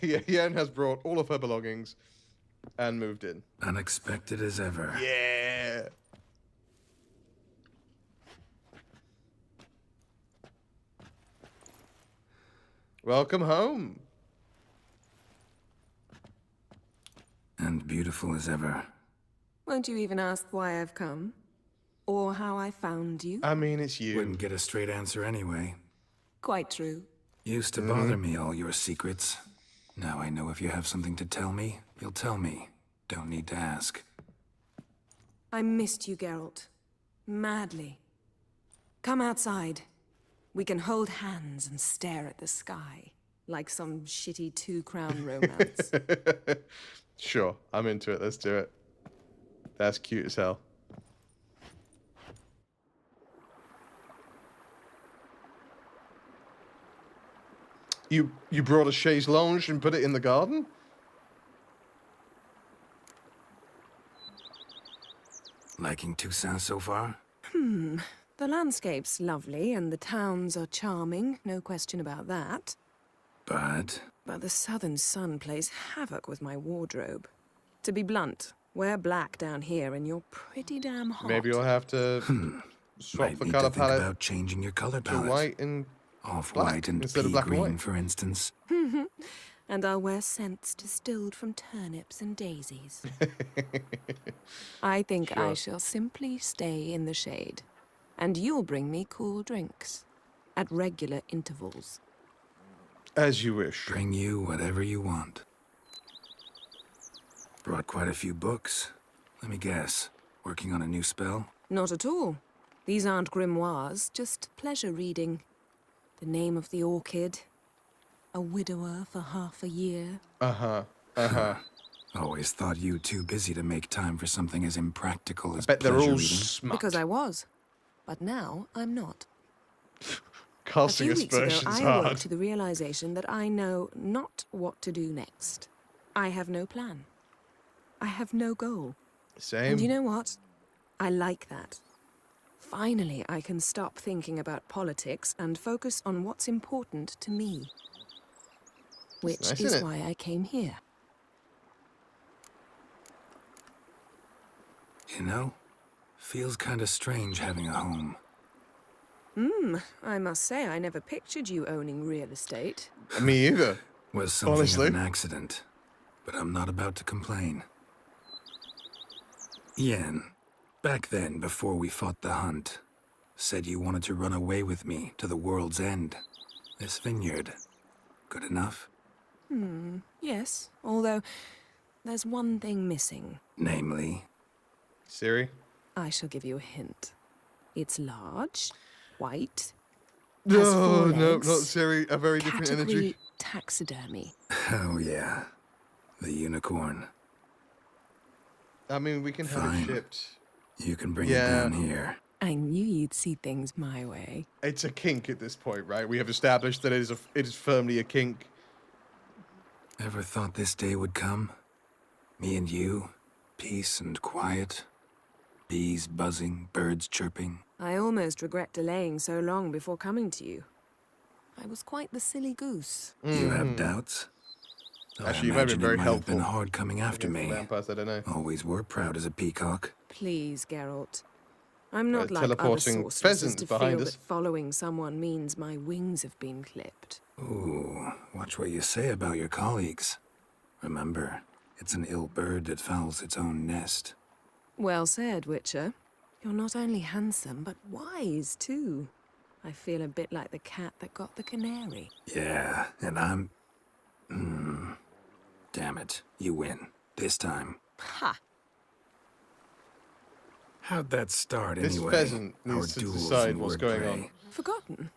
Yeah, Yen has brought all of her belongings and moved in. Unexpected as ever. Yeah. Welcome home. And beautiful as ever. Won't you even ask why I've come? Or how I found you? I mean, it's you. Wouldn't get a straight answer anyway. Quite true. Used to bother me, all your secrets. Now I know if you have something to tell me, you'll tell me. Don't need to ask. I missed you, Geralt. Madly. Come outside. We can hold hands and stare at the sky. Like some shitty two-crown romance. Sure, I'm into it. Let's do it. That's cute as hell. You brought a chaise lounge and put it in the garden? Liking Toussaint so far? The landscape's lovely and the towns are charming, no question about that. But But the southern sun plays havoc with my wardrobe. To be blunt, wear black down here and you're pretty damn hot. Maybe you'll have to swap might the need color to think palette about changing your color to palette. white and Off-white and instead of pea black and green, white. for instance. And I'll wear scents distilled from turnips and daisies. I think I Sure. shall simply stay in the shade. And you'll bring me cool drinks. At regular intervals. As you wish. Bring you whatever you want. Brought quite a few books. Let me guess. Working on a new spell? Not at all. These aren't grimoires, just pleasure reading. The Name of the Orchid. A widower for half a year. Uh-huh. Uh-huh. Always thought you too busy to make time for something as impractical as bet they're pleasure all reading. smut. Because I was. But now I'm not. Casting a few weeks ago, aspersions I awoke hard. to the realization that I know not what to do next. I have no plan. I have no goal. Same. And you know what? I like that. Finally, I can stop thinking about politics and focus on what's important to me. Which nice, is isn't it? why I came here. You know, feels kinda strange having a home. I must say I never pictured you owning real estate. Me either. Was something Honestly. of an accident, but I'm not about to complain. Yen, back then, before we fought the hunt, said you wanted to run away with me to the world's end. This vineyard, good enough? Yes, although there's one thing missing. Namely, Siri? I shall give you a hint. It's large, white, No, has four no, legs, not Siri. A very different category energy. taxidermy. oh yeah, the unicorn. I mean, we can have Fine. it shipped. You can bring Yeah. it down here. I knew you'd see things my way. It's a kink at this point, right? We have established that it is firmly a kink. Ever thought this day would come? Me and you, peace and quiet. Bees buzzing, birds chirping. I almost regret delaying so long before coming to you. I was quite the silly goose. You have doubts? Though Actually, you I might have been imagine very it might have been helpful hard coming after against me. the vampires, I don't know. Always were proud as a peacock. Please, Geralt. I'm not like other teleporting sorceresses pheasants to behind feel us. that following someone means my wings have been clipped. Ooh, watch what you say about your colleagues. Remember, it's an ill bird that fouls its own nest. Well said, Witcher. You're not only handsome, but wise, too. I feel a bit like the cat that got the canary. Yeah, and I'm... Damn it, you win. This time. Ha! How'd that start This anyway? pheasant Our needs to duels decide and what's going wordplay. on. Forgotten.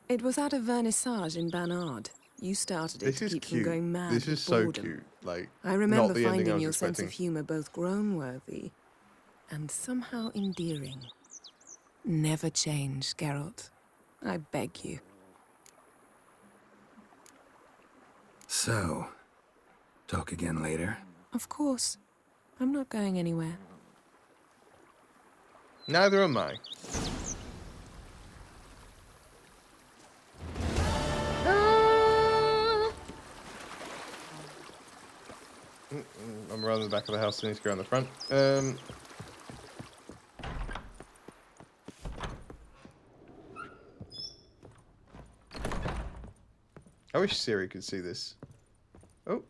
It was at a vernissage in Banard. You started it This to is keep cute. them going mad This with is so boredom. cute. Like, I remember not the ending I finding was your sense of expecting. humor both grown-worthy and somehow endearing. Never change, Geralt. I beg you. So, talk again later? Of course. I'm not going anywhere. Neither am I. I'm around the back of the house. I need to go around the front. I wish Siri could see this. Oh.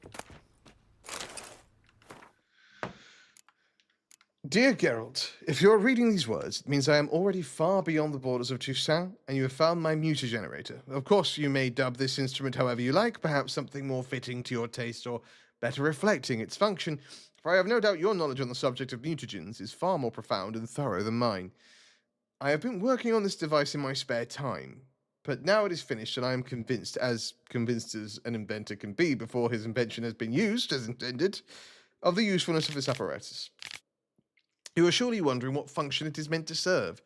Dear Geralt, if you're reading these words, it means I am already far beyond the borders of Toussaint, and you have found my mutagenerator. Of course, you may dub this instrument however you like, perhaps something more fitting to your taste or better reflecting its function, for I have no doubt your knowledge on the subject of mutagens is far more profound and thorough than mine. I have been working on this device in my spare time, but now it is finished, and I am convinced as an inventor can be before his invention has been used as intended, of the usefulness of this apparatus. You are surely wondering what function it is meant to serve.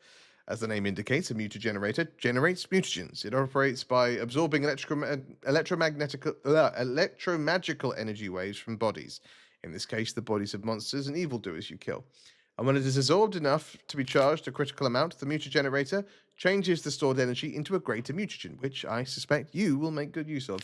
As the name indicates, a mutagenerator generates mutagens. It operates by absorbing electromagical energy waves from bodies. In this case, the bodies of monsters and evildoers you kill. And when it is absorbed enough to be charged a critical amount, the mutagenerator changes the stored energy into a greater mutagen, which I suspect you will make good use of.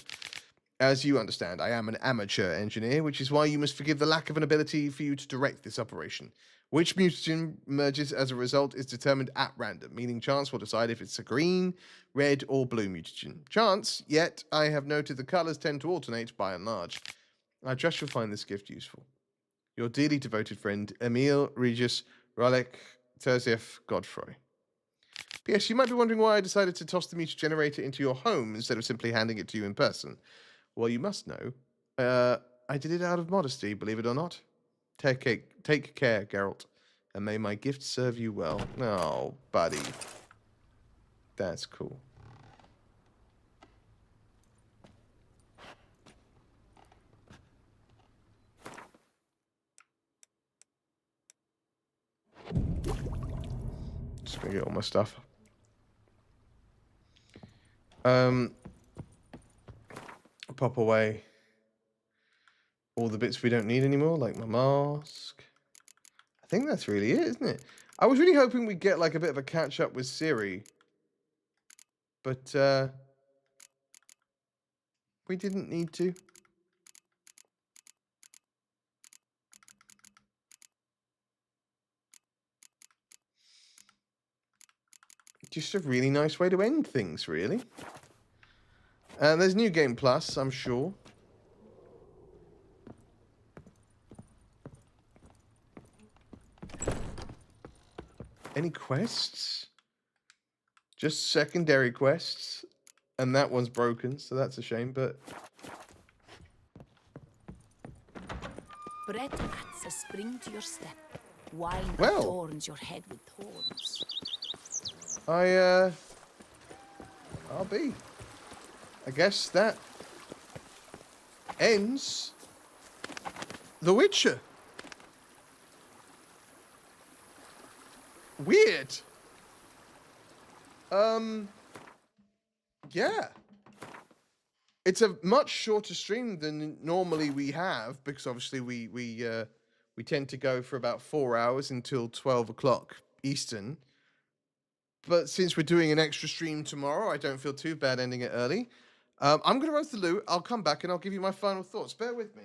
As you understand, I am an amateur engineer, which is why you must forgive the lack of an ability for you to direct this operation. Which mutagen emerges as a result is determined at random, meaning chance will decide if it's a green, red, or blue mutagen. Chance, yet I have noted the colors tend to alternate by and large. I trust you'll find this gift useful. Your dearly devoted friend, Emil Regis Ralek Terziev Godfrey. P.S. You might be wondering why I decided to toss the meter generator into your home instead of simply handing it to you in person. Well, you must know. I did it out of modesty, believe it or not. Take care, Geralt, and may my gift serve you well. Oh, buddy. That's cool. Just gonna get all my stuff. Pop away all the bits we don't need anymore, like my mask. I think that's really it, isn't it? I was really hoping we'd get like a bit of a catch up with Ciri, but we didn't need to. Just a really nice way to end things, really. There's New Game Plus, I'm sure. Any quests? Just secondary quests. And that one's broken, so that's a shame, but... Bread adds a spring to your step. Wine Well. adorns your head with thorns. I'll be. I guess that ends The Witcher. Weird. Yeah. It's a much shorter stream than normally we have, because obviously we tend to go for about 4 hours until 12 o'clock Eastern. But since we're doing an extra stream tomorrow, I don't feel too bad ending it early. I'm going to roast the loot. I'll come back and I'll give you my final thoughts. Bear with me.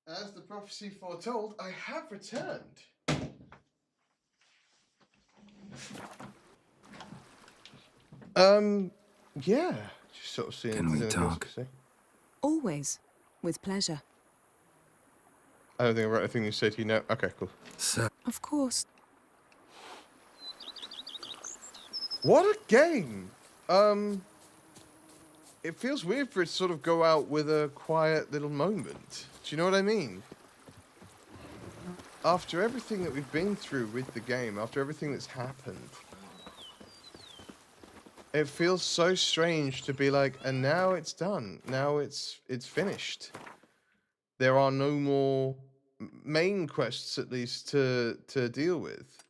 As the prophecy foretold, I have returned. Yeah. Just sort of seeing. Can we talk? Always. With pleasure. I don't think I wrote anything you said to you now. Okay, cool. So. Of course. What a game! It feels weird for it to sort of go out with a quiet little moment. Do you know what I mean? After everything that we've been through with the game, after everything that's happened, it feels so strange to be like, and now it's done. Now it's finished. There are no more main quests, at least, to deal with.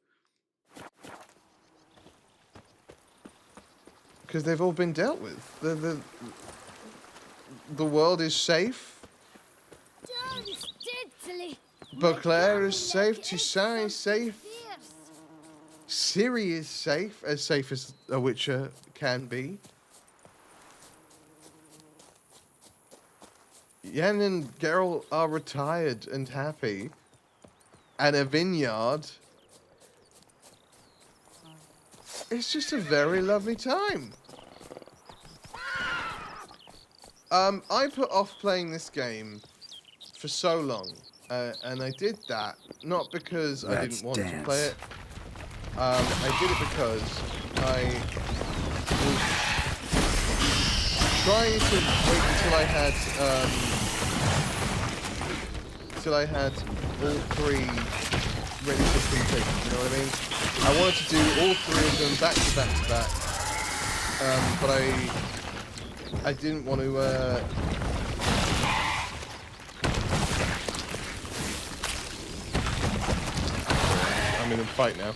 Because they've all been dealt with. The world is safe. Beauclair is safe. Toussaint is safe. Ciri is safe as a Witcher can be. Yen and Geralt are retired and happy. And a vineyard. It's just a very lovely time. I put off playing this game for so long. And I did that not because I didn't want to play it. I did it because I was trying to wait until I had all three ready to complete. You know what I mean? I wanted to do all three of them back to back to back, but I didn't want to. I'm in a fight now.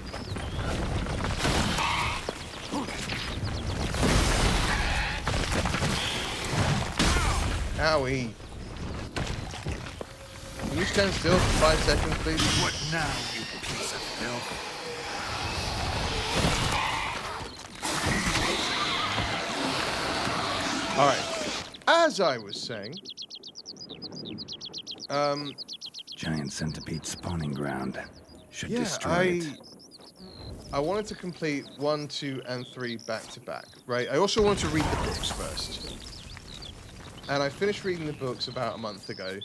Owie. Can you stand still for 5 seconds, please? What now, you piece of filth? Alright. As I was saying, Giant centipede spawning ground. Should yeah, destroy it. I wanted to complete 1, 2, and 3 back to back, right? I also wanted to read the books first. And I finished reading the books about a month ago.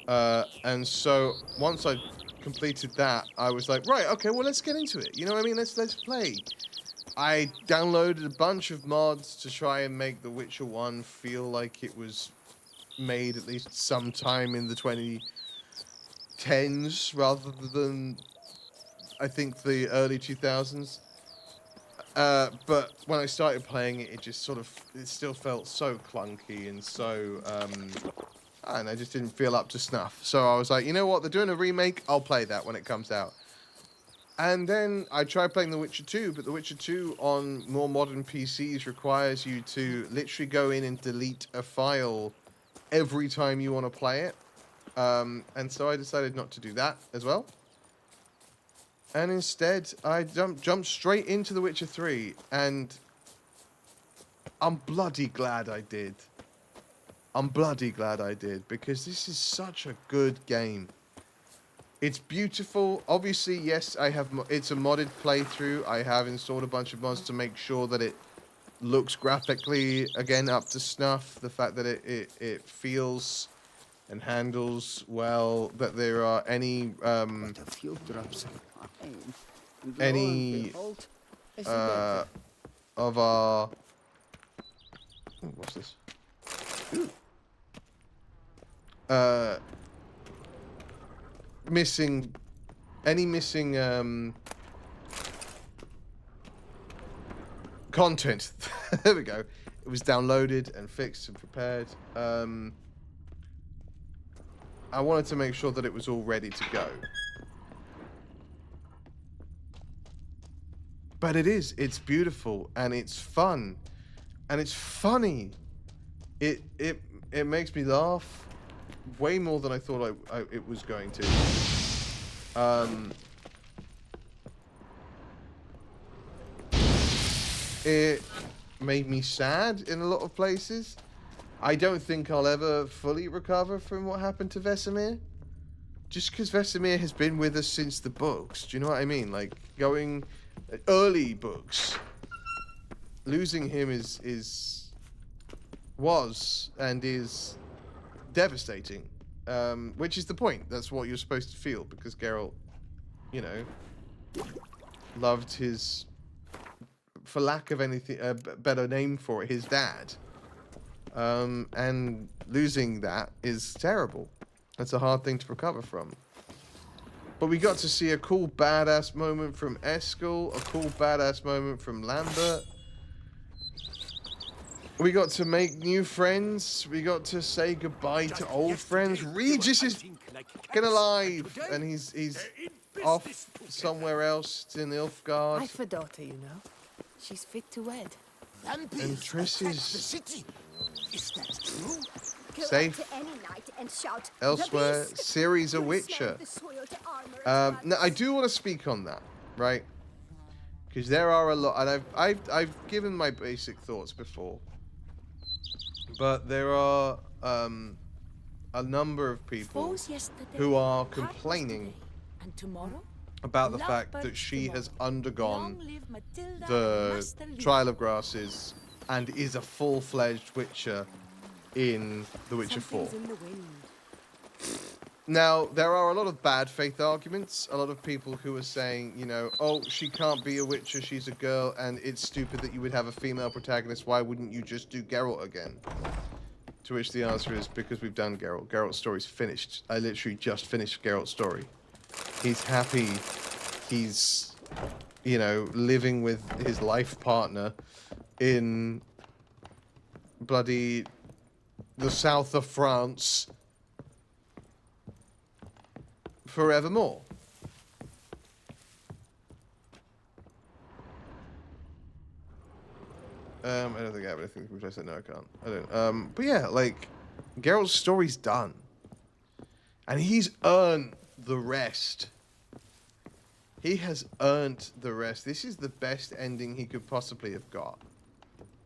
And so once I completed that, I was like, right, okay, well, let's get into it. You know what I mean? Let's play. I downloaded a bunch of mods to try and make The Witcher 1 feel like it was made at least sometime in the 2010s rather than, I think, the early 2000s. But when I started playing it, it still felt so clunky and so, and I just didn't feel up to snuff. So I was like, you know what, they're doing a remake, I'll play that when it comes out. And then I tried playing The Witcher 2, but The Witcher 2 on more modern PCs requires you to literally go in and delete a file every time you want to play it. And so I decided not to do that as well. And instead, I jumped straight into The Witcher 3, and I'm bloody glad I did. I'm bloody glad I did, because this is such a good game. It's beautiful. Obviously, yes, it's a modded playthrough. I have installed a bunch of mods to make sure that it looks graphically, again, up to snuff. The fact that it feels and handles well, that there are any of our what's this? Missing content. There we go. It was downloaded and fixed and prepared. I wanted to make sure that it was all ready to go. But it's beautiful and it's fun and it's funny. It makes me laugh way more than I thought it was going to. It made me sad in a lot of places. I don't think I'll ever fully recover from what happened to Vesemir. Just because Vesemir has been with us since the books. Do you know what I mean? Like, going early books. Losing him was and is devastating. Which is the point. That's what you're supposed to feel, because Geralt, you know, loved his, for lack of anything, a better name for it, his dad. And losing that is terrible. That's a hard thing to recover from. But we got to see a cool badass moment from Eskel, a cool badass moment from Lambert. We got to make new friends. We got to say goodbye to old friends. Regis is fucking alive, and he's off somewhere else in Nilfgaard. I've a daughter, you know. She's fit to wed. And Triss is safe elsewhere. Ciri's a Witcher. Now, I do want to speak on that, right? Because there are a lot, and I've given my basic thoughts before, but there are a number of people who are complaining about the fact that she has undergone the Trial of Grasses and is a full-fledged Witcher in The Witcher 4. Now, there are a lot of bad faith arguments, a lot of people who are saying, you know, oh, she can't be a Witcher, she's a girl, and it's stupid that you would have a female protagonist, why wouldn't you just do Geralt again? To which the answer is, because we've done Geralt. Geralt's story's finished. I literally just finished Geralt's story. He's happy. He's, you know, living with his life partner in bloody the south of France forevermore. I don't think I have anything which I said no I can't. I don't. But yeah, like, Geralt's story's done. And he's earned the rest. He has earned the rest. This is the best ending he could possibly have got.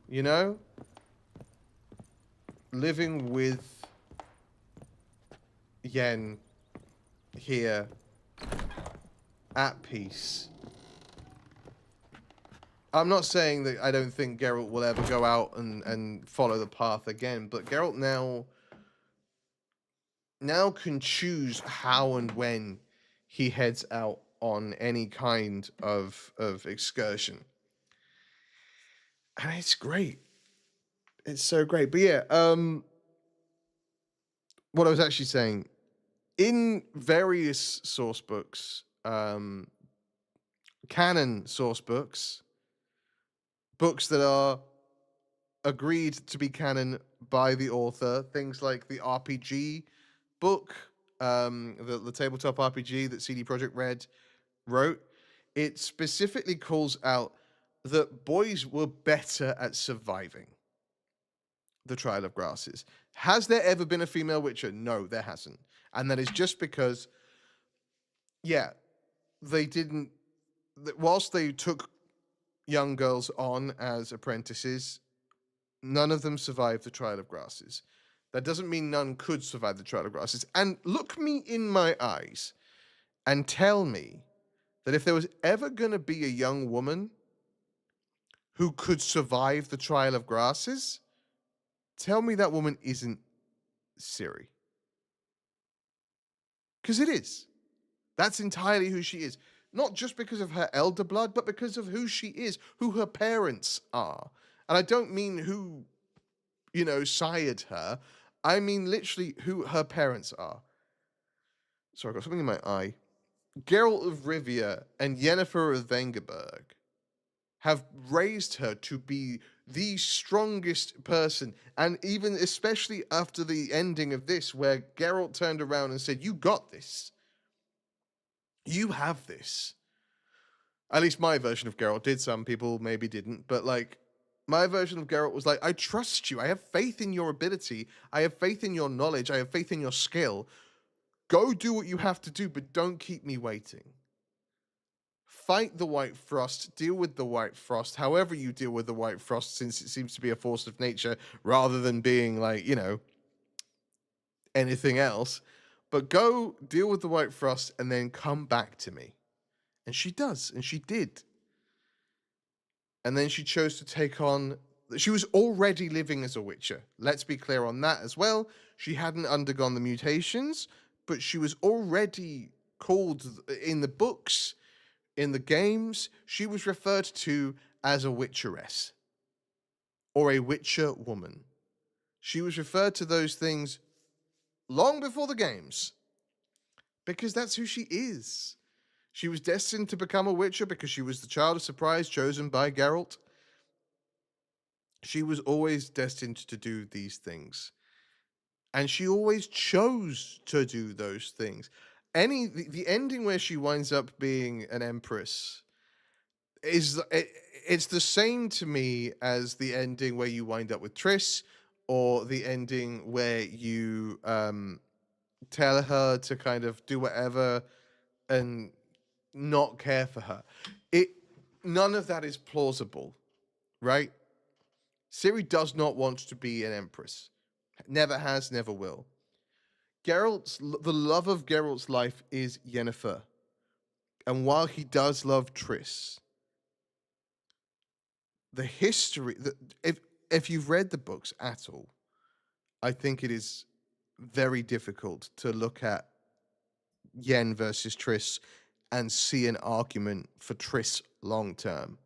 You know? Living with Yen here at peace. I'm not saying that I don't think Geralt will ever go out and follow the path again, but Geralt now can choose how and when he heads out on any kind of excursion. And it's great. It's so great. But yeah, what I was actually saying, in various source books, canon source books, books that are agreed to be canon by the author, things like the RPG book, the tabletop RPG that CD Projekt Red wrote, it specifically calls out that boys were better at surviving the Trial of Grasses. Has there ever been a female Witcher? No, there hasn't. And that is just because, yeah, they didn't, whilst they took young girls on as apprentices, none of them survived the Trial of Grasses. That doesn't mean none could survive the Trial of Grasses. And look me in my eyes and tell me that if there was ever going to be a young woman who could survive the Trial of Grasses, tell me that woman isn't Ciri. Because it is. That's entirely who she is. Not just because of her elder blood, but because of who she is, who her parents are. And I don't mean who, you know, sired her. I mean literally who her parents are. Sorry, I got something in my eye. Geralt of Rivia and Yennefer of Vengerberg have raised her to be the strongest person. And even especially after the ending of this, where Geralt turned around and said, you got this. You have this. At least my version of Geralt did. Some people maybe didn't. But like, my version of Geralt was like, I trust you. I have faith in your ability. I have faith in your knowledge. I have faith in your skill. Go do what you have to do, but don't keep me waiting. Fight the White Frost. Deal with the White Frost. However you deal with the White Frost, since it seems to be a force of nature rather than being like, you know, anything else. But go deal with the White Frost and then come back to me. And she does, and she did. And then she chose to take on... She was already living as a Witcher. Let's be clear on that as well. She hadn't undergone the mutations, but she was already called in the books, in the games, she was referred to as a Witcheress. Or a Witcher woman. She was referred to those things long before the games. Because that's who she is. She was destined to become a Witcher because she was the child of surprise chosen by Geralt. She was always destined to do these things. And she always chose to do those things. The ending where she winds up being an empress it's the same to me as the ending where you wind up with Triss, or the ending where you tell her to kind of do whatever and not care for her. none of that is plausible, right? Ciri does not want to be an empress. Never has, never will. The love of Geralt's life is Yennefer. And while he does love Triss, the history, if you've read the books at all, I think it is very difficult to look at Yen versus Triss and see an argument for Triss long term.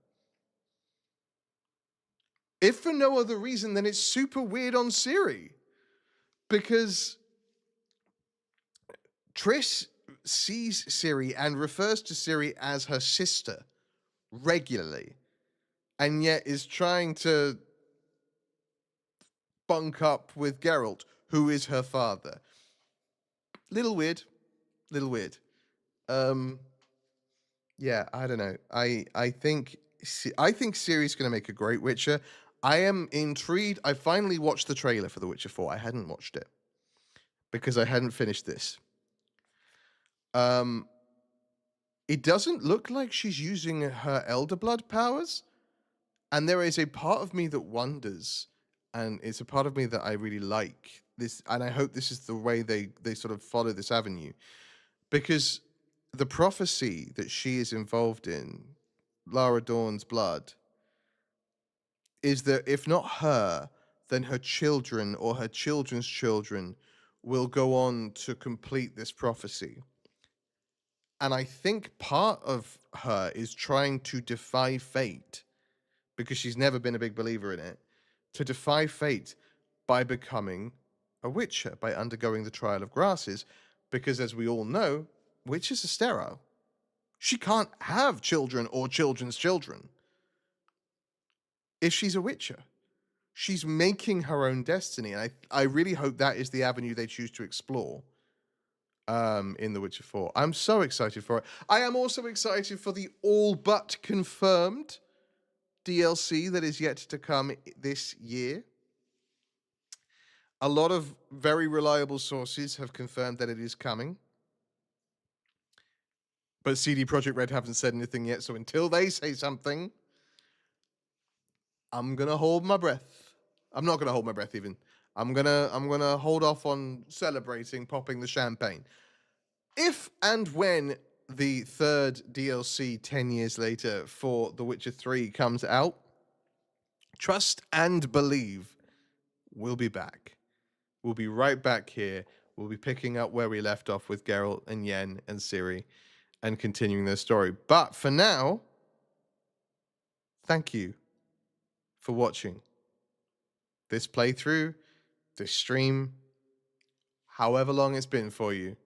If for no other reason than it's super weird on Ciri. Because Triss sees Ciri and refers to Ciri as her sister regularly, and yet is trying to bunk up with Geralt, who is her father. Little weird. Yeah, I don't know. I think Ciri's going to make a great Witcher. I am intrigued. I finally watched the trailer for The Witcher 4. I hadn't watched it because I hadn't finished this. It doesn't look like she's using her Elder Blood powers, and there is a part of me that wonders, and it's a part of me that I really like this, and I hope this is the way they sort of follow this avenue, because the prophecy that she is involved in, Lara Dorn's blood, is that if not her, then her children or her children's children will go on to complete this prophecy. And I think part of her is trying to defy fate, because she's never been a big believer in it, to defy fate by becoming a Witcher, by undergoing the trial of grasses, because as we all know, witches are sterile. She can't have children or children's children. If she's a Witcher, she's making her own destiny, and I really hope that is the avenue they choose to explore in The Witcher 4. I'm so excited for it. I am also excited for the all but confirmed DLC that is yet to come this year. A lot of very reliable sources have confirmed that it is coming. But CD Projekt Red haven't said anything yet, so until they say something, I'm gonna hold my breath. I'm not gonna hold my breath even. I'm gonna hold off on celebrating, popping the champagne. If and when the third DLC 10 years later for The Witcher 3 comes out, trust and believe we'll be back. We'll be right back here. We'll be picking up where we left off with Geralt and Yen and Ciri and continuing their story. But for now, thank you for watching this playthrough, this stream, however long it's been for you.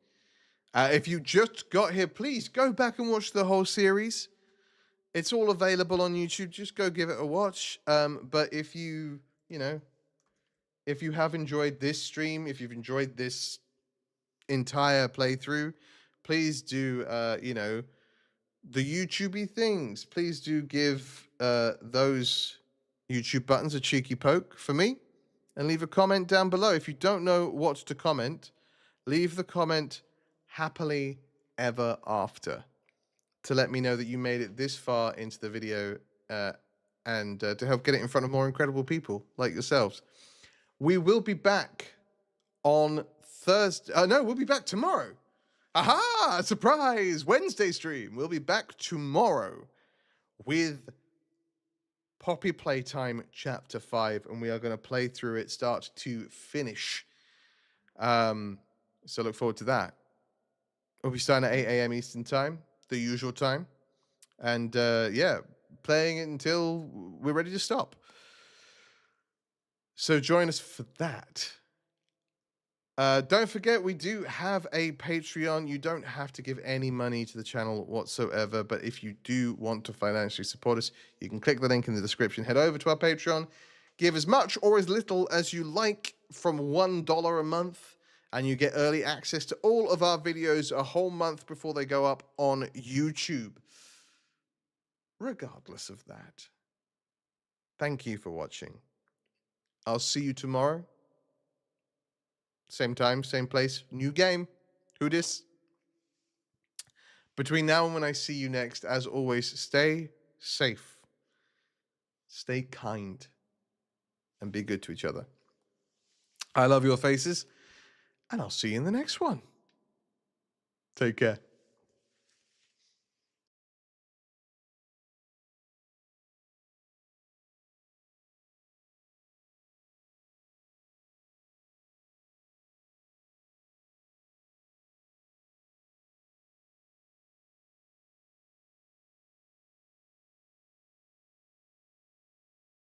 If you just got here, please go back and watch the whole series. It's all available on YouTube. Just go give it a watch. But if if you have enjoyed this stream, if you've enjoyed this entire playthrough, please do, the YouTubey things. Please do give those YouTube buttons a cheeky poke for me and leave a comment down below. If you don't know what to comment, leave the comment happily ever after to let me know that you made it this far into the video and to help get it in front of more incredible people like yourselves. We will be back on Thursday. No, we'll be back tomorrow. Aha! Surprise! Wednesday stream. We'll be back tomorrow with Poppy Playtime Chapter 5, and we are going to play through it start to finish. So look forward to that. We'll be starting at 8 a.m. Eastern Time, the usual time. And playing it until we're ready to stop. So join us for that. Don't forget, we do have a Patreon. You don't have to give any money to the channel whatsoever, but if you do want to financially support us, you can click the link in the description, head over to our Patreon, give as much or as little as you like, from $1 a month, and you get early access to all of our videos a whole month before they go up on YouTube. Regardless of that, thank you for watching. I'll see you tomorrow. Same time, same place, new game. Who dis? Between now and when I see you next, as always, stay safe, stay kind, and be good to each other. I love your faces, and I'll see you in the next one. Take care.